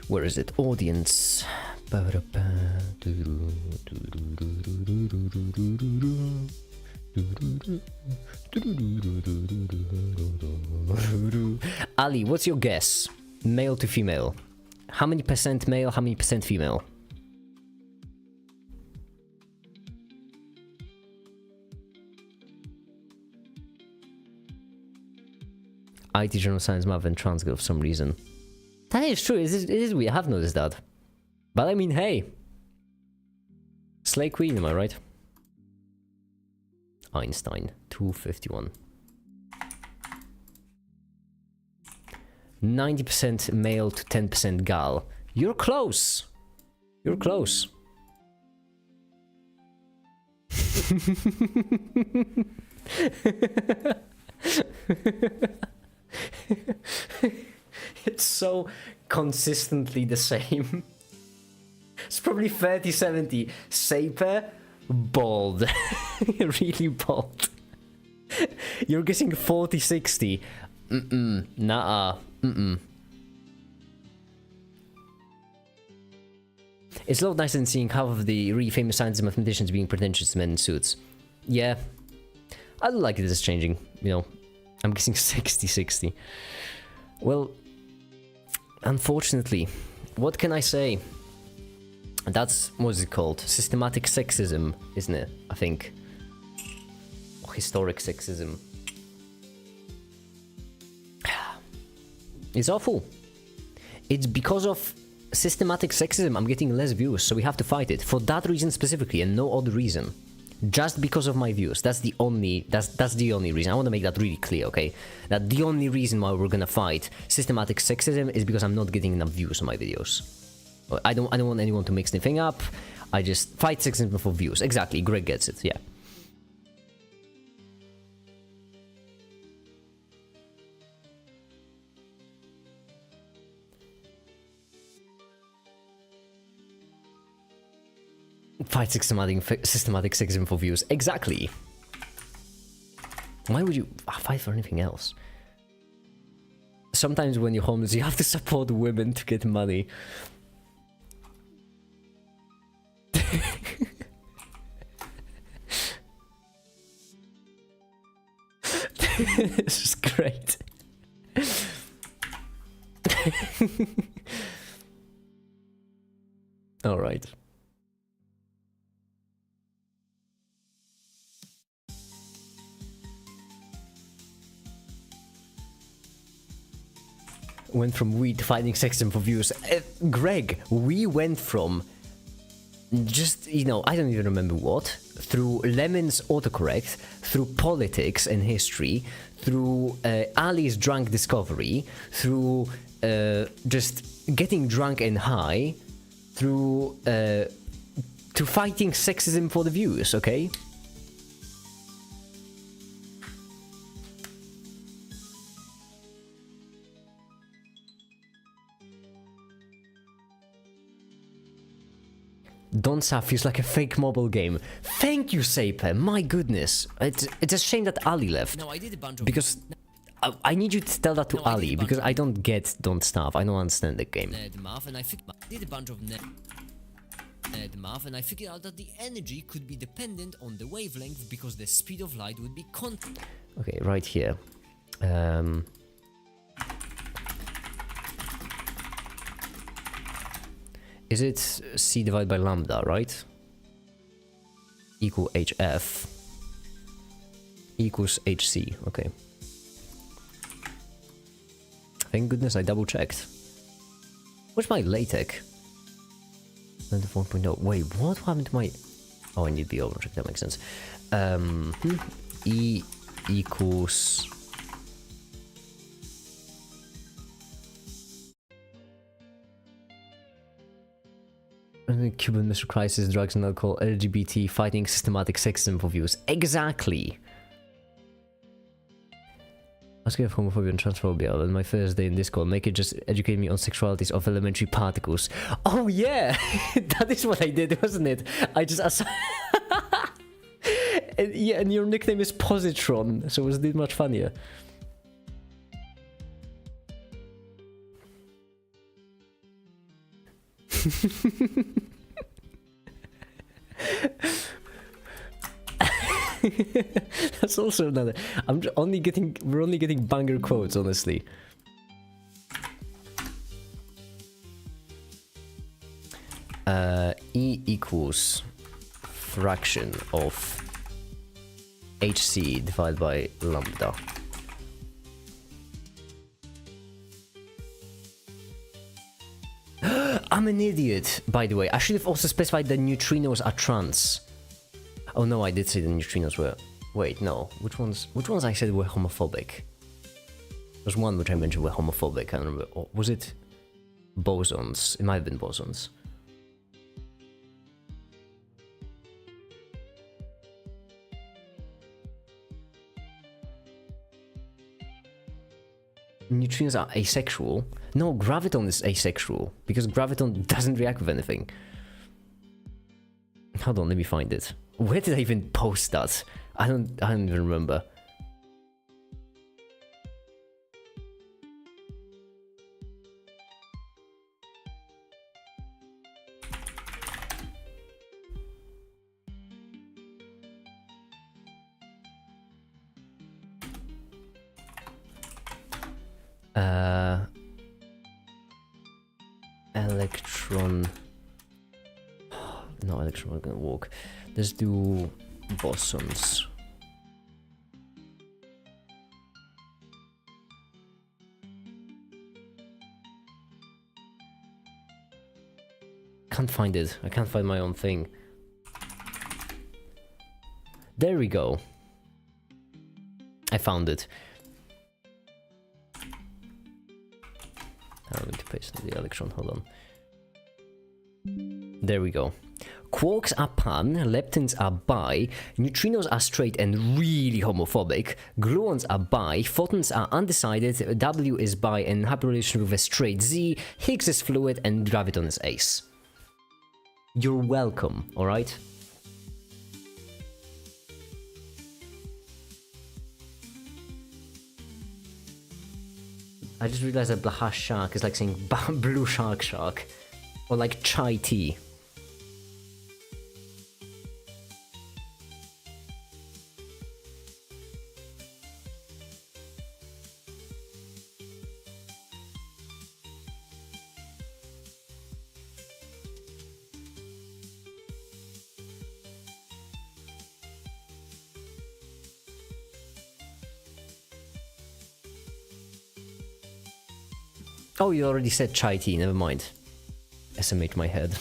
[SPEAKER 1] Where is it? Audience. Ali, what's your guess? Male to female. How many percent male, how many percent female? IT General Science Math and Trans Girl for some reason. That is true, it is weird, I have noticed that. But I mean, hey. Slay Queen, am I right? Einstein, 251. 90% male to 10% gal. You're close. You're close. It's so consistently the same. It's probably 30-70. Saper, bald. Really bald. You're guessing 40, 60. Nah. It's a lot nicer than seeing half of the really famous scientists and mathematicians being pretentious men in suits. Yeah. I don't like it as changing, you know. I'm guessing 60, 60. Well, unfortunately, what can I say? That's, what's it called? Systematic sexism, isn't it? I think. Or historic sexism. It's awful. It's because of systematic sexism I'm getting less views, so we have to fight it. For that reason specifically, and no other reason. Just because of my views. That's the only reason. I want to make that really clear, okay? That the only reason why we're gonna fight systematic sexism is because I'm not getting enough views on my videos. I don't want anyone to mix anything up. I just fight sexism for views. Exactly, Greg gets it, yeah. Fight systematic sexism for views. Exactly. Why would you fight for anything else? Sometimes when you're homeless, you have to support women to get money. This is great. All right. Went from we to fighting sexism for views. Greg, we went from just, you know, I don't even remember what, through Lemon's autocorrect, through politics and history, through Ali's drunk discovery, through just getting drunk and high, through to fighting sexism for the views, okay? Don't Sa feels like a fake mobile game. Thank you, Saper. My goodness. It's a shame that Ali left.
[SPEAKER 2] No, I did a bunch of...
[SPEAKER 1] Because I need you to tell that to Ali, because I don't get Don't Starve. I don't understand the game.
[SPEAKER 2] Math, and I did a bunch of math, and I figured out that the energy could be dependent on the wavelength because the speed of light would be constant.
[SPEAKER 1] Okay, right here. Is it C divided by lambda, right? Equal HF equals HC, okay. Thank goodness I double checked. Where's my LaTeX? 94.0. Wait, what happened to my... Oh, I need the overcheck, that makes sense. E equals... Cuban Mr. Crisis, drugs and alcohol, LGBT, fighting systematic sexism for views. Exactly! I was scared of homophobia and transphobia on my first day in Discord. Make it just educate me on sexualities of elementary particles. Oh yeah! That is what I did, wasn't it? I just... Yeah, and your nickname is Positron, so it was much funnier. That's also another. We're only getting banger quotes, honestly. E equals fraction of HC divided by lambda. I'm an idiot, by the way. I should have also specified that neutrinos are trans. Oh no, I did say the neutrinos were... Wait, no. Which ones I said were homophobic? There's one which I mentioned were homophobic, I don't remember. Or was it bosons? It might have been bosons. Neutrinos are asexual. No, graviton is asexual, because graviton doesn't react with anything. Hold on, let me find it. Where did I even post that? I don't even remember. Electron. No, electron not gonna work. Let's do bosons. Can't find it. I can't find my own thing. There we go. I found it. I'm going to paste the electron. Hold on. There we go. Quarks are pan, leptons are bi, neutrinos are straight and really homophobic, gluons are bi, photons are undecided, W is bi and happy relation with a straight Z, Higgs is fluid, and graviton is ace. You're welcome, alright? I just realized that Blaha shark is like saying blue shark. Or like chai tea. Oh, you already said chai tea, never mind. SMH my head.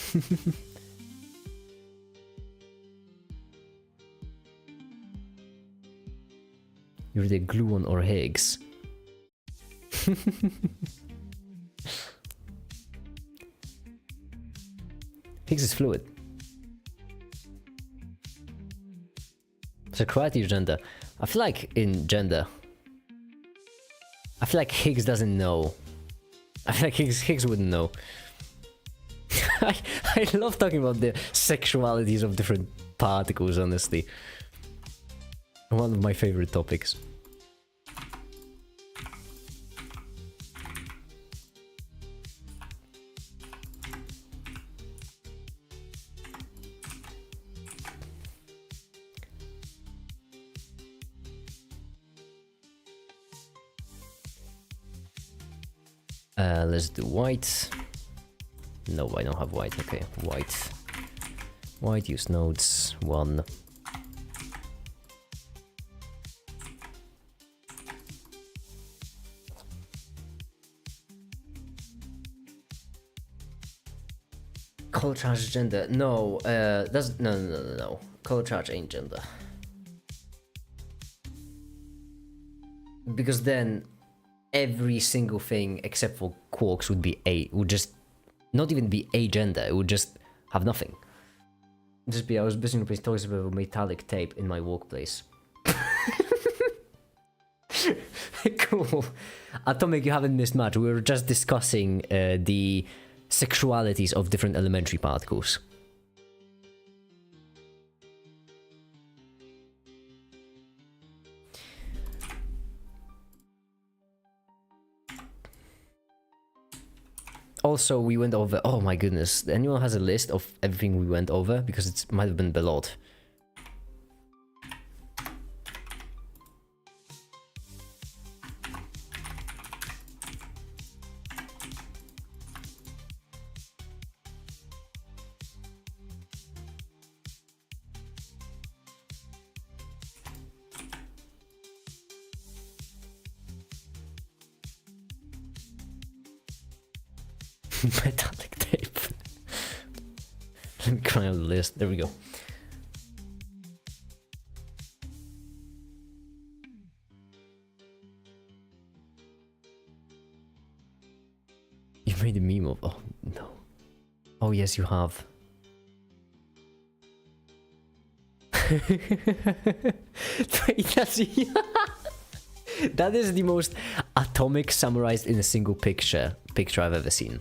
[SPEAKER 1] You're the gluon or Higgs. Higgs is fluid. Sexuality or gender? I feel like in gender. I feel like Higgs doesn't know. I feel like Higgs wouldn't know. I love talking about the sexualities of different particles, honestly. One of my favorite topics. Let's do white. No, I don't have white. Okay, white. White, use nodes. 1. Color charge gender. No, that's no. Color charge ain't gender. Because then every single thing except for quarks would be would just not even be a gender, it would just have nothing. Just be, I was busy replacing toys with metallic tape in my workplace. Cool. Atomic, you haven't missed much. We were just discussing the sexualities of different elementary particles. Also, we went over... Oh my goodness. Anyone has a list of everything we went over? Because it might have been below. Metallic tape. Let me cry on the list. There we go. You made a meme of... Oh, no. Oh, yes, you have. Wait, that is the most atomic summarized in a single picture I've ever seen.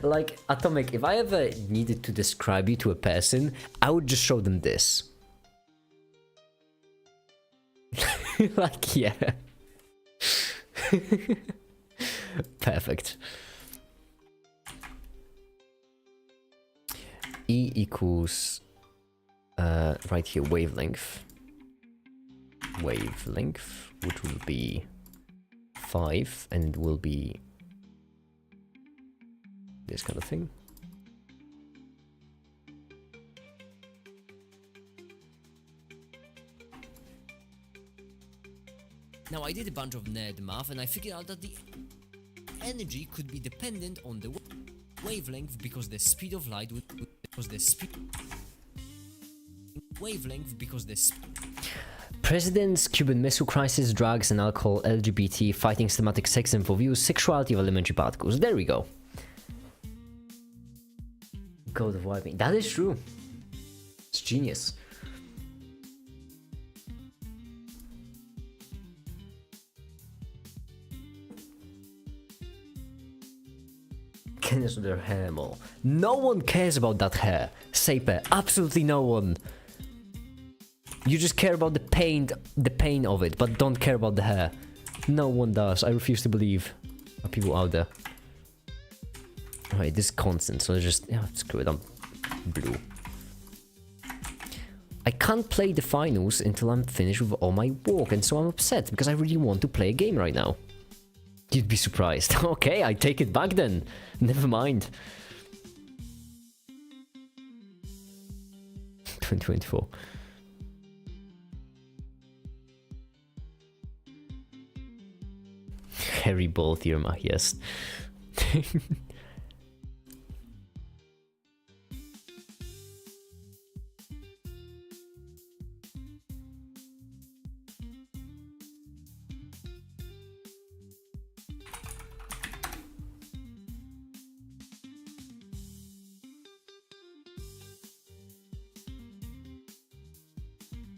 [SPEAKER 1] Like, Atomic, if I ever needed to describe you to a person, I would just show them this. Like, yeah. Perfect. E equals, right here, wavelength. wavelength, which will be 5, and it will be this kind of thing.
[SPEAKER 2] Now I did a bunch of nerd math and I figured out that the energy could be dependent on the wavelength because the speed of light would
[SPEAKER 1] Presidents, Cuban Missile Crisis, drugs and alcohol, LGBT, fighting systematic sex and for views, sexuality of elementary particles. There we go. God of wiping. That is true. It's genius. Cares of their hair more. No one cares about that hair. Saper. Absolutely no one. You just care about the pain of it, but don't care about the hair. No one does. I refuse to believe. Are people out there? Alright, this is constant, so just screw it. I'm blue. I can't play the finals until I'm finished with all my work, and so I'm upset because I really want to play a game right now. You'd be surprised. Okay, I take it back then. Never mind. 2024. Harry Ball theorem, yes.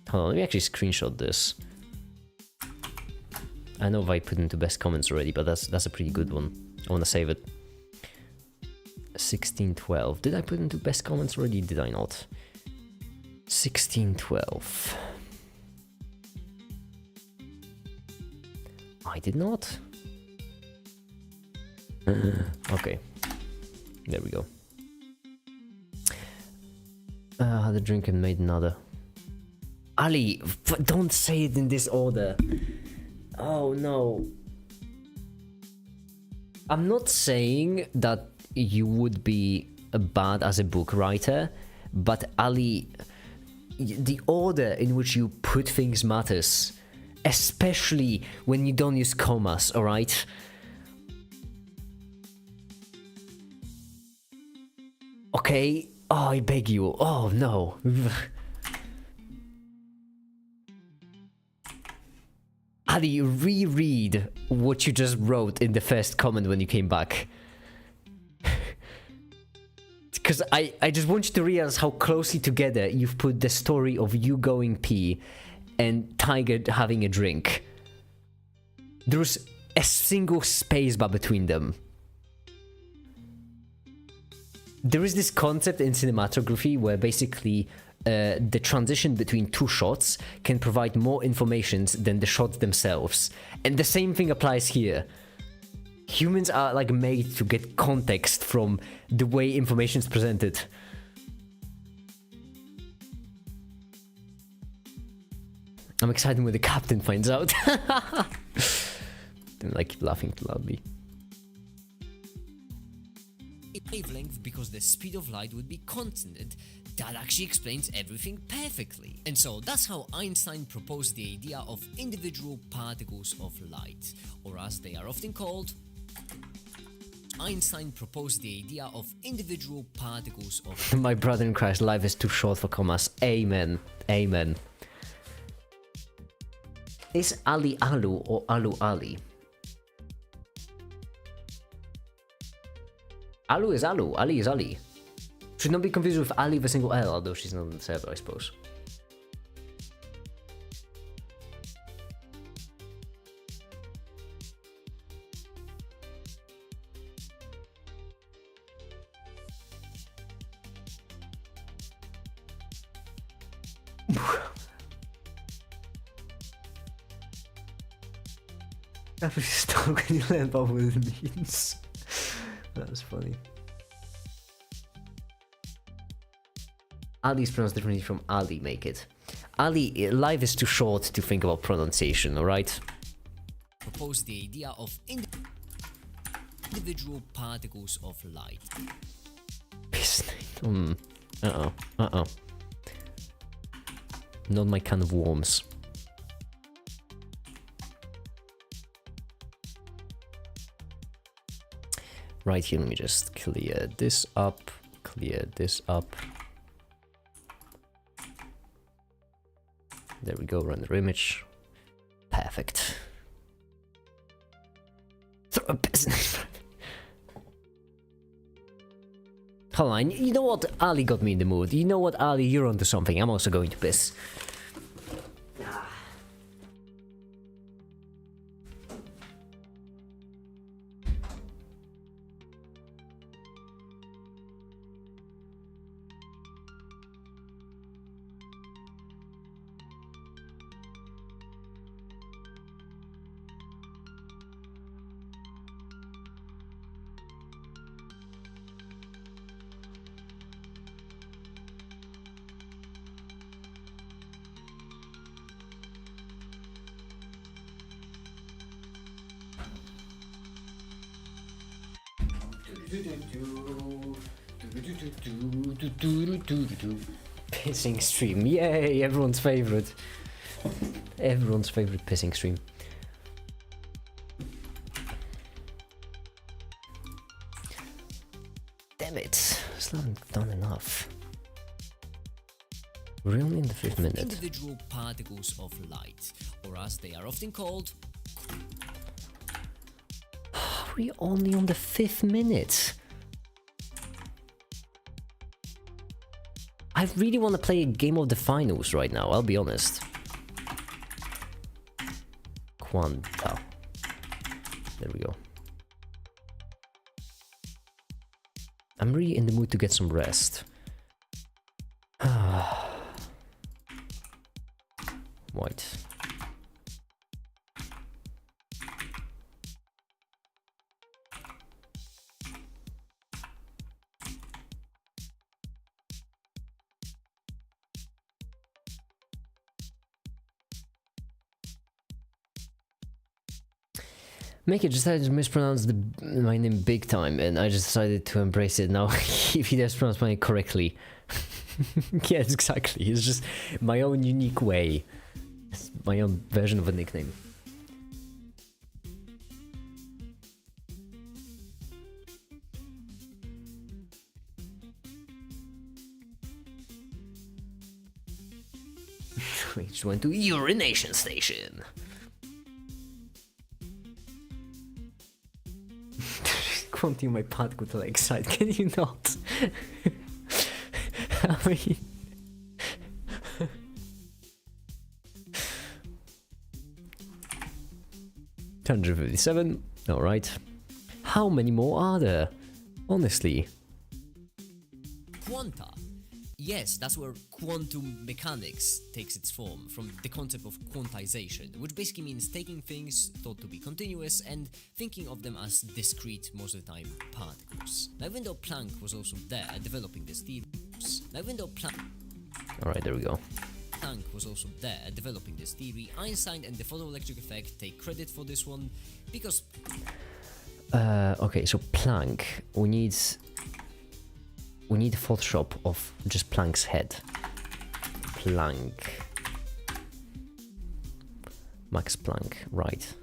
[SPEAKER 1] Hold on, let me actually screenshot this. I know if I put into best comments already, but that's a pretty good one. I want to save it. 1612. Did I put into best comments already? Did I not? 1612. I did not. Okay. There we go. Had a drink and made another. Ali, don't say it in this order. Oh no. I'm not saying that you would be bad as a book writer, but Ali, the order in which you put things matters, especially when you don't use commas, alright? Okay? Oh, I beg you. Oh no. Ali, reread what you just wrote in the first comment when you came back. Because I just want you to realize how closely together you've put the story of you going pee and Tiger having a drink. There's a single space bar between them. There is this concept in cinematography where basically the transition between two shots can provide more information than the shots themselves. And the same thing applies here. Humans are like made to get context from the way information is presented. I'm excited when the captain finds out. I keep laughing too loudly.
[SPEAKER 2] Wavelength because the speed of light would be constant. That actually explains everything perfectly. And so that's how Einstein proposed the idea of individual particles of light, or as they are often called, Einstein proposed the idea of individual particles of
[SPEAKER 1] My brother in Christ, life is too short for commas. Amen. Amen. Is Ali Alu or Alu Ali? Alu is Alu, Ali is Ali. Should not be confused with Ali with a single L, although she's not on the server, I suppose. I was stuck when you learned about what it means. That was funny. Ali is pronounced differently from Ali, make it. Ali, life is too short to think about pronunciation, alright?
[SPEAKER 2] Propose the idea of individual particles of light.
[SPEAKER 1] Uh-oh. Not my kind of worms. Right here, let me just clear this up. There we go, render image. Perfect. Throw a business. Hold on, you know what? Ali got me in the mood. You know what, Ali? You're onto something. I'm also going to piss. Pissing stream, yay! Everyone's favorite pissing stream. Damn it, still haven't done enough. We're only in the 5th minute.
[SPEAKER 2] Individual particles of light, or as they are often called.
[SPEAKER 1] We're only on the 5th minute. I really want to play a game of the finals right now, I'll be honest. Quanta. There we go. I'm really in the mood to get some rest. White. Mickey decided to mispronounce my name big time, and I just decided to embrace it now. If he does pronounce my name correctly. Yes, exactly. It's just my own unique way. It's my own version of a nickname. We just went to urination station. Quantum my particle to like side, can you not? I mean... 157, alright. How many more are there? Honestly.
[SPEAKER 2] Quanta. Yes, that's where quantum mechanics takes its form, from the concept of quantization, which basically means taking things thought to be continuous and thinking of them as discrete, most of the time, particles. Now, even though Planck was also there developing this theory,
[SPEAKER 1] Alright, there we go.
[SPEAKER 2] Planck was also there developing this theory, Einstein and the photoelectric effect take credit for this one, because...
[SPEAKER 1] Okay, so Planck, we need a Photoshop of just Planck's head. Planck. Max Planck, right.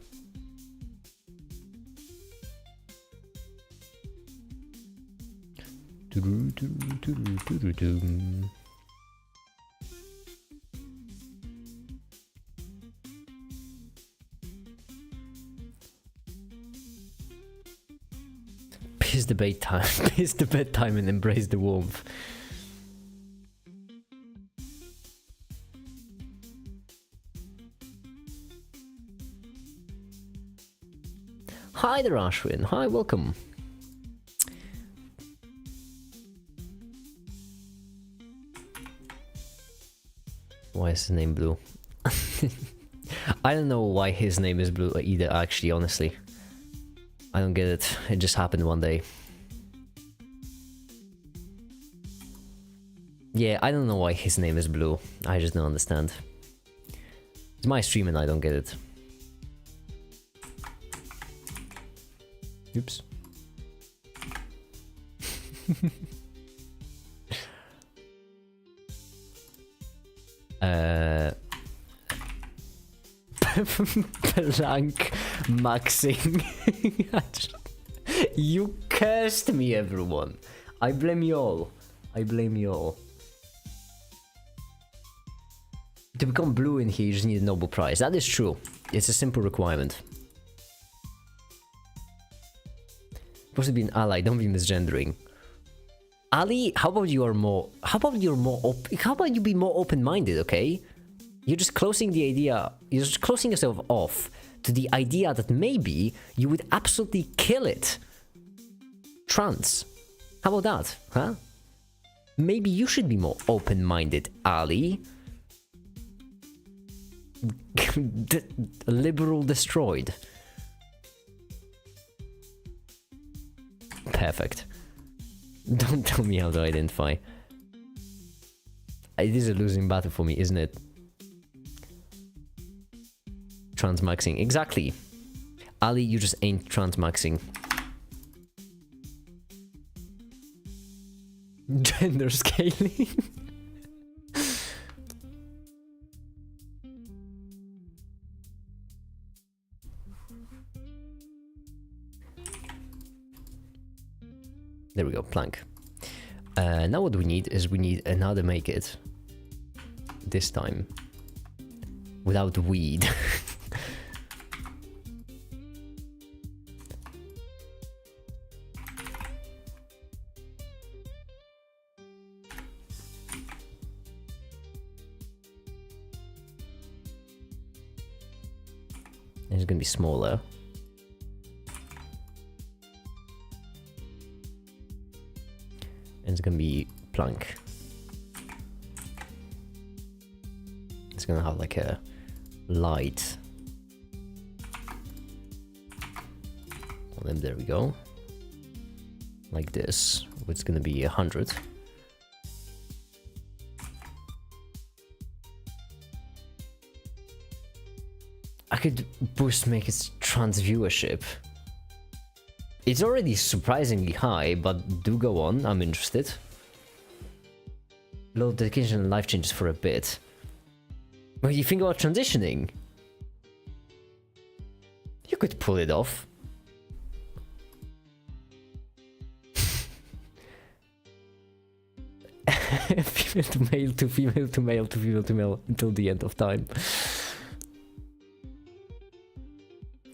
[SPEAKER 1] Piss the bedtime, piss the bedtime and embrace the warmth. Hi there, Ashwin. Hi, welcome. Why is his name blue? I don't know why his name is blue either, actually, honestly. I don't get it. It just happened one day. Yeah, I don't know why his name is Blue. I just don't understand. It's my stream and I don't get it. Oops. Blank maxing. You cursed me, everyone. I blame you all. I blame you all. To become blue in here, you just need a Nobel Prize. That is true. It's a simple requirement. Supposed to be an ally. Don't be misgendering. Ali, how about you are more? How about you're more? How about you be more open-minded? Okay, you're just closing the idea. You're just closing yourself off to the idea that maybe you would absolutely kill it. Trans. How about that? Huh? Maybe you should be more open-minded, Ali. Liberal destroyed. Perfect. Don't tell me how to identify. It is a losing battle for me, isn't it? Transmaxing. Exactly. Ali, you just ain't transmaxing. Gender scaling. There we go, plank. Now what we need is we need another make it. This time. Without weed. And it's gonna be smaller. And it's gonna be plank. It's gonna have like a light. Well, then there we go. Like this. It's gonna be 100. I could boost make its trans viewership. It's already surprisingly high, but do go on, I'm interested. Low dedication and life changes for a bit. Well, you think about transitioning? You could pull it off. Female to male to female to male to female to male until the end of time.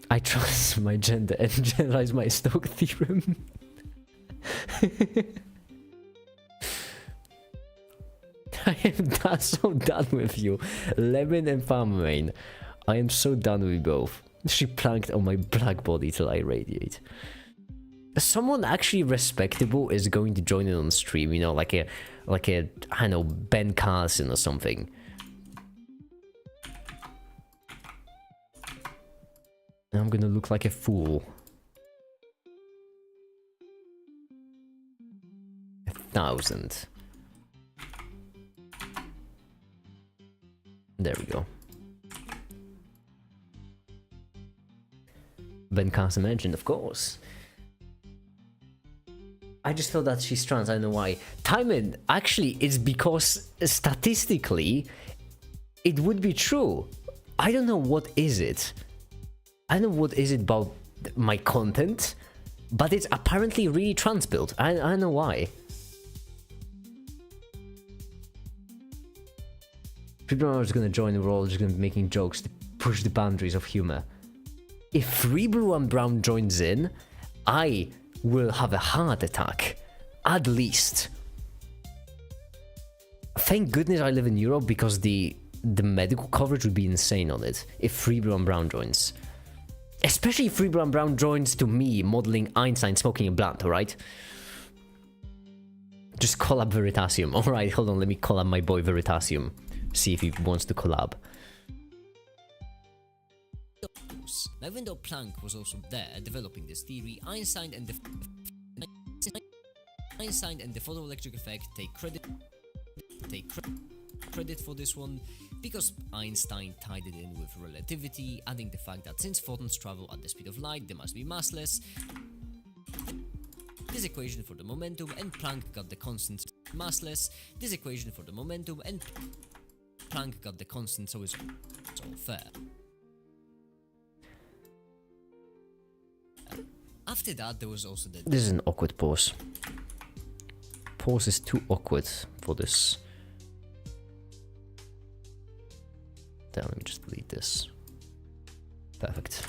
[SPEAKER 1] I trust my gender and generalize my Stokes theorem. I am so done with you. Lemon and Farmermain. I am so done with you both. She planked on my black body till I radiate. Someone actually respectable is going to join in on stream, you know, like a I don't know, Ben Carson or something. I'm gonna look like a fool. 1,000. There we go. Ben Carson mentioned, of course. I just thought that she's trans, I don't know why. Timon, actually, it's because statistically, it would be true. I don't know what is it. I don't know what is it about my content, but it's apparently really trans built. I don't know why. People are just gonna join the role, just gonna be making jokes to push the boundaries of humor. If Free Blue and Brown joins in, I will have a heart attack. At least. Thank goodness I live in Europe because the medical coverage would be insane on it if Free Blue and Brown joins. Especially if Free Blue and Brown joins to me modeling Einstein smoking a blunt, alright? Just collab Veritasium. Alright, hold on, let me collab my boy Veritasium. See if he wants to collab.
[SPEAKER 2] Now, even though Planck was also there developing this theory, Einstein and the photoelectric effect take credit take credit for this one, because Einstein tied it in with relativity, adding the fact that since photons travel at the speed of light, they must be massless. This equation for the momentum, and Planck got the constant massless. This equation for the momentum, and Planck got the constant, so it's all fair. After that, there was also the...
[SPEAKER 1] This is an awkward pause. Pause is too awkward for this. Then let me just delete this. Perfect.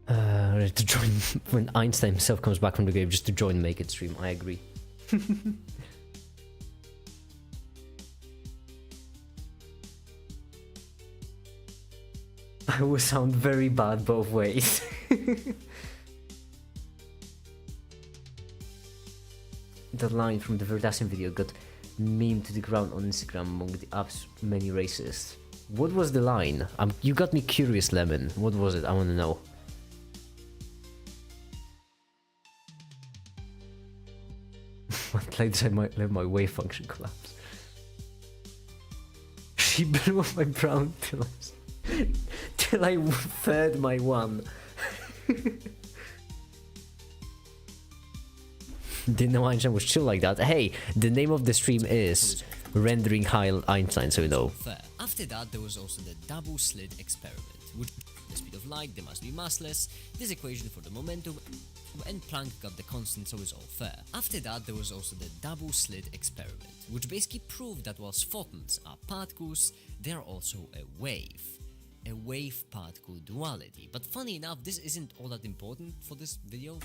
[SPEAKER 1] Ready to join when Einstein himself comes back from the grave, just to join Make It stream. I agree. I will sound very bad both ways. The line from the Verdassian video got memed to the ground on Instagram among the app's many racists. What was the line? You got me curious, Lemon. What was it? I want to know. Like this, I might let my wave function collapse. She blew up my brown till I third my one. Didn't know Einstein was chill like that. Hey, the name of the stream is Rendering High Einstein, so you know.
[SPEAKER 2] After that, there was also the double slit experiment, which the speed of light, they must be massless. This equation for the momentum, and Planck got the constant, so it's all fair. After that, there was also the double slit experiment, which basically proved that whilst photons are particles, they are also a wave-particle duality. But funny enough, this isn't all that important for this video.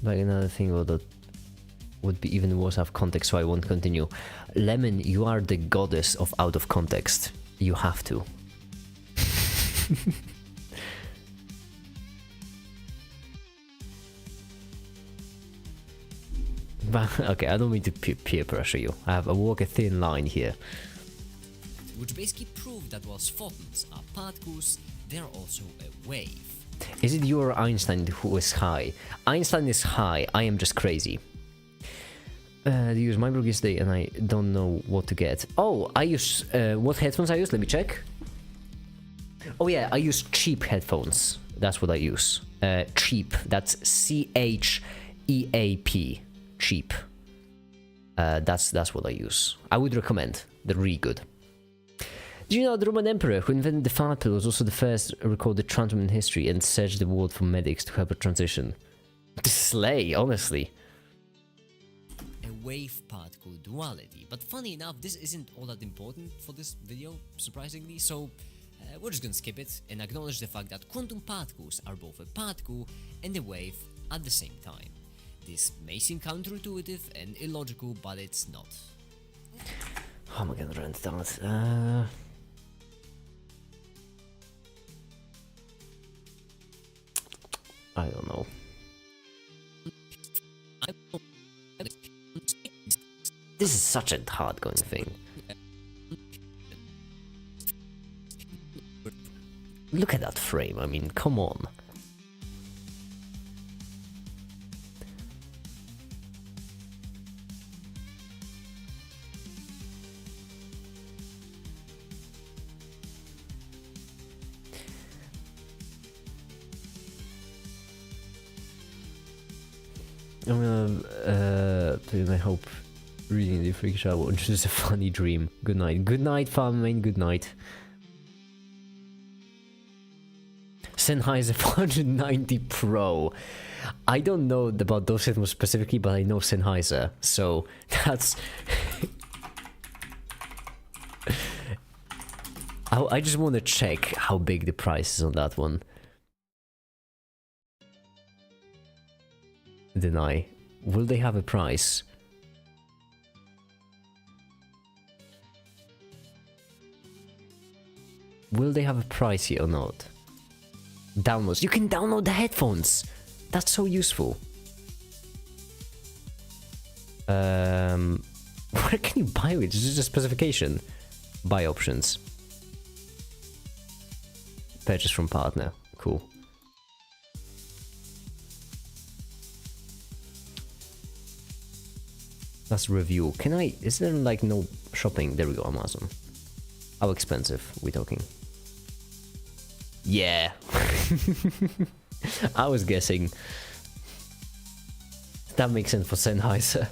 [SPEAKER 1] Like another thing that would be even worse out of context, so I won't continue. Lemon, you are the goddess of out of context. You have to. But, okay, I don't mean to peer pressure you. I walk a thin line here.
[SPEAKER 2] Which basically proved that whilst photons are particles, they are also a wave.
[SPEAKER 1] Is it you or Einstein who is high? Einstein is high, I am just crazy. I use my blog yesterday and I don't know what to get. Oh, I use... what headphones I use? Let me check. Oh yeah, I use cheap headphones. That's what I use. Cheap. That's C-H-E-A-P. Cheap. That's what I use. I would recommend. They're really good. Do you know the Roman emperor who invented the fat pill was also the first recorded trans woman in history and searched the world for medics to help her transition? Slay, honestly.
[SPEAKER 2] A wave-particle duality. But funny enough, this isn't all that important for this video, surprisingly, so we're just gonna skip it and acknowledge the fact that quantum particles are both a particle and a wave at the same time. This may seem counterintuitive and illogical, but it's not.
[SPEAKER 1] How am I gonna rent that? I don't know. This is such a hard going thing. Look at that frame, I mean, come on. I'm gonna play my hope reading the freak shower, which is a funny dream. Good night. Good night, Farming. Good night. Sennheiser 490 Pro. I don't know about those headphones specifically, but I know Sennheiser, so that's... I just want to check how big the price is on that one. Deny. Will they have a price? Will they have a price here or not? Downloads. You can download the headphones! That's so useful. Where can you buy it? This is a specification. Buy options. purchase from partner. Cool. That's review. Can I... Is there like no shopping? There we go, Amazon. How expensive we talking? Yeah. I was guessing. That makes sense for Sennheiser.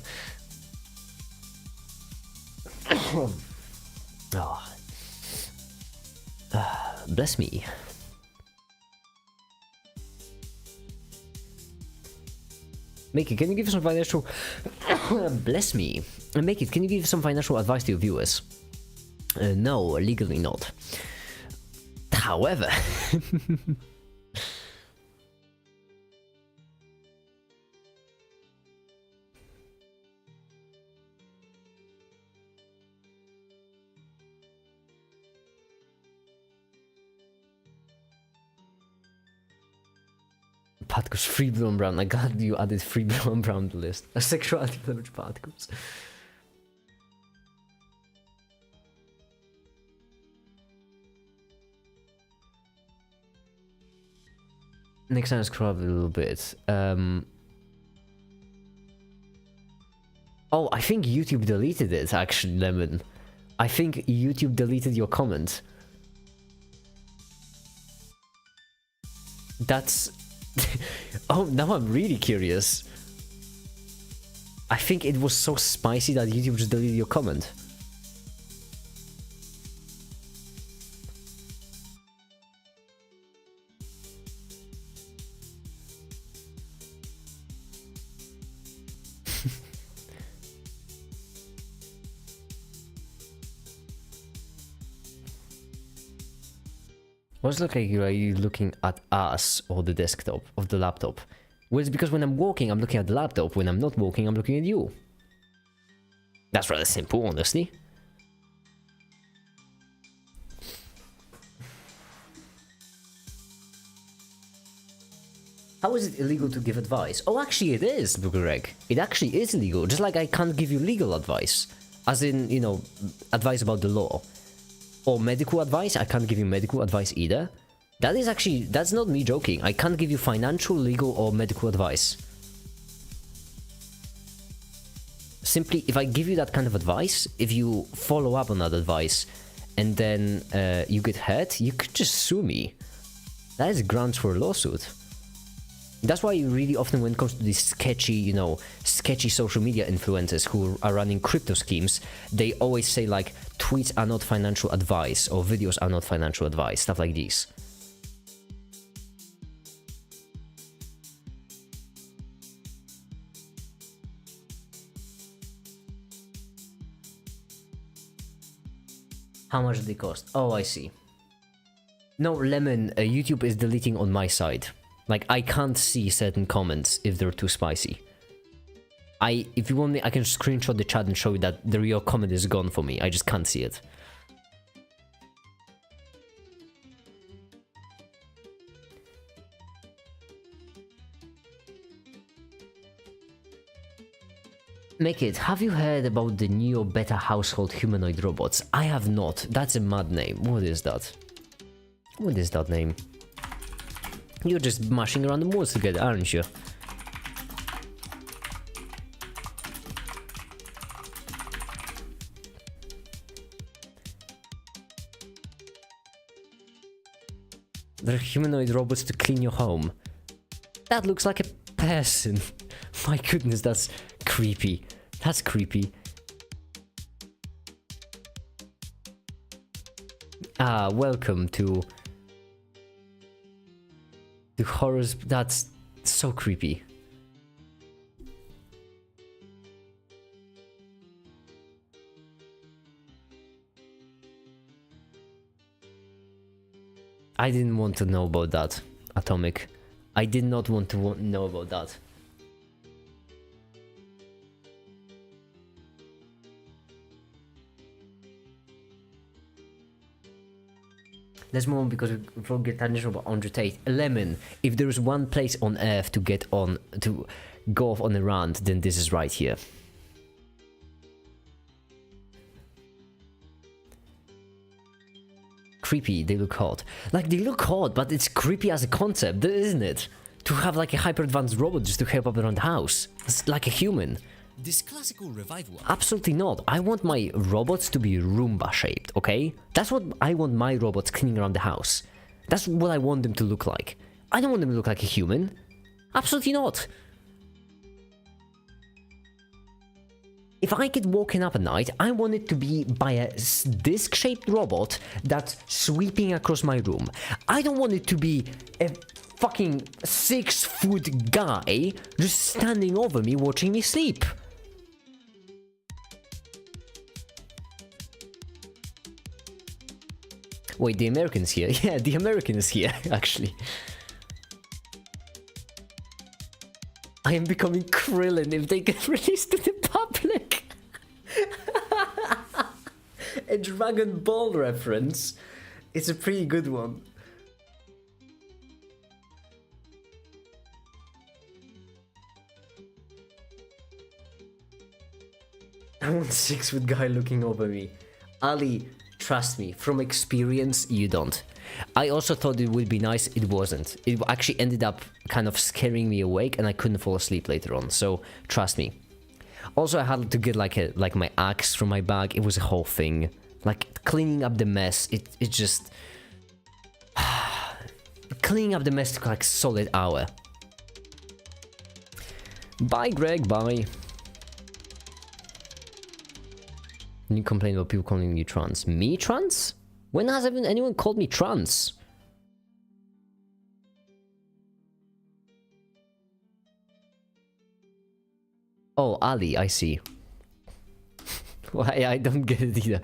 [SPEAKER 1] Oh. Bless me. Make it, can you give some financial... Bless me. Make it, can you give some financial advice to your viewers? No, legally not. However... Particles, free blue and brown. I glad you added free blue and brown to the list. Sexuality leverage particles. Next time I scroll up a little bit. Oh, I think YouTube deleted it actually, Lemon. I think YouTube deleted your comment. That's... Oh, now I'm really curious. I think it was so spicy that YouTube just deleted your comment. What's it look like? Are you looking at us or the desktop of the laptop? Well, it's because when I'm walking, I'm looking at the laptop. When I'm not walking, I'm looking at you. That's rather simple, honestly. How is it illegal to give advice? Oh, actually it is, Greg. It actually is illegal. Just like I can't give you legal advice. As in, you know, advice about the law. Or medical advice, I can't give you medical advice either. That is actually, that's not me joking. I can't give you financial, legal, or medical advice. Simply, if I give you that kind of advice, if you follow up on that advice, and then you get hurt, you could just sue me. That is grounds for a lawsuit. That's why really often when it comes to these sketchy, you know, sketchy social media influencers who are running crypto schemes, they always say like, tweets are not financial advice, or videos are not financial advice, stuff like these. How much do they cost? Oh, I see. No, Lemon, YouTube is deleting on my side. Like, I can't see certain comments if they're too spicy. If you want me, I can screenshot the chat and show you that the real comment is gone for me. I just can't see it. Make it, have you heard about the Neo Beta household humanoid robots? I have not. That's a mad name. What is that? What is that name? You're just mashing around the walls together, aren't you? They're humanoid robots to clean your home. That looks like a person. My goodness, that's creepy. That's creepy. Ah, welcome to horrors. That's so creepy. I didn't want to know about that, Atomic. I did not want to know about that. Let's move on because we forget tangential about Andre Tate. Lemon, if there is one place on earth to get on, to go off on a rant, then this is right here. creepy, they look hot. Like, they look hot, but it's creepy as a concept, isn't it? To have like a hyper-advanced robot just to help up around the house. It's like a human.
[SPEAKER 2] This classical revival.
[SPEAKER 1] Absolutely not. I want my robots to be Roomba-shaped, okay? That's what I want my robots cleaning around the house. That's what I want them to look like. I don't want them to look like a human. Absolutely not. If I get woken up at night, I want it to be by a disc-shaped robot that's sweeping across my room. I don't want it to be a fucking 6-foot guy just standing over me watching me sleep. Wait, the American's here? Yeah, the American is here, actually. I am becoming Krillin if they get released to the public. A Dragon Ball reference. It's a pretty good one. I want a 6-foot guy looking over me. Ali, trust me, from experience, you don't. I also thought it would be nice, it wasn't. It actually ended up kind of scaring me awake and I couldn't fall asleep later on, so trust me. Also, I had to get like my axe from my bag, it was a whole thing. Like, cleaning up the mess, it just... cleaning up the mess took like a solid hour. Bye, Greg, bye. You complain about people calling you trans. Me trans? When has anyone called me trans? Oh, Ali, I see. Why, I don't get it either.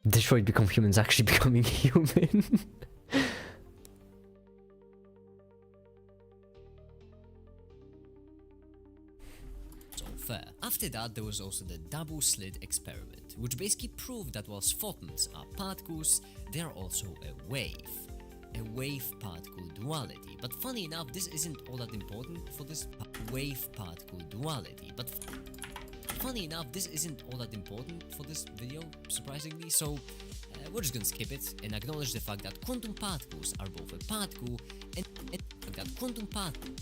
[SPEAKER 1] Detroit Become Humans actually becoming human.
[SPEAKER 2] Fair. After that, there was also the double slit experiment, which basically proved that whilst photons are particles, they are also a wave-particle duality. But funny enough, this isn't all that important for this wave-particle duality. But funny enough, this isn't all that important for this video, surprisingly. So we're just gonna skip it and acknowledge the fact that quantum particles are both a particle and that quantum particles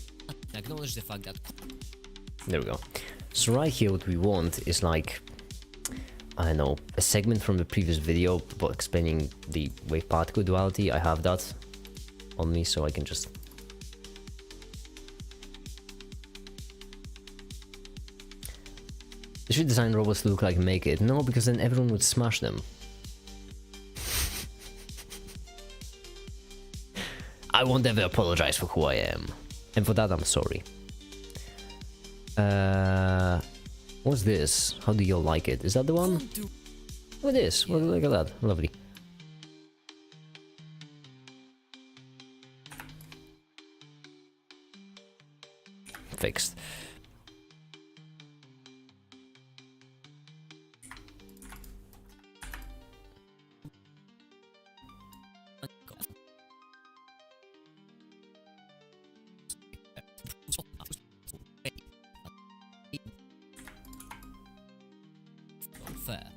[SPEAKER 2] acknowledge the fact that.
[SPEAKER 1] There we go. So right here what we want is like, I don't know, a segment from the previous video about explaining the wave-particle duality. I have that on me so I can just... They should design robots to look like Make It. No, because then everyone would smash them. I won't ever apologize for who I am. And for that I'm sorry. What's this? How do you like it? Is that the one? What is? Well, look at that. Lovely. Fixed.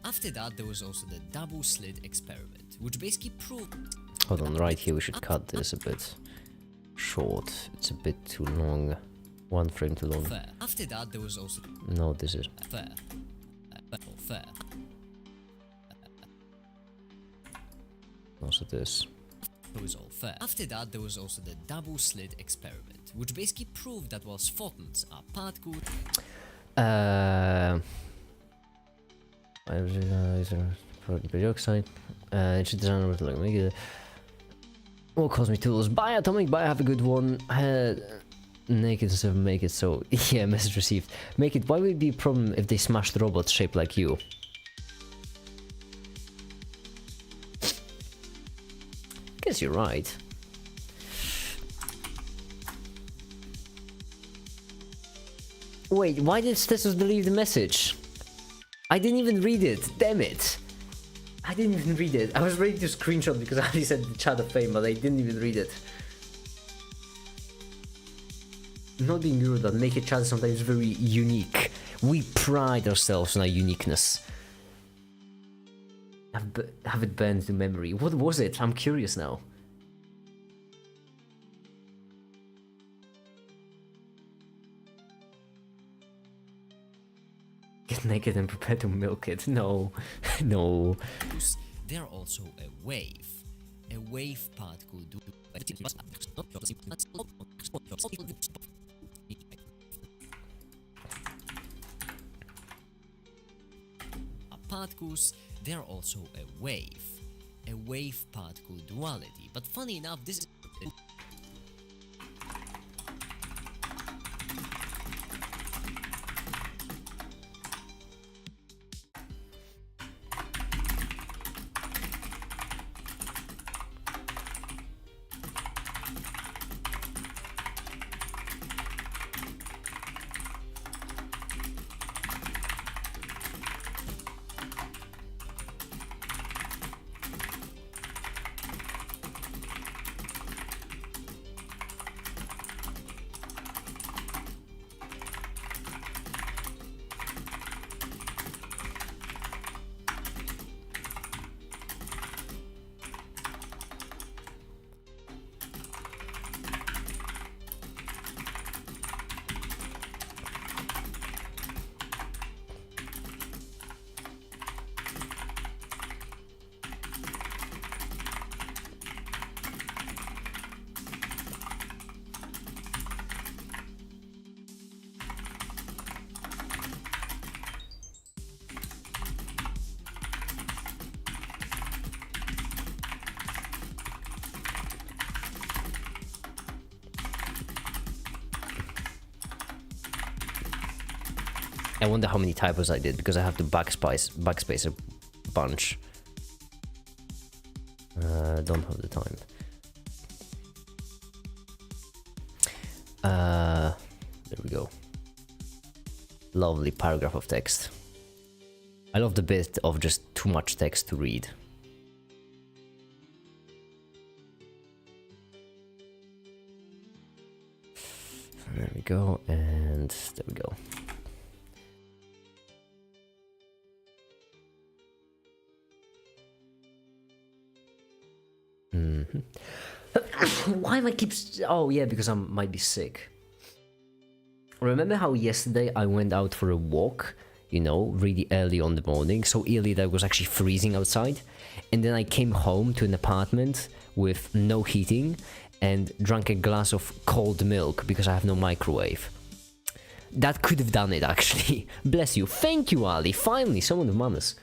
[SPEAKER 2] After that, there was also the double slit experiment, which basically proved...
[SPEAKER 1] Hold on, right here we should cut this a bit short. It's a bit too long. One frame too long.
[SPEAKER 2] Fair. After that, there was also...
[SPEAKER 1] No, this is...
[SPEAKER 2] Fair. Fair.
[SPEAKER 1] Also this.
[SPEAKER 2] It was all fair. After that, there was also the double slit experiment, which basically proved that whilst photons are particles...
[SPEAKER 1] Dioxide. It should design to make it. What calls me tools? Bye, Atomic. Bye. Have a good one. Naked instead of make it. So yeah, message received. Make it. Why would it be a problem if they smashed robots shaped like you? Guess you're right. Wait, why did Stesos delete the message? I didn't even read it, damn it. I didn't even read it. I was ready to screenshot because Ali said the chat of fame, but I didn't even read it. Not being rude, but make it chat sometimes very unique. We pride ourselves on our uniqueness. have it burned to memory. What was it? I'm curious now. Get naked and prepare to milk it. No, no.
[SPEAKER 2] They're also a wave. A wave particle. Particles, they're also a wave. A wave particle duality. But funny enough, this is
[SPEAKER 1] I wonder how many typos I did because I have to backspace a bunch. Don't have the time. There we go. Lovely paragraph of text. I love the bit of just too much text to read. There we go, and there we go. Why am I keep... Oh yeah, because I might be sick. Remember how yesterday I went out for a walk, you know, really early on the morning, so early that it was actually freezing outside, and then I came home to an apartment with no heating and drank a glass of cold milk because I have no microwave. That could have done it, actually. Bless you. Thank you, Ali. Finally, someone with manners.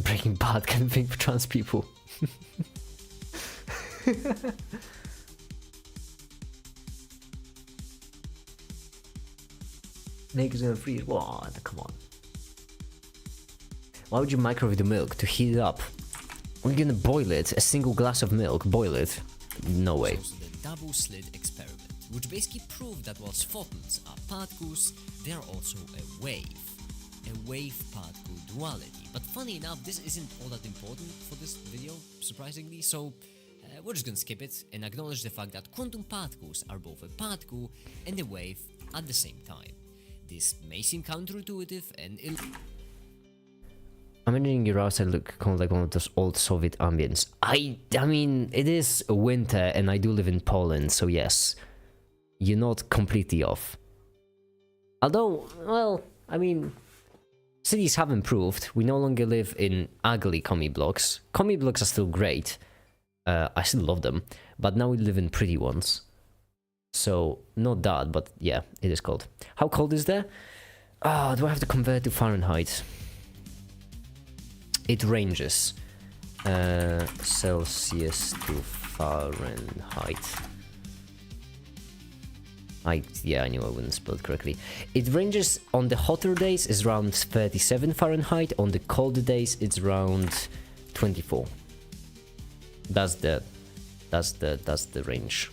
[SPEAKER 1] Breaking Bad can think for trans people. Niggas gonna freeze. What? Come on. Why would you microwave the milk? To heat it up? We're gonna boil it. A single glass of milk. Boil it. No way.
[SPEAKER 2] also the double slit experiment, which basically proved that whilst photons are particles, they're also a wave. A wave particle duality. But funny enough, this isn't all that important for this video, surprisingly, so we're just gonna skip it and acknowledge the fact that quantum particles are both a particle and a wave at the same time. This may seem counterintuitive and
[SPEAKER 1] I'm imagining your outside look kind of like one of those old Soviet ambience. I mean, it is winter and I do live in Poland, so yes, you're not completely off. Although, well, I mean, cities have improved. We no longer live in ugly commie blocks. Commie blocks are still great. I still love them, but now we live in pretty ones. So, not that, but yeah, it is cold. How cold is there? Ah, do I have to convert to Fahrenheit? It ranges. Celsius to Fahrenheit. Yeah, I knew I wouldn't spell it correctly. It ranges on the hotter days is around 37 Fahrenheit. On the colder days, it's around 24. That's the range.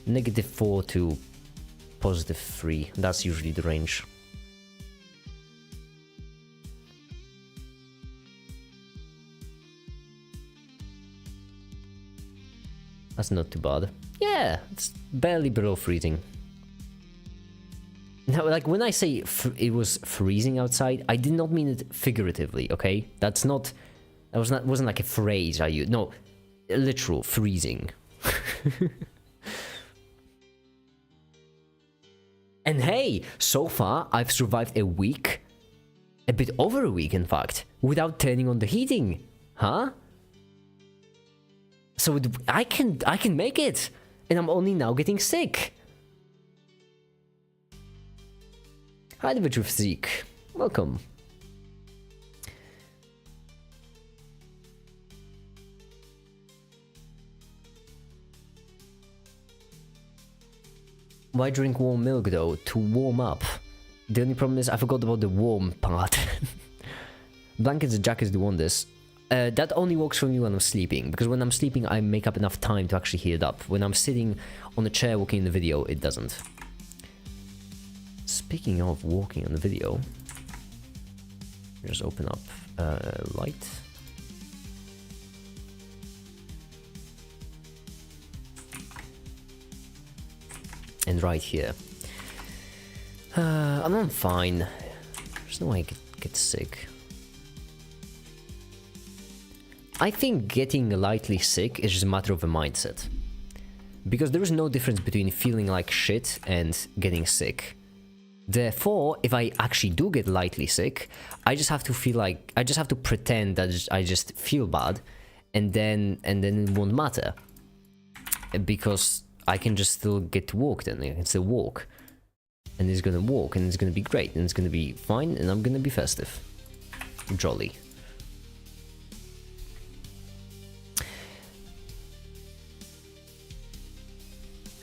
[SPEAKER 1] -4 to +3. That's usually the range. That's not too bad. Yeah, it's barely below freezing. Now, like when I say it was freezing outside, I did not mean it figuratively. Okay, wasn't like a phrase I used. No, literal freezing. And hey, so far I've survived a week, a bit over a week in fact, without turning on the heating. Huh? So I can make it, and I'm only now getting sick. Hi, the Virtue Physique. Welcome. Why drink warm milk though? To warm up. The only problem is I forgot about the warm part. Blankets and jackets do wonders. That only works for me when I'm sleeping, because when I'm sleeping I make up enough time to actually heat it up. When I'm sitting on a chair walking in the video, it doesn't. Speaking of walking on the video, just open up light. And right here. I'm fine. There's no way I could get sick. I think getting lightly sick is just a matter of a mindset. Because there is no difference between feeling like shit and getting sick. Therefore, if I actually do get lightly sick, I just have to feel like, I just have to pretend that I just feel bad, and then it won't matter. Because I can just still get to walk then, I can still walk. And it's gonna walk, and it's gonna be great, and it's gonna be fine, and I'm gonna be festive. Jolly.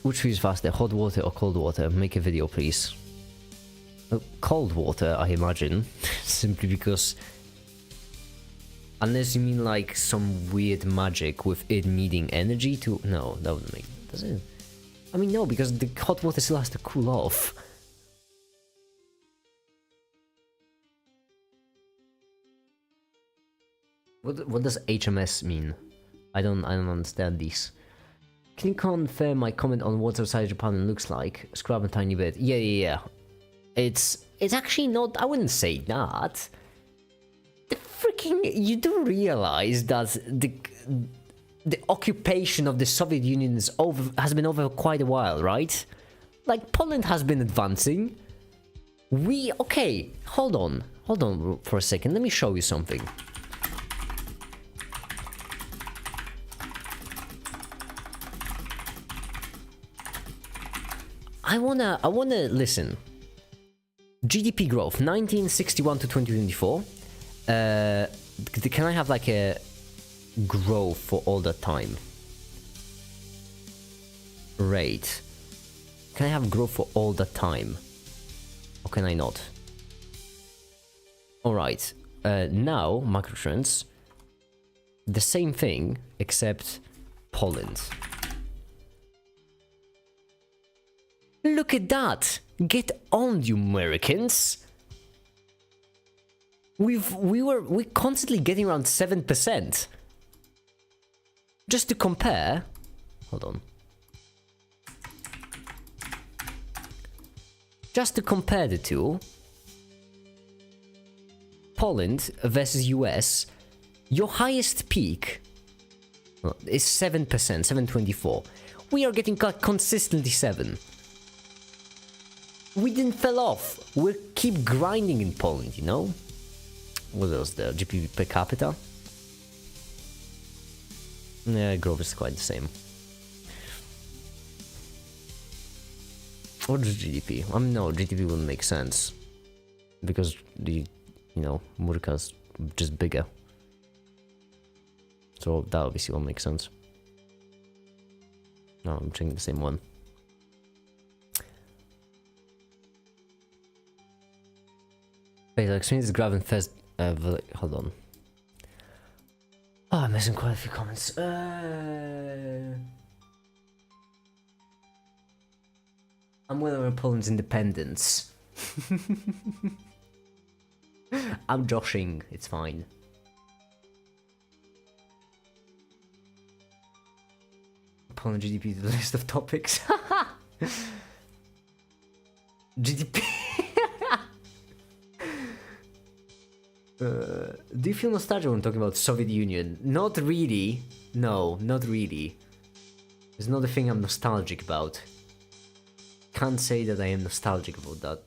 [SPEAKER 1] Which feels faster, hot water or cold water? Make a video, please. Cold water, I imagine. Simply because... Unless you mean like some weird magic with it needing energy to... No, that wouldn't make... Does it? I mean, no, because the hot water still has to cool off. What does HMS mean? I don't understand these. Can you confirm my comment on what outside Japan looks like? Scrub a tiny bit. Yeah. It's actually not. I wouldn't say that. The freaking, you do realize that the occupation of the Soviet Union has been over quite a while, right? Like Poland has been advancing. Okay, hold on for a second. Let me show you something. I wanna listen. GDP growth 1961 to 2024. Can I have like a growth for all that time? Rate. Can I have growth for all that time? Or can I not? Alright. Now, macro trends. The same thing, except Poland. Look at that! Get on, you Americans! We're constantly getting around 7%. Just to compare... Hold on. Just to compare the two... Poland versus US, your highest peak is 7%, 724. We are getting consistently 7. We didn't fell off. We'll keep grinding in Poland, you know? What else there? GDP per capita? Yeah, growth is quite the same. What is GDP? No, GDP wouldn't make sense. Because the, Murka's just bigger. So that obviously won't make sense. No, I'm checking the same one. Wait, experience grabbing first. Hold on. Oh, I'm missing quite a few comments. I'm well over Poland's independence. I'm joshing. It's fine. following GDP to the list of topics. GDP. Do you feel nostalgia when talking about Soviet Union? Not really. No, not really. It's not a thing I'm nostalgic about. Can't say that I am nostalgic about that.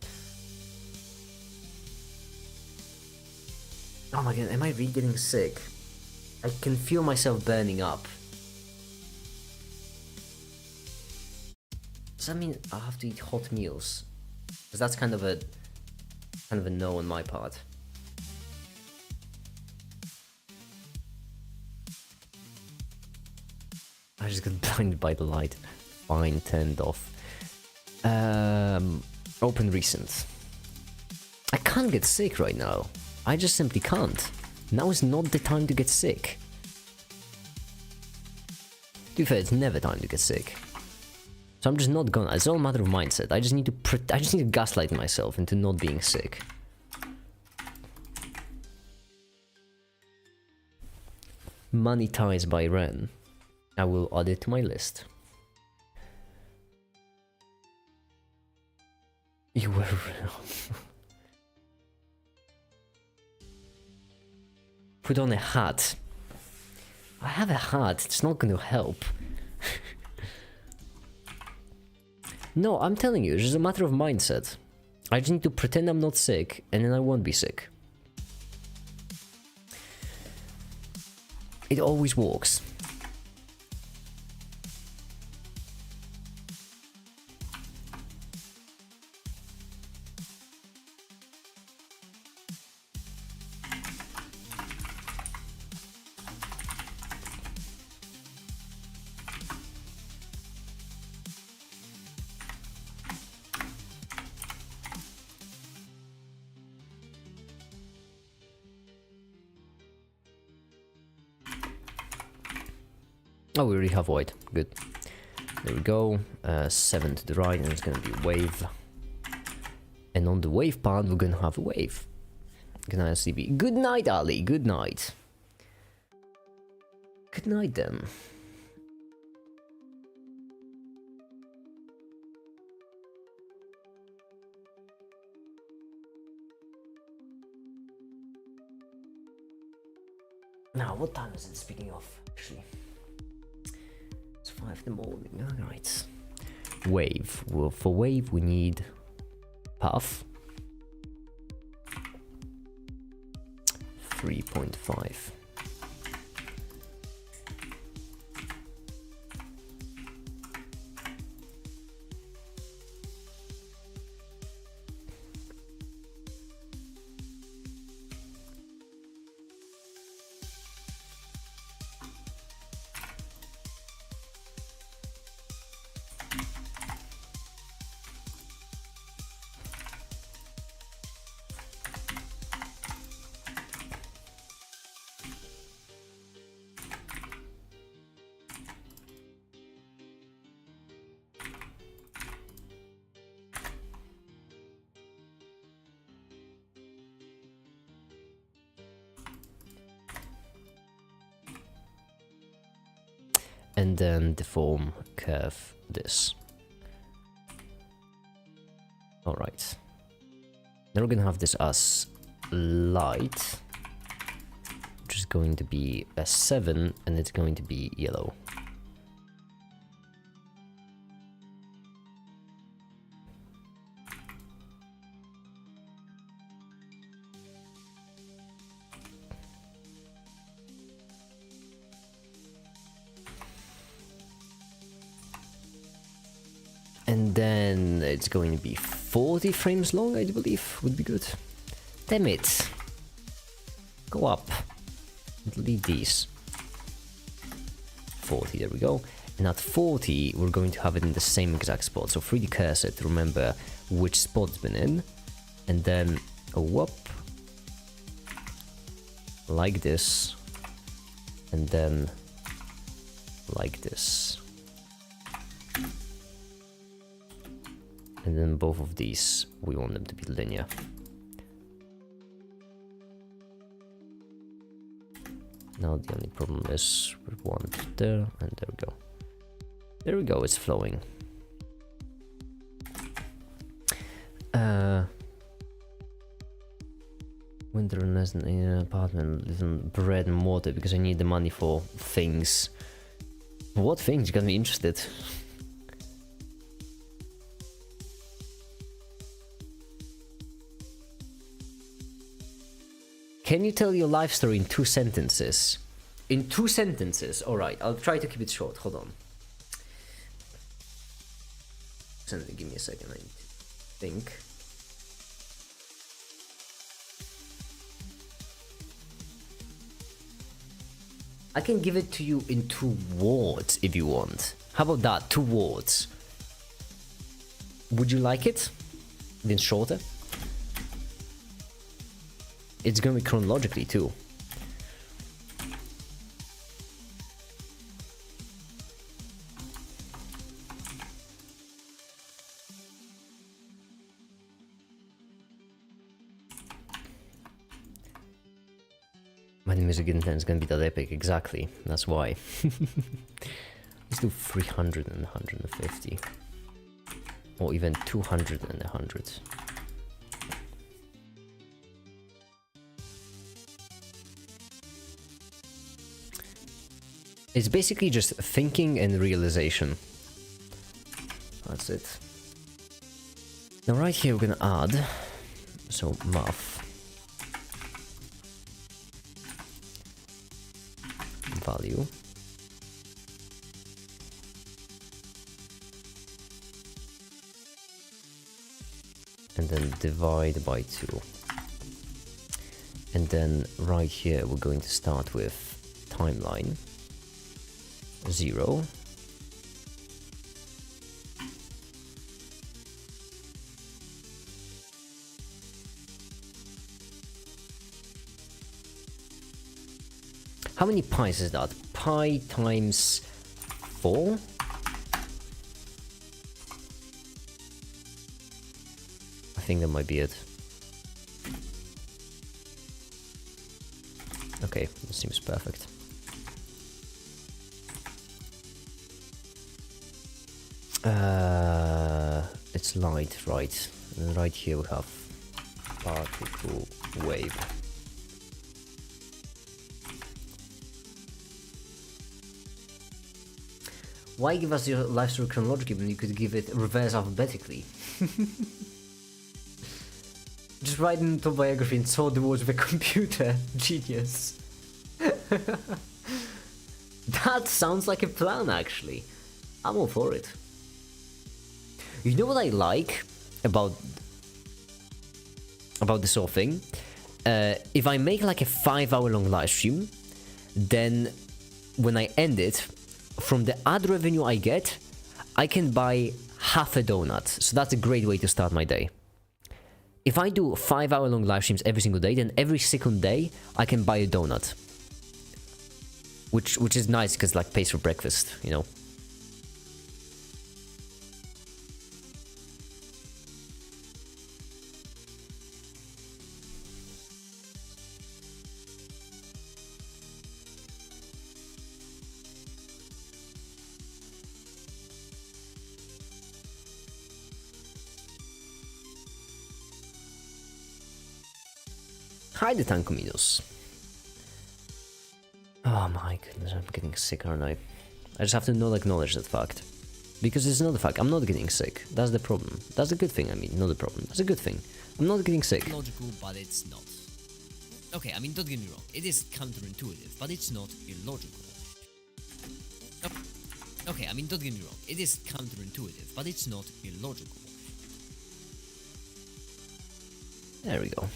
[SPEAKER 1] Oh my god, am I really getting sick? I can feel myself burning up. Does that mean I have to eat hot meals? Because that's kind of a no on my part. I just got blinded by the light. Fine, turned off. Open recent. I can't get sick right now. I just simply can't. Now is not the time to get sick. To be fair, it's never time to get sick. So I'm just not gonna. It's all a matter of mindset. I just need to gaslight myself into not being sick. Money ties by Ren. I will add it to my list. You were Put on a hat. I have a hat. It's not gonna help. No, I'm telling you, it's just a matter of mindset. I just need to pretend I'm not sick, and then I won't be sick. It always works. Oh, we already have white. Good. There we go. 7 to the right, and it's gonna be a wave. And on the wave part, we're gonna have a wave. Good night, CB. Good night, Ali. Good night. Good night, then. Now, what time is it, speaking of, actually? It's 5 in the morning, alright. Wave. Well, for wave, we need path. 3.5. And then deform curve this. Alright. Then we're gonna have this as light, which is going to be a 7, and it's going to be yellow. And then it's going to be 40 frames long, I believe, would be good. Damn it. Go up. Delete these. 40, there we go. And at 40, we're going to have it in the same exact spot. So 3D cursor to remember which spot it's been in. And then go up. Like this. And then like this. And then both of these, we want them to be linear. Now the only problem is we want there, and there we go. There we go, it's flowing. Winter in an apartment, living bread and water because I need the money for things. What things? You got me interested. Can you tell your life story in 2 sentences? In 2 sentences? Alright, I'll try to keep it short. Hold on. Give me a second, I need to think. I can give it to you in 2 words if you want. How about that? 2 words. Would you like it? Then shorter? It's gonna be chronologically too. My music intent is gonna be that epic, exactly. That's why. Let's do 300 and 150. Or even 200 and 100. It's basically just thinking and realization. That's it. Now right here we're gonna add, so math. Value. And then divide by 2. And then right here we're going to start with timeline. 0. How many pies is that? Pi times 4? I think that might be it. Okay, that seems perfect. It's light, right? And right here we have particle wave. Why give us your life story chronologically when you could give it reverse alphabetically? Just write an autobiography and solve the words with a computer. Genius. That sounds like a plan, actually. I'm all for it. You know what I like about this whole thing? If I make like a 5-hour-long live stream, then when I end it, from the ad revenue I get, I can buy half a donut. So that's a great way to start my day. If I do 5-hour-long live streams every single day, then every second day I can buy a donut. Which is nice because like pays for breakfast, you know. Hi, the Tankomidos. Oh my goodness, I'm getting sick, aren't I? I just have to not acknowledge that fact. Because it's not a fact, I'm not getting sick. That's the problem. That's a good thing, I mean, not the problem. That's a good thing. I'm not getting sick.
[SPEAKER 2] Logical, but it's not. Okay, I mean, don't get me wrong. It is counterintuitive, but it's not illogical. Okay, I mean, don't get me wrong. It is counterintuitive, but it's not illogical.
[SPEAKER 1] There we go.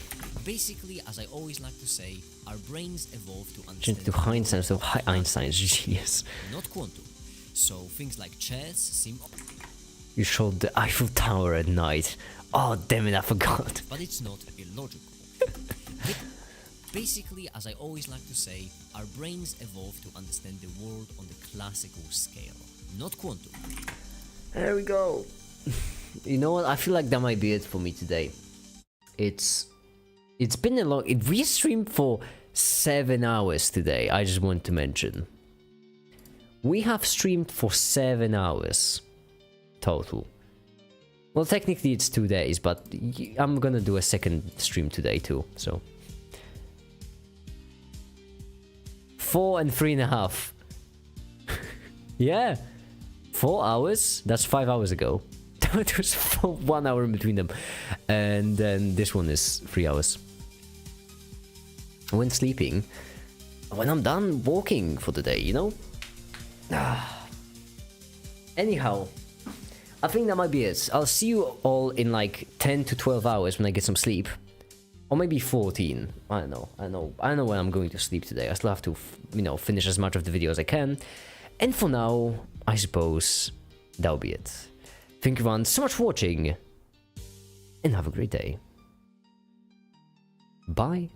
[SPEAKER 2] Basically, as I always like to say, our brains evolve to understand...
[SPEAKER 1] To Einsteins, so Einsteins, genius.
[SPEAKER 2] Not quantum. So things like chairs seem...
[SPEAKER 1] You showed the Eiffel Tower at night. Oh, damn it, I forgot.
[SPEAKER 2] But it's not illogical. Basically, as I always like to say, our brains evolve to understand the world on the classical scale, not quantum.
[SPEAKER 1] There we go. You know what? I feel like that might be it for me today. It's been a long... We streamed for 7 hours today, I just want to mention. We have streamed for 7 hours total. Well, technically it's 2 days, but I'm gonna do a second stream today too, so. 4 and 3.5. Yeah. 4 hours? That's 5 hours ago. There's 1 hour in between them. And then this one is 3 hours. When sleeping, when I'm done walking for the day, you know? Anyhow, I think that might be it. I'll see you all in like 10 to 12 hours when I get some sleep. Or maybe 14. I don't know. I don't know when I'm going to sleep today. I still have to, you know, finish as much of the video as I can. And for now, I suppose that'll be it. Thank you everyone so much for watching. And have a great day. Bye.